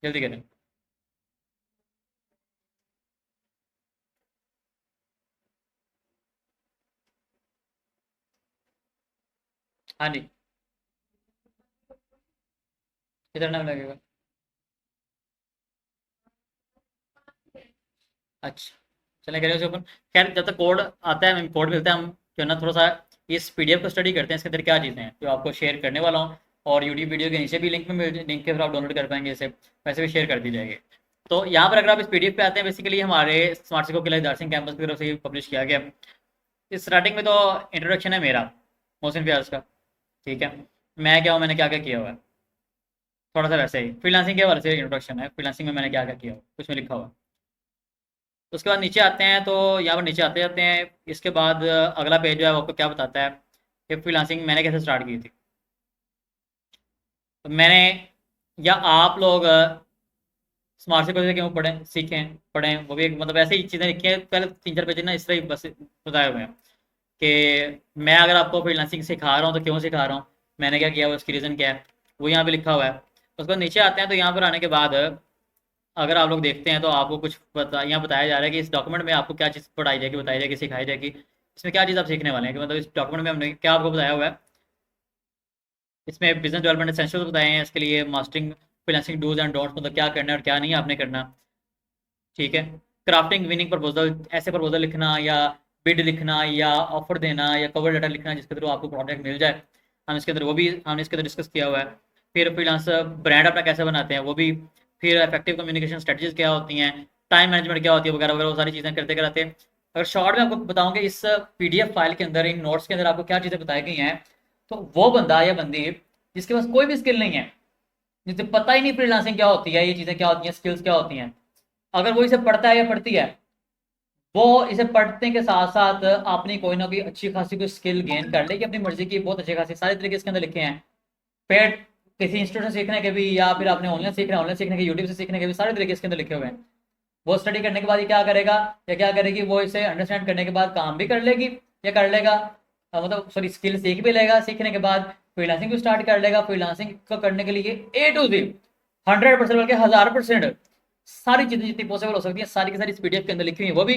जल्दी करें, हाँ जी। कितना टाइम लगेगा? अच्छा, चलें करें उसे ओपन। खैर जब तक कोड आता है, कोड मिलता है, हम जो है ना थोड़ा सा इस पीडीएफ को स्टडी करते हैं, इसके अंदर क्या चीज़ें हैं जो आपको शेयर करने वाला हूँ। और यूट्यूब वीडियो के नीचे भी लिंक में मिल, लिंक के थ्रू आप डाउनलोड कर पाएंगे इसे, वैसे भी शेयर कर दी जाएगी। तो यहाँ पर अगर आप इस पीडीएफ पे आते हैं, बेसिकली हमारे स्मार्ट सिको किला दार्सिंग कैंपस की तरफ से पब्लिश किया गया। इस स्टार्टिंग में तो इंट्रोडक्शन है मेरा, मोहसिन फयाज का, ठीक है। मैं क्या हूँ, मैंने क्या क्या किया हुआ है, थोड़ा सा वैसे ही फ्रीलांसिंग के हवाले से इंट्रोडक्शन है, फ्रीलांसिंग में मैंने क्या क्या किया हुआ है, कुछ में लिखा हुआ है। उसके बाद नीचे आते हैं, तो यहाँ पर नीचे आते जाते हैं। इसके बाद अगला पेज जो है वो आपको क्या बताता है कि फ्रीलांसिंग मैंने कैसे स्टार्ट की थी। तो मैंने या आप लोग स्मार्ट सिको से क्यों पढ़ें, सीखें, पढ़ें, वो भी एक मतलब ऐसी चीज़ें लिखी हैं। पहले 3-4 पेज ना इस तरह ही बस बताए हुए हैं कि मैं अगर आपको फ्रीलांसिंग सिखा रहा हूँ तो क्यों सिखा रहा हूँ, मैंने क्या किया, उसकी रीज़न क्या है, वो यहाँ पे लिखा हुआ है। उसके बाद नीचे आते हैं, तो यहाँ पर आने के बाद अगर आप लोग देखते हैं तो आपको कुछ यहाँ बताया जा रहा है कि इस डॉक्यूमेंट में आपको क्या चीज़ पढ़ाई जाएगी, बताई जाएगी, सिखाई जाएगी, इसमें क्या चीज़ आप सीखने वाले हैं। कि मतलब इस डॉक्यूमेंट में हमने क्या आपको बताया हुआ है। इसमें बिजनेस डेवलपमेंट एसेंशियल्स बताए हैं, इसके लिए mastering freelancing dos and don'ts, मतलब क्या करना है और क्या नहीं आपने करना, ठीक है। क्राफ्टिंग विनिंग प्रपोजल, ऐसे प्रपोजल लिखना या बिड लिखना या ऑफर देना या कवर लेटर लिखना जिसके थ्रू आपको प्रोडक्ट मिल जाए, हम इसके अंदर वो भी हमने इसके अंदर डिस्कस किया हुआ है। फिर फ्रीलांसर ब्रांड अपना कैसे बनाते हैं वो भी, फिर इफेक्टिव कम्युनिकेशन स्ट्रेटजीज क्या होती हैं, टाइम मैनेजमेंट क्या होती है, वगैरह वगैरह, वो सारी चीज़ें करते कराते। अगर शॉर्ट में आपको बताऊँ कि इस पीडीएफ फाइल के अंदर, इन नोट्स के अंदर आपको क्या चीज़ें बताई गई हैं, तो वो बंदा या बंदी जिसके पास कोई भी स्किल नहीं है, जिसे पता ही नहीं फ्रीलांसिंग क्या होती है, ये चीज़ें क्या होती हैं, स्किल्स क्या होती हैं, अगर वो इसे पढ़ता है या पढ़ती है, वो इसे पढ़ने के साथ साथ अपनी कोई ना कोई अच्छी खासी कोई स्किल गेन कर लेगी अपनी मर्जी की, बहुत अच्छी खासी सारे तरीके इसके अंदर लिखे हैं। पेड किसी इंस्टीट्यूट से सीखने के भी, या फिर आपने ऑनलाइन सीखना है, ऑनलाइन सीखने के, यूट्यूब से सीखने के भी सारे तरीके इसके अंदर लिखे हुए हैं। वो स्टडी करने के बाद ये क्या करेगा या क्या करेगी, वो इसे अंडरस्टैंड करने के बाद काम भी कर लेगी या कर लेगा, मतलब सॉरी स्किल सीख भी लेगा, सीखने के बाद फ्रीलांसिंग भी स्टार्ट कर लेगा। फ्रीलांसिंग को करने के लिए A to Z 100% बल्कि 1000% सारी चीज़ें जितनी पॉसिबल हो सकती है सारी की सारी इस पीडीएफ के अंदर लिखी हुई है। वो भी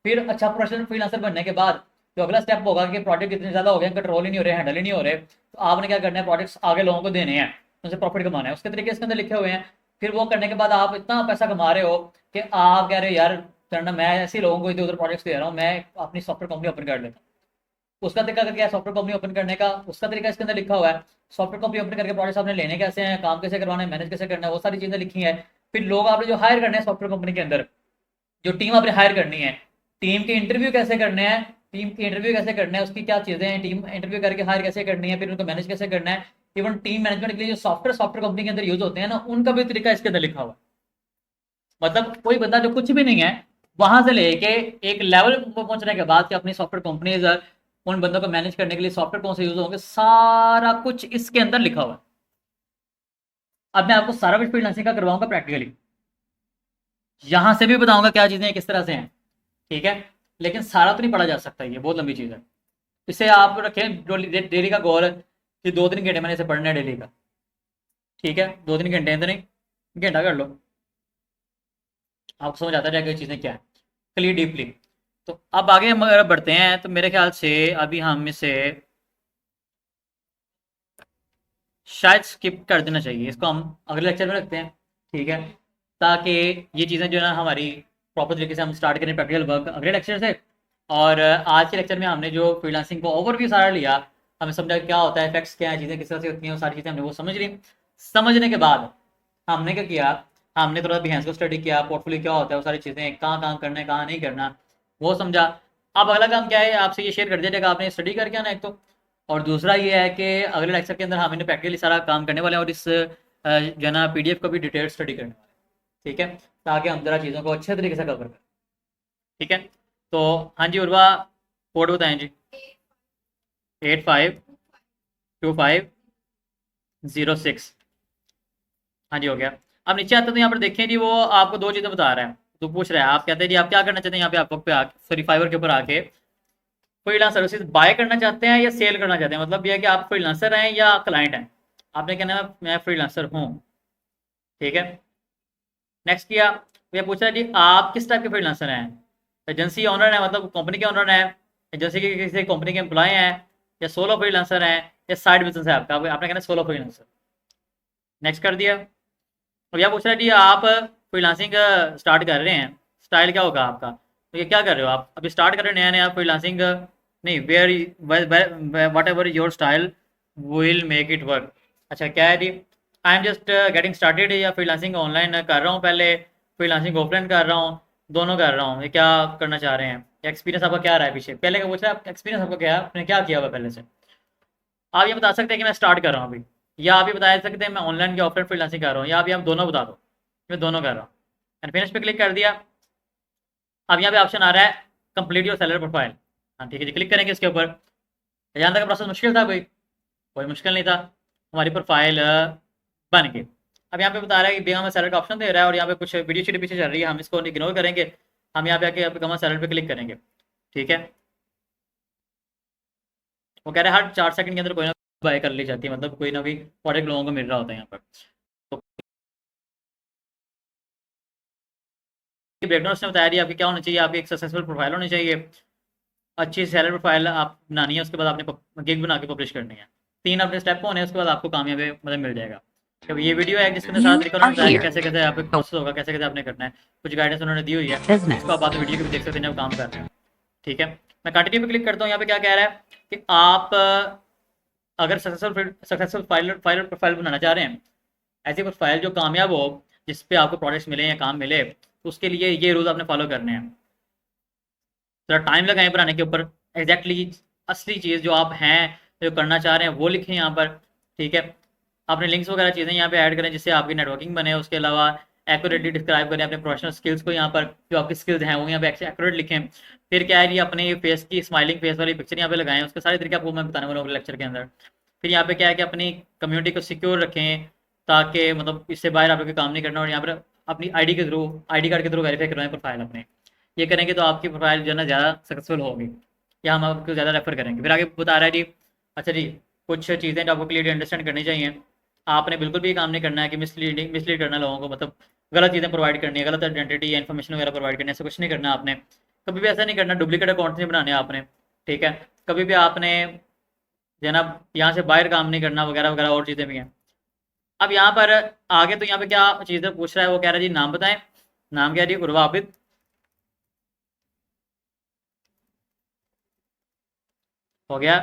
फिर अच्छा प्रोफेशनल फ्रीलांसर बनने के बाद जो अगला स्टेप होगा कि प्रोजेक्ट कितने ज़्यादा हो गए, कंट्रोल ही नहीं हो रहे, हैंडल ही नहीं हो रहे, तो आपने क्या करना है, प्रोजेक्ट्स आगे लोगों को देने हैं, उनसे प्रॉफिट कमाना है, उसके तरीके इसके अंदर लिखे हुए हैं। फिर वो करने के बाद आप इतना पैसा कमा रहे हो कि आप कह रहे हो यार करना, मैं ऐसे लोगों को इधर उधर प्रोजेक्ट्स दे रहा हूँ, मैं अपनी सॉफ्टवेयर कंपनी ओपन कर लेता हूँ। उसका तरीका क्या है, सॉफ्टवेयर कंपनी ओपन करने का उसका तरीका इसके अंदर लिखा हुआ है। सॉफ्टवेयर कंपनी ओपन करके प्रोजेक्ट्स आपने लेने कैसे हैं, काम कैसे करवाना है, मैनेज कैसे करना है, वो सारी चीज़ें लिखी हैं। फिर लोग आपने जो हायर करने हैं सॉफ्टवेयर कंपनी के अंदर, जो टीम आपने हायर करनी है, टीम के इंटरव्यू कैसे करने हैं, टीम के इंटरव्यू कैसे करना है, उसकी क्या चीज़ें हैं, टीम इंटरव्यू करके हायर कैसे करनी है, फिर उनको मैनेज कैसे करना है। इवन टीम मैनेजमेंट के लिए जो सॉफ्टवेयर कंपनी के अंदर यूज होते हैं ना, उनका भी तरीका इसके अंदर लिखा हुआ है। मतलब कोई बंदा जो कुछ भी नहीं है, वहां से लेके एक लेवल पर पहुंचने के बाद कि अपनी सॉफ्टवेयर कंपनीज उन बंदों को मैनेज करने के लिए सॉफ्टवेयर कौन से यूज होंगे, सारा कुछ इसके अंदर लिखा हुआ है। अब मैं आपको सारा कुछ फ्रीलांसिंग का करवाऊंगा प्रैक्टिकली, यहां से भी बताऊंगा क्या चीजें किस तरह से हैं, ठीक है। लेकिन सारा तो नहीं पढ़ा जा सकता, ये बहुत लंबी चीज़ है। इसे आप रखें डेली का गोल है कि 2-3 घंटे मैंने इसे पढ़ना है डेली का, ठीक है। 2-3 घंटे तो नहीं, घंटा कर लो, आपको समझ आता जाएगा चीज़ें क्या है क्लियर डीपली। तो अब आगे हम अगर बढ़ते हैं, तो मेरे ख्याल से अभी हम इसे शायद स्किप कर देना चाहिए, इसको हम अगले लेक्चर में रखते हैं, ठीक है, ताकि ये चीज़ें जो है ना हमारी प्रॉपर तरीके से हम स्टार्ट करें प्रैक्टिकल वर्क अगले लेक्चर से। और आज के लेक्चर में हमने जो फ्रीलांसिंग को ओवरव्यू सारा लिया, हमें समझा क्या होता है, इफेक्ट्स क्या है, चीज़ें किस तरह से होती हैं, वो सारी चीज़ें हमने वो समझ ली। समझने के बाद हमने क्या किया, हमने थोड़ा बिहेंस को स्टडी किया, पोर्टफोलियो क्या होता है, वो सारी चीज़ें कहाँ काम करना है कहाँ नहीं करना, वो समझा। अब अगला काम क्या है, आपसे ये शेयर कर दिया जाएगा, आपने स्टडी करके आना एक तो, और दूसरा ये है कि अगले लेक्चर के अंदर हम इन्हें प्रैक्टिकली सारा काम करने वाले हैं, और इस जो है ना पीडीएफ को भी डिटेल स्टडी करने वाले हैं, ठीक है, ताकि हम जरा चीज़ों को अच्छे तरीके से कवर करें, ठीक है। तो हाँ जी उर्वा, कोड बताएं जी। 852506। हाँ जी हो गया। अब नीचे आते तो यहाँ पर देखें जी, वो आपको 2 चीज़ें बता रहा है, तो पूछ रहा है, आप कहते हैं जी आप क्या करना चाहते हैं, यहाँ पे आप पे आके सॉरी फाइवर के ऊपर आके फ्रीलांस सर्विसेज बाय करना चाहते हैं या सेल करना चाहते हैं, मतलब ये है कि आप फ्रीलांसर हैं या क्लाइंट हैं। आपने कहना है मैं फ्रीलांसर हूँ, ठीक है। नेक्स्ट किया, ये पूछा है जी आप किस टाइप के फ्रीलांसर हैं, एजेंसी ऑनर है, मतलब कंपनी के ऑनर हैं, एजेंसी के किसी कंपनी के एम्प्लॉय हैं, या सोलो फ्रीलांसर हैं, या साइड बिजनेस है आपका, आपने कहना है सोलो फ्रीलांसर। नेक्स्ट कर दिया। अब यह पूछ रहा है जी आप फ्रीलांसिंग स्टार्ट कर रहे हैं, स्टाइल क्या होगा आपका? तो ये क्या कर रहे हो आप? अभी स्टार्ट कर रहे हो नया नया फ्रीलांसिंग, नहीं where whatever your style will make it work. अच्छा क्या है जी, I am just getting started, या फ्रीलांसिंग ऑनलाइन कर रहा हूँ पहले, फ्रीलांसिंग ऑफलाइन कर रहा हूँ, दोनों कर रहा हूँ, ये क्या करना चाह रहे हैं? एक्सपीरियंस आपका क्या रहा है पीछे? पहले का पूछ रहा है एक्सपीरियंस आपका क्या है, आपने क्या किया हुआ पहले से? आप ये बता सकते हैं कि मैं स्टार्ट कर रहा हूँ अभी, या आप ये बता सकते हैं मैं ऑनलाइन की ऑफलाइन फ्रीलांसिंग कर रहा हूँ, या आप दोनों बता दो मैं दोनों कर रहा हूँ। एंड फिनिश पे क्लिक कर दिया। अब यहाँ पे ऑप्शन आ रहा है कंप्लीट योर सेलर प्रोफाइल। हाँ ठीक है जी, क्लिक करेंगे इसके ऊपर। यहाँ तक प्रोसेस मुश्किल था कोई मुश्किल नहीं था, हमारी प्रोफाइल बन गई। अब यहाँ पे बता रहा है कि बिकम सेलर का ऑप्शन दे रहा है, और यहाँ पे कुछ वीडियो शीट पीछे चल रही है, हम इसको इग्नोर करेंगे, हम यहाँ पे आके बिकम सेलर पे क्लिक करेंगे। ठीक है, वो कह रहे हैं हर 4 सेकंड के अंदर कोई ना बाय कर ली जाती है, मतलब कोई ना कोई प्रोडक्ट लोगों को मिल रहा होता है यहाँ पर। तो ब्रेकडाउन उसने बताया दिया आपकी क्या होना चाहिए, आपकी एक सक्सेसफुल प्रोफाइल होनी चाहिए, अच्छी सेलर प्रोफाइल आप बनानी है, उसके बाद आपने गिग बना के पब्लिश करनी है, 3 अपने स्टेप होने हैं, उसके बाद आपको कामयाबी मतलब मिल जाएगा। तो ये वीडियो है जिसके अंदर सारा तरीका उन्होंने बताया कि कैसे कैसे आपका प्रोसेस होगा, कैसे कैसे आपने करना है, कुछ गाइडेंस उन्होंने दी हुई है, इसको आप बाद में वीडियो के भी देख सकते हैं जब काम कर रहे हैं। ठीक है, मैं कंटिन्यू पे क्लिक करता हूँ। यहाँ पे क्या कह रहा है कि आप अगर सक्सेसफुल फाइल प्रोफाइल बनाना चाह रहे हैं, ऐसी प्रोफाइल जो कामयाब हो, जिस पे आपको प्रोडक्ट्स मिले या काम मिले, तो उसके लिए ये रूल्स आपने फॉलो करने हैं। थोड़ा टाइम लगाएं बनाने के ऊपर, एग्जैक्टली असली चीज़ जो आप हैं जो करना चाह रहे हैं वो लिखें यहाँ पर। ठीक है, आपने लिंक्स वगैरह चीज़ें यहाँ पे ऐड करें जिससे आपकी नेटवर्किंग बने, उसके अलावा एक्यूरेटली डिस्क्राइब करें अपने प्रोफेशनल स्किल्स को, यहाँ पर जो आपकी स्किल्स हैं वो यहाँ पे एक्यूरेट लिखें। फिर क्या है, ये अपने फेस की स्माइलिंग फेस वाली पिक्चर यहाँ पे लगाएं, उसके सारे तरीके आपको मैं बताने वाला हूँ लेक्चर के अंदर। फिर यहाँ पे क्या है कि अपनी कम्युनिटी को सिक्योर रखें, ताकि मतलब इससे बाहर आप लोग काम नहीं करना, और यहाँ पर अपनी आई कार्ड के थ्रू वेरीफाई करवाएं प्रोफाइल अपने। ये करेंगे तो आपकी प्रोफाइल जो है ना ज़्यादा सक्सेसफुल होगी, या हम आपको ज़्यादा रेफर करेंगे। फिर आगे बता रहा है जी, अच्छा जी कुछ चीज़ें जो आपको क्लियरली अंडरस्टैंड करनी चाहिए, आपने बिल्कुल भी ये काम नहीं करना है कि मिसलीड करना लोगों को, मतलब गलत चीज़ें प्रोवाइड करनी है, गलत आइडेंटिटी या इन्फॉर्मेशन वगैरह प्रोवाइड करनी है, ऐसा कुछ नहीं करना आपने। कभी भी ऐसा नहीं करना, डुप्लीकेट अकाउंट नहीं बनाने आपने। ठीक है, कभी भी आपने जो है ना यहाँ से बाहर काम नहीं करना, वगैरह वगैरह और चीज़ें भी हैं। अब यहाँ पर आगे तो यहाँ पे क्या चीज़ें पूछ रहा है, वो कह रहा है जी नाम बताएं। नाम क्या है जी, उर्वा आबिद। हो गया।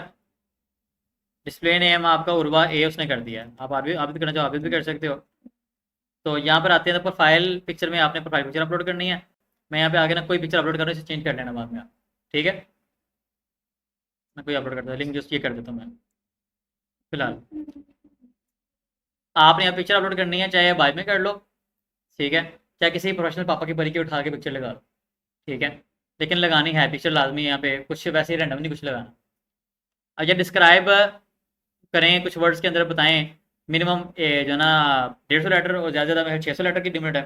डिस्प्ले नेम आपका उर्वा ए उसने कर दिया है, आप आबिद करना चाहो आबिद भी कर सकते हो। तो यहाँ पर आते हैं तो प्रोफाइल पिक्चर में आपने प्रोफाइल पिक्चर अपलोड करनी है। मैं यहाँ पे आगे ना कोई पिक्चर अपलोड कर रहा हूँ, इसे चेंज कर लेना बाद में। ठीक है, मैं कोई अपलोड करता हूँ, लिंक जस्ट ये कर देता हूँ मैं फिलहाल। आपने यहाँ पिक्चर अपलोड करनी है, चाहे बाद में कर लो, ठीक है, चाहे किसी प्रोफेशनल पापा की परी की उठा के पिक्चर लगा लो, ठीक है, लेकिन लगानी है पिक्चर लाजमी है यहाँ पे, कुछ वैसे ही रैंडम नहीं कुछ लगाना। अब ये डिस्क्राइब करें, कुछ वर्ड्स के अंदर बताएं, मिनिमम जो है ना 150 लेटर और ज़्यादा ज़्यादा 600 लेटर की लिमिट है।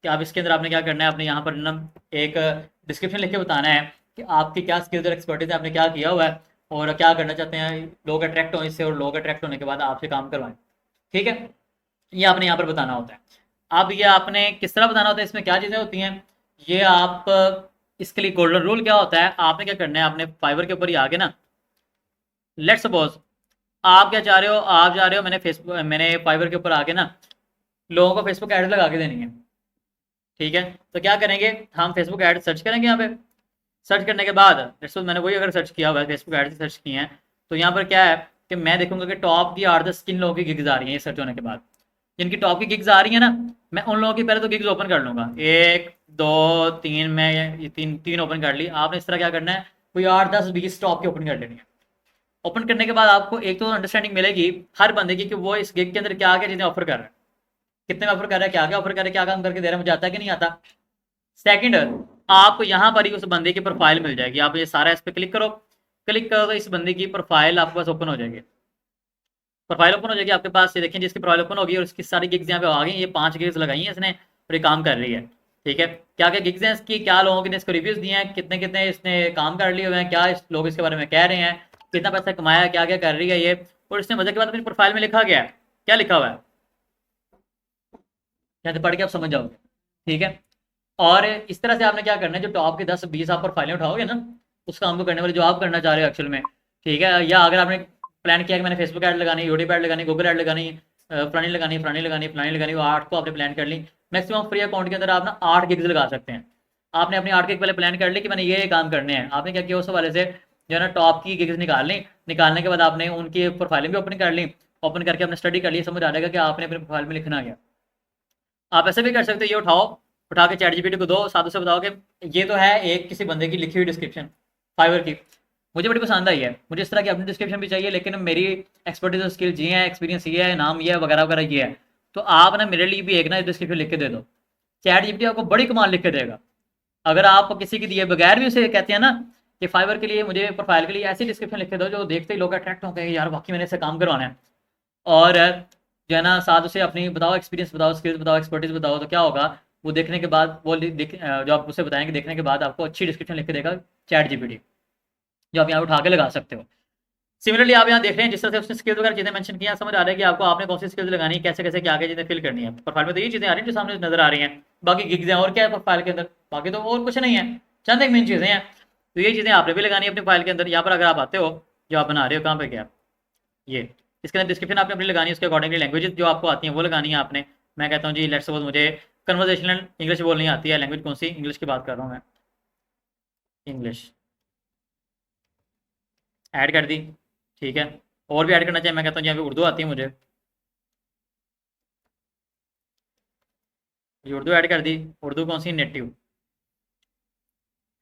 कि आप इसके अंदर आपने क्या करना है, आपने यहाँ पर ना एक डिस्क्रिप्शन लिख के बताना है कि आपकी क्या स्किल्स और एक्सपर्टीज है, आपने क्या किया हुआ है और क्या करना चाहते हैं, लोग अट्रैक्ट हों इससे, और लोग अट्रैक्ट होने के बाद आपसे काम करवाएं। ठीक है, ये आपने यहाँ पर बताना होता है। अब ये आपने किस तरह बताना होता है, इसमें क्या चीज़ें होती हैं, ये आप इसके लिए गोल्डन रूल क्या होता है, आपने क्या करना है, आपने फाइवर के ऊपर ही आगे ना, लेट सपोज आप क्या चाह रहे हो, आप जा रहे हो, मैंने फाइवर के ऊपर आके ना लोगों को फेसबुक एड लगा के देनी है। ठीक है, तो क्या करेंगे, हम फेसबुक एड सर्च करेंगे। यहाँ पे सर्च करने के बाद मैंने वही अगर सर्च किया हुआ है, फेसबुक एड से सर्च किए हैं, तो यहाँ पर क्या है कि मैं देखूंगा कि टॉप की 8-10 किन लोगों की गिग्स आ रही हैं। ये सर्च होने के बाद जिनकी टॉप की गिग्स आ रही है ना, मैं उन लोगों की पहले तो गिग्स ओपन कर लूँगा, 1 2 3, मैं ये तीन ओपन कर ली। आपने इस तरह क्या करना है, कोई 8-10-20 टॉप की ओपन कर लेनी है। ओपन करने के बाद आपको एक तो अंडरस्टैंडिंग मिलेगी हर बंदे की कि वो इस गिग के अंदर क्या क्या चीज़ें ऑफर कर रहा है, कितने में ऑफर कर रहा है, क्या क्या ऑफर कर रहा है, क्या काम करके दे रहा है, मुझे आता है कि नहीं आता। सेकंड, आपको यहाँ पर ही उस बंदे की प्रोफाइल मिल जाएगी, आप ये सारा इस पर क्लिक करो तो इस बंदे की प्रोफाइल आपके पास ओपन हो जाएगी। प्रोफाइल ओपन हो जाएगी आपके पास, ये देखें जिसकी प्रोफाइल ओपन होगी और इसकी सारी गिग्स यहाँ पे आ गई, ये 5 गिग्स लगाई हैं इसने और ये काम कर रही है। ठीक है, क्या क्या गिग्स हैं इसकी, क्या लोगों ने इसको रिव्यूज दिए हैं, कितने कितने इसने काम कर लिए हुए हैं, क्या लोग इसके बारे में कह रहे हैं, कितना पैसा कमाया, क्या क्या कर रही है ये, और इसने मजे के बाद अपनी प्रोफाइल में लिखा गया है, क्या लिखा हुआ है यहाँ से पढ़ के आप समझ जाओगे। ठीक है, और इस तरह से आपने क्या करना है, जो टॉप के 10-20 आप प्रोफाइलें उठाओगे ना, उस काम को करने वाले जो आप करना चाह रहे हो एक्चुअल में। ठीक है, या अगर आपने प्लान किया कि मैंने फेसबुक ऐड लगानी, यूट्यूब ऐड लगानी, गूगल ऐड लगानी, फलानी लगानी फलानी लगानी फलानी लगानी, वो 8 को आपने प्लान कर ली। मैक्सिमम फ्री अकाउंट के अंदर आप ना 8 गिग्स लगा सकते हैं। आपने अपनी 8 गिग पहले प्लान कर ली कि मैंने ये काम करने हैं। आपने क्या किया, उस वाले से जो है ना टॉप की गिग्स निकाल ली। निकालने के बाद आपने उनकी प्रोफाइल भी ओपन कर ली। ओपन करके आपने स्टडी कर ली, समझ आ जाएगा कि आपने अपने प्रोफाइल में लिखना क्या। आप ऐसे भी कर सकते हो, ये उठाओ, उठा के चैट जीपीटी को दो, साधु से बताओ कि ये तो है एक किसी बंदे की लिखी हुई डिस्क्रिप्शन फाइवर की, मुझे बड़ी पसंद आई है, मुझे इस तरह की अपनी डिस्क्रिप्शन भी चाहिए, लेकिन मेरी एक्सपर्टीज और स्किल ये है, एक्सपीरियंस ये है, नाम ये है, वगैरह वगैरह ये है। तो आप ना मेरे लिए भी एक ना डिस्क्रिप्शन लिख के दे दो। चैट जीपीटी आपको बड़ी कमाल लिख के देगा। अगर आप किसी की दिए बगैर भी उसे कहते हैं ना कि फाइवर के लिए मुझे प्रोफाइल के लिए ऐसी डिस्क्रिप्शन लिख के दो जो देखते ही लोग अट्रैक्ट होंगे, यार वाकई मैंने इससे काम करवाना है। और जो है ना साथ उसे अपनी बताओ, एक्सपीरियंस बताओ, स्किल्स बताओ, एक्सपर्टीज बताओ, तो क्या होगा, वो देखने के बाद वो जो आप उसे बताएंगे, देखने के बाद आपको अच्छी डिस्क्रिप्शन लिख के देगा चैट जीपीटी, जो आप यहाँ उठा के लगा सकते हो। सिमिलरली आप यहाँ देख रहे हैं जिस तरह से उसने स्किल्स वगैरह चीज़ें मेंशन की हैं, समझ आ रहा है कि आपको आपने कौन सी स्किल्स लगानी है, कैसे कैसे क्या क्या चीज़ें फिल करनी है। प्रोफाइल में तो ये चीज़ें आ रही हैं जो सामने नजर आ रही हैं, बाकी गिग्स हैं और क्या है प्रोफाइल के अंदर, बाकी तो और कुछ नहीं है, चंद एक मेन चीज़ें हैं। तो ये चीज़ें आपने भी लगानी है अपनी फाइल के अंदर। यहाँ पर अगर आप आते हो, जो आप बना रहे हो, कहाँ पर क्या ये, इसके अंदर डिस्क्रिप्शन आपने अपनी लगानी है, उसके अकॉर्डिंगली लैंग्वेज जो आपको आती है वो लगानी है आपने। मैं कहता हूँ जी लेट्स सपोज मुझे कन्वर्सेशनल इंग्लिश बोलनी आती है, लैंग्वेज कौन सी, इंग्लिश की बात कर रहा हूँ मैं, इंग्लिश ऐड कर दी, ठीक है। और भी ऐड करना चाहिए, मैं कहता हूँ यहाँ पे उर्दू आती है मुझे, ये उर्दू ऐड कर दी, उर्दू कौन सी, नेटिव।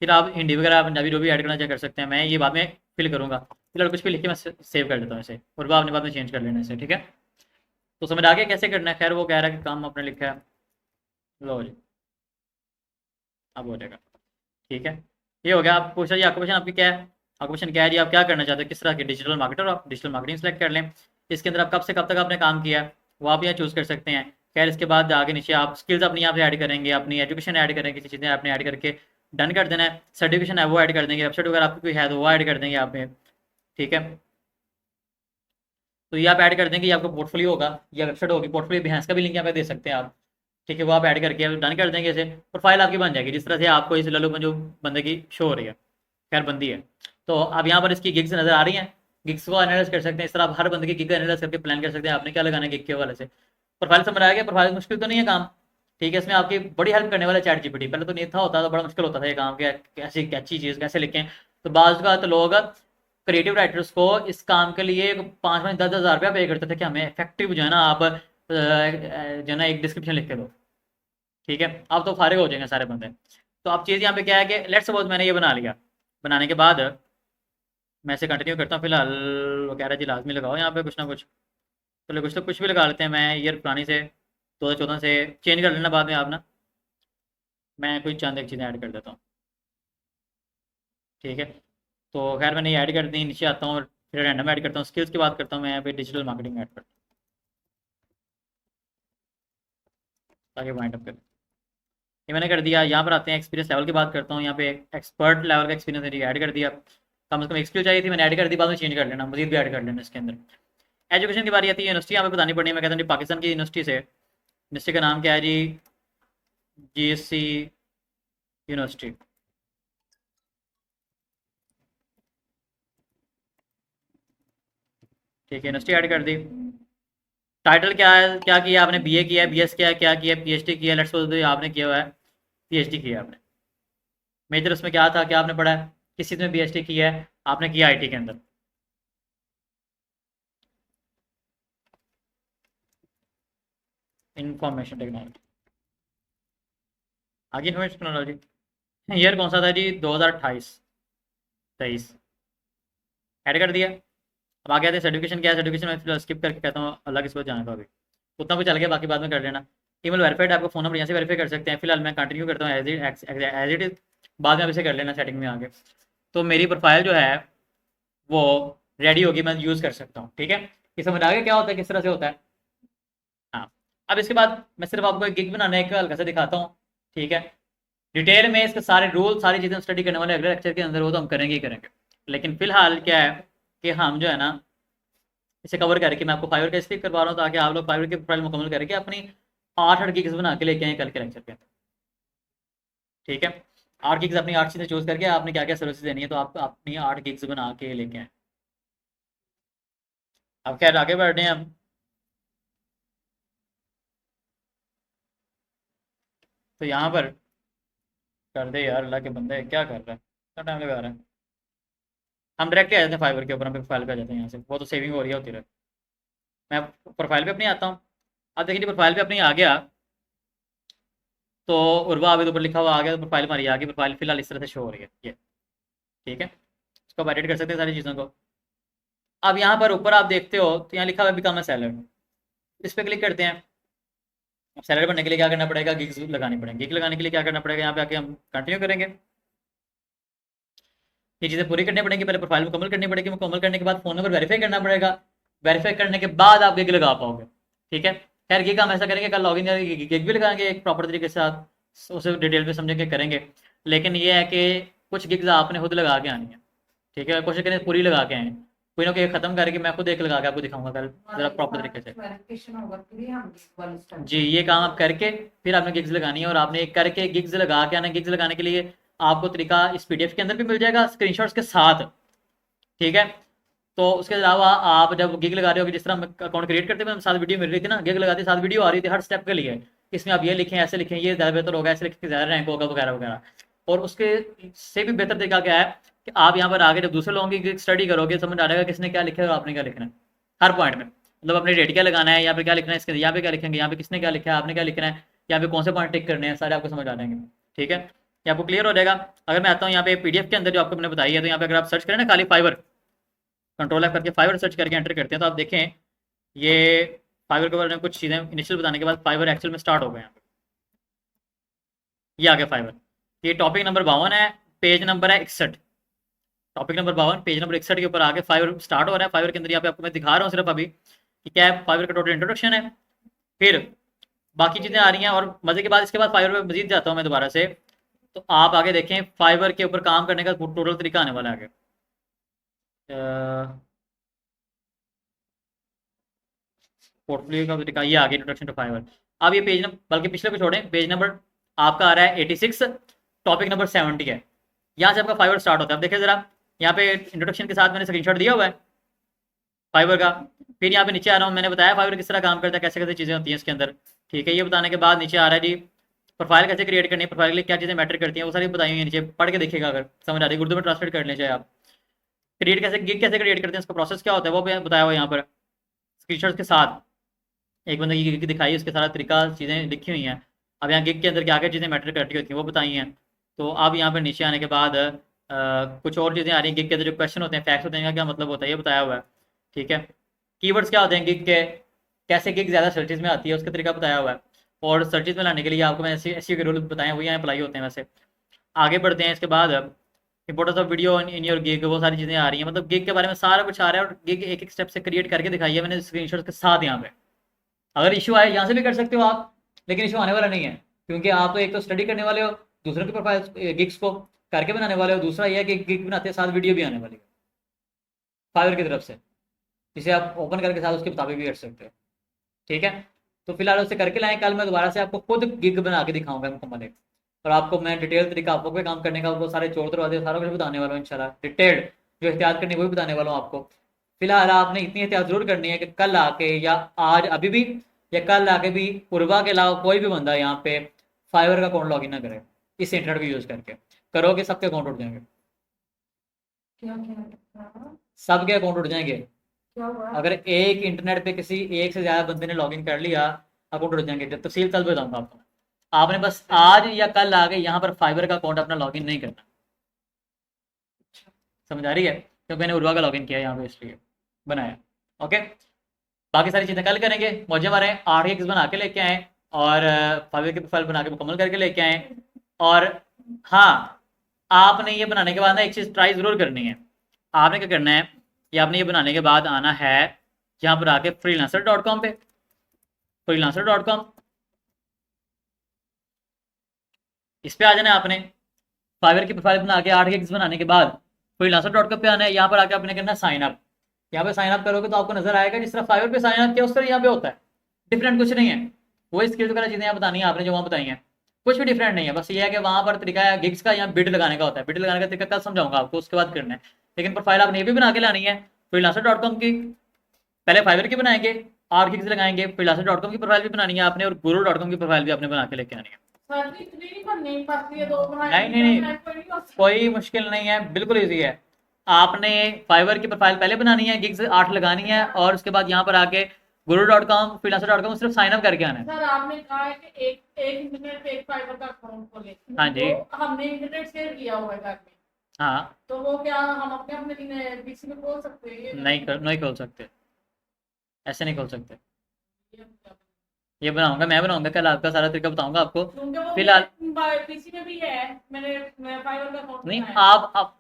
फिर आप हिंदी वगैरह पंजाबी जो भी ऐड करना चाहे कर सकते हैं, मैं ये बाद में फिल करूँगा। फिलहाल कुछ भी लिख के मैं सेव कर देता हूँ इसे, और वो आपने बाद में चेंज कर लेना इसे, ठीक है। तो समझ आ गया कैसे करना है। खैर वो कह रहा है कि काम आपने लिखा है, लो जी अब हो जाएगा, ठीक है। ये हो गया। आप पूछ रहे आपका क्वेश्चन आपकी क्या है, आपका क्वेश्चन क्या है जी, आप क्या करना चाहते हो, किस तरह के डिजिटल मार्केटर, आप डिजिटल मार्केटिंग सेलेक्ट कर लें। इसके अंदर आप कब से कब तक आपने काम किया है वो आप यहाँ चूज़ कर सकते हैं। खैर इसके बाद आगे नीचे आप स्किल्स अपनी यहाँ पे ऐड करेंगे, अपनी एजुकेशन ऐड करेंगे, किसी चीज़ें आपने ऐड करके डन कर देना है। सर्टिफिकेशन है वो ऐड कर देंगे, वेबसाइट वगैरह आपकी कोई है तो वो ऐड कर देंगे आप में, ठीक है। तो ये आप ऐड कर देंगे, ये आपका पोर्टफोलियो होगा या वेबसाइट होगी, पोर्टफोलियो बिहेंस का भी लिंक यहाँ पे दे सकते हैं आप, ठीक है। वो आप ऐड करके डन कर देंगे इसे, प्रोफाइल आपकी बन जाएगी जिस तरह से आपको इस लल्लू जो बंदे की शो हो रही है, खैर बंदी है। तो अब यहाँ पर इसकी गिग्स नज़र आ रही हैं, गिग्स को एनालाइज कर सकते हैं। इस तरह आप हर बंदे की गिग का एनालाइज करके प्लान कर सकते हैं आपने क्या लगाना है गिग के हवाले से। प्रोफाइल समझ आ गया, प्रोफाइल मुश्किल तो नहीं है काम, ठीक है। इसमें आपकी बड़ी हेल्प करने वाला चैट जीपीटी, पहले तो नहीं था, होता तो बड़ा मुश्किल होता था ये काम, क्या कैसी अच्छी चीज़ कैसे लिखें। तो बाज़ का तो लोग क्रिएटिव राइटर्स को इस काम के लिए 5-5 10 10 हज़ार रुपया पे करते थे कि हमें इफेक्टिव जो है ना आप जो है ना एक डिस्क्रिप्शन लिख के दो, ठीक है। आप तो फारिग हो जाएंगे सारे बंदे। तो अब चीज़ यहाँ पे क्या है कि लेट्स सपोज मैंने ये बना लिया, बनाने के बाद मैं इसे कंटिन्यू करता हूँ। फिलहाल वो कह रहा है जी लाजमी लगाओ यहाँ पे कुछ ना कुछ, चलो कुछ तो कुछ भी लगा लेते हैं। मैं ईयर पुरानी से 2014 से चेंज कर लेना बाद में आप ना, मैं कोई चंद एक चीज़ें ऐड कर देता हूँ, ठीक है। तो खैर मैंने ये ऐड कर दी, नीचे आता हूँ और फिर रैंडम ऐड करता हूँ, स्किल्स की बात करता हूँ मैं यहाँ पे डिजिटल मार्केटिंग ऐड करता हूँ ताकि वाइंड अप करें। ये मैंने कर दिया। यहाँ पर आते हैं एक्सपीरियंस लेवल की बात करता हूँ, यहाँ पे एक्सपर्ट लेवल का एक्सपीरियंस मैंने ऐड कर दिया। कम से कम एक स्किल चाहिए थी, मैंने ऐड कर दी, बाद में चेंज कर लेना, मजीद भी ऐड कर लेना इसके अंदर। एजुकेशन की बारी आती है, यूनिवर्सिटी यहाँ पे बतानी पड़ी है। मैं कहता हूँ पाकिस्तान की यूनिवर्सिटी से, यूनिवर्सिटी का नाम क्या है जी, GSC यूनिवर्सिटी, ठीक है। यूनिवर्सिटी ऐड कर दी। टाइटल क्या है, क्या किया आपने, BA किया है, BS किया है, क्या किया है, PhD किया है, लेट्स सपोज आपने किया हुआ है PhD किया है आपने। मेजर उसमें क्या था, क्या आपने पढ़ा है, किस चीज़ में PhD किया है आपने, किया IT के अंदर। इंफॉर्मेशन टेक्नोलॉजी, आगे इंफॉर्मेशन टेक्नोलॉजी। ईयर कौन सा था जी, 2028-23 ऐड कर दिया। अब आगे आते हैं सर्टिफिकेशन क्या है, सर्टिफिकेशन मैं स्किप करके कहता हूँ अलग इस पर जाने का, अभी उतना भी चल गया, बाकी बाद में कर लेना। ईमेल वेरीफाइड, आपको फ़ोन नंबर यहाँ से वेरीफाई कर सकते हैं। फिलहाल मैं कंटिन्यू करता हूँ एज इट इज़, बाद में आप इसे कर लेना सेटिंग में आगे। तो मेरी प्रोफाइल जो है वो रेडी होगी, मैं यूज़ कर सकता हूँ, ठीक है। ये समझ आ गया क्या होता है, किस तरह से होता है। हाँ, अब इसके बाद मैं सिर्फ आपको एक गिग बनाने का हल्का सा दिखाता हूँ, ठीक है। डिटेल में इसके सारे रूल सारी चीज़ें स्टडी करने वाले अगले लेक्चर के अंदर, वो तो हम करेंगे ही करेंगे। लेकिन फिलहाल क्या है कि हम जो है ना इसे कवर करके मैं आपको फाइवर का स्किप करवा रहा हूँ, ताकि आप लोग फाइवर की प्रोफाइल मुकम्मल करके अपनी 8 गिग्स बना के लेके आए कल के लेक्चर के अंदर, ठीक है। 8 गिग्स, अपनी 8 चीज़ें चूज करके आपने क्या क्या सर्विस देनी है, तो आप अपनी 8 गिग्स बना के लेके आए। अब खैर आगे बढ़ रहे हैं हम। तो यहाँ पर कर दे यार, अल्लाह के बंदे क्या कर रहा है, कितना टाइम लगा रहा है। हम डायरेक्टली आ जाते हैं फाइवर के ऊपर, हम प्रोफाइल पे आ जाते हैं यहाँ से, वो तो सेविंग हो रही है होती रहे। मैं प्रोफाइल पे अपनी आता हूँ। अब देखिए प्रोफाइल पे अपनी आ गया, तो उर्वा आबिद ऊपर लिखा हुआ आ गया, तो प्रोफाइल हमारी आ गई। प्रोफाइल फिलहाल इस तरह से शो हो रही है ये, ठीक है। इसको आप एडिट कर सकते हैं सारी चीज़ों को। अब यहाँ पर ऊपर आप देखते हो तो यहाँ लिखा हुआ है बिकम अ सेलर, इस पर क्लिक करते हैं। अब सेलर बनने के लिए क्या करना पड़ेगा, गिग्स लगानी पड़ेगी। गिग लगाने के लिए क्या करना पड़ेगा, यहाँ पे आके हम कंटिन्यू करेंगे। ये चीज़ें पूरी करनी पड़ेंगी, पहले प्रोफाइल मुकम्मल करनी पड़ेगी, मुकम्मल करने के बाद फ़ोन नंबर वेरीफाई करना पड़ेगा। वेरीफाई करने के बाद आप गिग लगा पाओगे, ठीक है। खैर गिग हम ऐसा करेंगे, कल लॉगिन करके गिग भी लगाएंगे एक प्रॉपर तरीके के साथ, उसे डिटेल में समझेंगे करेंगे। लेकिन ये है कि कुछ गिग्स आपने खुद लगा के आनी है, ठीक है। कोशिश करें पूरी लगा के आए, कोई ना कोई खत्म करके मैं खुद एक लगा के आपको दिखाऊंगा कल ज़रा प्रॉपर तरीके से। वेरिफिकेशन होगा फिर ही हम gig वाले start जी, ये काम आप करके फिर आपने गिग्स लगानी है, और आपने एक करके गिग्स लगा के आना। गिग्स लगाने के लिए आपको तरीका इस पीडीएफ के अंदर भी मिल जाएगा स्क्रीनशॉट्स के साथ, ठीक है। तो उसके अलावा आप जब गिग लगा रहे हो, जिस तरह हम अकाउंट क्रिएट करते हैं, साथ वीडियो मिल रही थी ना, गिग लगाते साथ वीडियो आ रही थी हर स्टेप के लिए। इसमें आप ये लिखें, ऐसे लिखें, ये ज़्यादा बेहतर होगा, ऐसे लिखें ज़्यादा रैंक होगा, वगैरह वगैरह। और उसके से भी बेहतर तरीका क्या है कि आप यहाँ पर आगे जब दूसरे लोगों की स्टडी करोगे, समझ आ जाएगा किसने क्या लिखा है और आपने क्या लिखना है हर पॉइंट में। मतलब अपने रेट क्या लगाना है, यहाँ पे क्या लिखना है, इसके यहाँ पे क्या लिखेंगे, यहाँ पे किसने क्या लिखा है, आपने क्या लिखना है, यहाँ पे कौन से पॉइंट टिक करने हैं, सारे आपको समझ आ जाएंगे, ठीक है। ये आपको क्लियर हो जाएगा। अगर मैं आता हूँ यहाँ पे पीडीएफ के अंदर जो आपको मैंने बताई है, तो यहाँ पे अगर आप सर्च करें ना खाली फाइवर, कंट्रोल एफ करके फाइवर सर्च करके एंटर करते हैं, तो आप देखें ये फाइवर के बारे में कुछ चीज़ें इनिशियल बताने के बाद फाइवर एक्चुअल में स्टार्ट हो गए यहाँ पे। ये आ गया फाइवर। ये टॉपिक नंबर 52 है, पेज नंबर है 61। टॉपिक नंबर 52 पेज नंबर 61 के ऊपर आके फाइवर स्टार्ट हो रहा है। फाइवर के अंदर यहाँ पे आपको मैं दिखा रहा हूँ सिर्फ अभी कि क्या है, फाइवर का टोटल इंट्रोडक्शन है, फिर बाकी चीज़ें आ रही हैं। और मज़े के बाद इसके बाद फाइवर पे मजीद जाता हूँ मैं दोबारा से, तो आप आगे देखें फाइवर के ऊपर काम करने का टोटल तरीका आने वाला है आगे। पोर्टफोलियो का तरीका ये आगे, इंट्रोडक्शन टू फाइवर। अब ये पेज नंबर, बल्कि पिछले को छोड़ें, पेज नंबर आपका आ रहा है 86, टॉपिक नंबर 70 है। यहाँ से आपका फाइवर स्टार्ट होता है। अब देखिए ज़रा, यहाँ पे इंट्रोडक्शन के साथ मैंने स्क्रीनशॉट दिया हुआ है फाइवर का। फिर यहाँ पे नीचे आ रहा हूँ, मैंने बताया फाइवर किस तरह काम करता है, कैसे कैसे चीज़ें होती हैं इसके अंदर, ठीक है। ये बताने के बाद नीचे आ रहा है जी प्रोफाइल कैसे क्रिएट करनी है, प्रोफाइल के लिए क्या चीज़ें मैटर करती हैं, वो सारी बताई हुई है नीचे, पढ़ के देखिएगा अगर समझ आ रही है। उर्दू में ट्रांसलेट कर लें चाहे आप। क्रिएट कैसे, गिग कैसे क्रिएट करते हैं, उसका प्रोसेस क्या होता है वो भी बताया हुआ है यहाँ पर स्क्रीनशॉट के साथ। एक बंदे की गिग दिखाई, उसके सारा तरीका चीज़ें लिखी हुई हैं। अब यहाँ गिग के अंदर क्या क्या चीज़ें मैटर करती होती हैं वो बताई हैं। तो अब यहाँ पर नीचे आने के बाद कुछ और चीज़ें आ रही हैं। गिग के अंदर जो क्वेश्चन होते हैं, फैक्ट्स होते हैं, क्या मतलब होता है ये बताया हुआ है, ठीक है। कीवर्ड्स क्या होते हैं गिग के, कैसे गिग ज़्यादा सर्चेज में आती है उसका तरीका बताया हुआ है। और सर्चेज में लाने के लिए आपको मैं ऐसे के रूल बताए, वही यहाँ अप्लाई होते हैं वैसे। आगे बढ़ते हैं, इसके बाद importance of video in your gig, वो सारी चीज़ें आ रही हैं। मतलब गिग के बारे में सारा कुछ आ रहा है, और गिग एक एक स्टेप से क्रिएट करके दिखाई है मैंने स्क्रीनशॉट के साथ यहाँ पे। अगर इशू आए यहाँ से भी कर सकते हो आप, लेकिन इशू आने वाला नहीं है, क्योंकि आप तो एक तो स्टडी करने वाले हो, दूसरों की प्रोफाइल गिग्स को करके बनाने वाले हो, दूसरा ये है कि गिग बनाते हैं साथ वीडियो भी आने वाली है फाइवर की तरफ से, जिसे आप ओपन करके साथ उसके मुताबिक भी कर सकते हो, ठीक है। तो फिलहाल उससे करके लाएं, कल मैं दोबारा से आपको खुद गिग बना के दिखाऊंगा मुकम्मल एक, और आपको मैं डिटेल तरीका आपको भी काम करने का, वो सारे चोर दरवाजे सारा कुछ बताने वाला हूँ इंशाल्लाह। डिटेल्ड जो एहतियात करनी वो भी बताने वाला हूँ आपको। फिलहाल आपने इतनी एहतियात जरूर करनी है कि कल आके या आज अभी भी या कल आके भी उर्वा के अलावा कोई भी बंदा यहाँ पे फाइवर का अकाउंट लॉगिन ना करे इस इंटरनेट को यूज़ करके। करोगे सबके अकाउंट उठ जाएंगे, क्या क्या सबके अकाउंट उठ जाएंगे। क्या हुआ? अगर एक इंटरनेट पे किसी एक से ज़्यादा बंदे ने लॉगिन कर लिया, अकाउंट उठ जाएंगे। जब तफसील कल बताऊंगा आपको। आपने बस आज या कल आके यहाँ पर फाइबर का अकाउंट अपना लॉगिन नहीं करना, समझ आ रही है, क्योंकि मैंने उर्वा का लॉगिन किया यहाँ पे इसलिए बनाया, ओके। बाकी सारी चीज़ें कल करेंगे। मौजे मारे 8 गिग्स बना के लेके आए, और फाइवर की प्रोफाइल बना के मुकम्मल करके लेके आए। और हाँ, आपने ये बनाने के बाद ना एक चीज़ ट्राई ज़रूर करनी है। आपने क्या करना है, कि आपने ये बनाने के बाद आना है यहाँ पर आके freelancer.com पे, freelancer.com इस पे आ जाना है आपने। फाइवर की प्रोफाइल बना के 8 गिग्स बनाने के बाद freelancer.com पे आना है। यहाँ पर आके आपने करना है साइन अप। यहाँ पे साइन अप करोगे तो आपको नजर आएगा जिस तरह फाइवर पे साइन अप किया उस तरह यहाँ पे होता है, डिफरेंट कुछ नहीं है। वही स्किल्स वगैरह चीज़ें यहाँ बतानी है आपने जो वहाँ बताई हैं, कुछ भी डिफरेंट नहीं है। बस ये है कि वहाँ पर तरीका है गिग्स का, यहाँ बिड लगाने का होता है। बिड लगाने का तरीका कल समझाऊंगा आपको, उसके बाद करना है। लेकिन प्रोफाइल आपने ये भी बना के लानी है freelancer.com की, पहले फाइवर की बनाएंगे, 8 गिग्स लगाएंगे, freelancer.com की प्रोफाइल भी बनानी है आपने, और guru.com की प्रोफाइल भी आपने बना के लेके आनी है। सर जी इतनी नहीं बननी पड़ती है, 2 बनाए नहीं, नहीं, नहीं। कोई नहीं होता। कोई मुश्किल नहीं है, बिल्कुल इजी है। आपने फाइवर की प्रोफाइल पहले बनानी है, गिग्स 8 लगानी है और उसके बाद यहाँ पर आके guru.com freelancer.com सिर्फ साइन अप करके आना है। सर आपने कहा है कि एक इंटरनेट पे एक फाइबर का अकाउंट खोले। हाँ जी। तो हमने इंटरनेट शेयर किया हुआ है घर में, हाँ, तो वो क्या हम अपने अपने पीसी में खोल सकते हैं? ये नहीं खोल सकते, ऐसे नहीं खोल सकते। ये हम क्या- ये बनाऊंगा, मैं बनाऊंगा, कल आपका सारा तरीका बताऊंगा आपको। क्योंकि वो फिलहाल पीसी में भी है, मैं फाइबर का अकाउंट नहीं, बनाया है। आप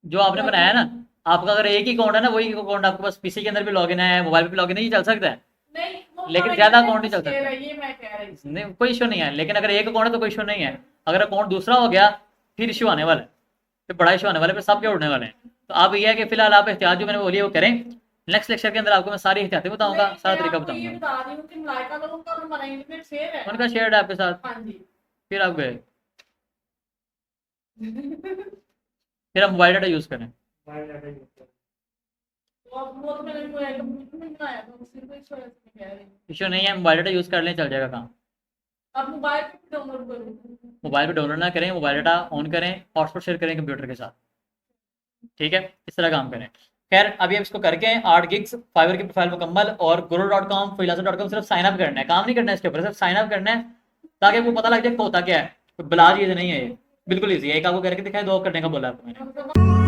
जो आपने बनाया है ना, आपका अगर एक ही अकाउंट है ना, वही अकाउंट आपके पास पीसी के अंदर भी लॉगिन है, मोबाइल पे भी लॉगिन है, ये चल सकता है। नहीं वो लेकिन हमें ज्यादा इंटरनेट अकाउंट नहीं चल शेयर सकता। है, ये मैं कह रही थी। नहीं, कोई इशू नहीं है, लेकिन अगर एक अकाउंट है तो कोई इशू नहीं है। अगर अकाउंट दूसरा हो गया फिर इशू आने वाला है, फिर बड़ा इशू आने वाला है, फिर सबके उड़ने वाले हैं। तो आप ये है कि फिलहाल आप एहतियात जो मैंने बोली है वो करें। नेक्स्ट लेक्चर के अंदर आपको मैं सारी एहतियातें बताऊंगा, नहीं, सारा मैं तरीका आपको ये बताऊंगा। बता रही हूँ कि मलाइका लोगों का और हमारा इंटरनेट शेयर है। उनका शेयर है आपके साथ, हाँ जी। फिर आप गए, फिर आप मोबाइल डाटा यूज करें। मोबाइल डाटा यूज करें। तो अब वो तो मैंने कंप्यूटर में बनाया था, उसी को इस वजह से मैं कह रही हूँ। इशू नहीं है, मोबाइल डाटा यूज कर लें, चल जाएगा काम। अब मोबाइल पे भी डाउनलोड करूँ? मोबाइल पे डाउनलोड ना करें, मोबाइल डाटा ऑन करें, हॉटस्पॉट शेयर करें कंप्यूटर के साथ, ठीक है, इस तरह काम करें। खैर अभी आप इसको करके 8 गिग्स फाइवर की प्रोफाइल मुकम्मल और guru.com freelancer.com सिर्फ साइन अप करना है, काम नहीं करना है इसके ऊपर, सिर्फ साइन अप करना है ताकि आपको पता लग जाए कि होता क्या है। कोई बला चीज नहीं है ये, बिल्कुल ईजी है। एक आपको करके दिखाए, 2 करने का बोला आपको मैंने। तो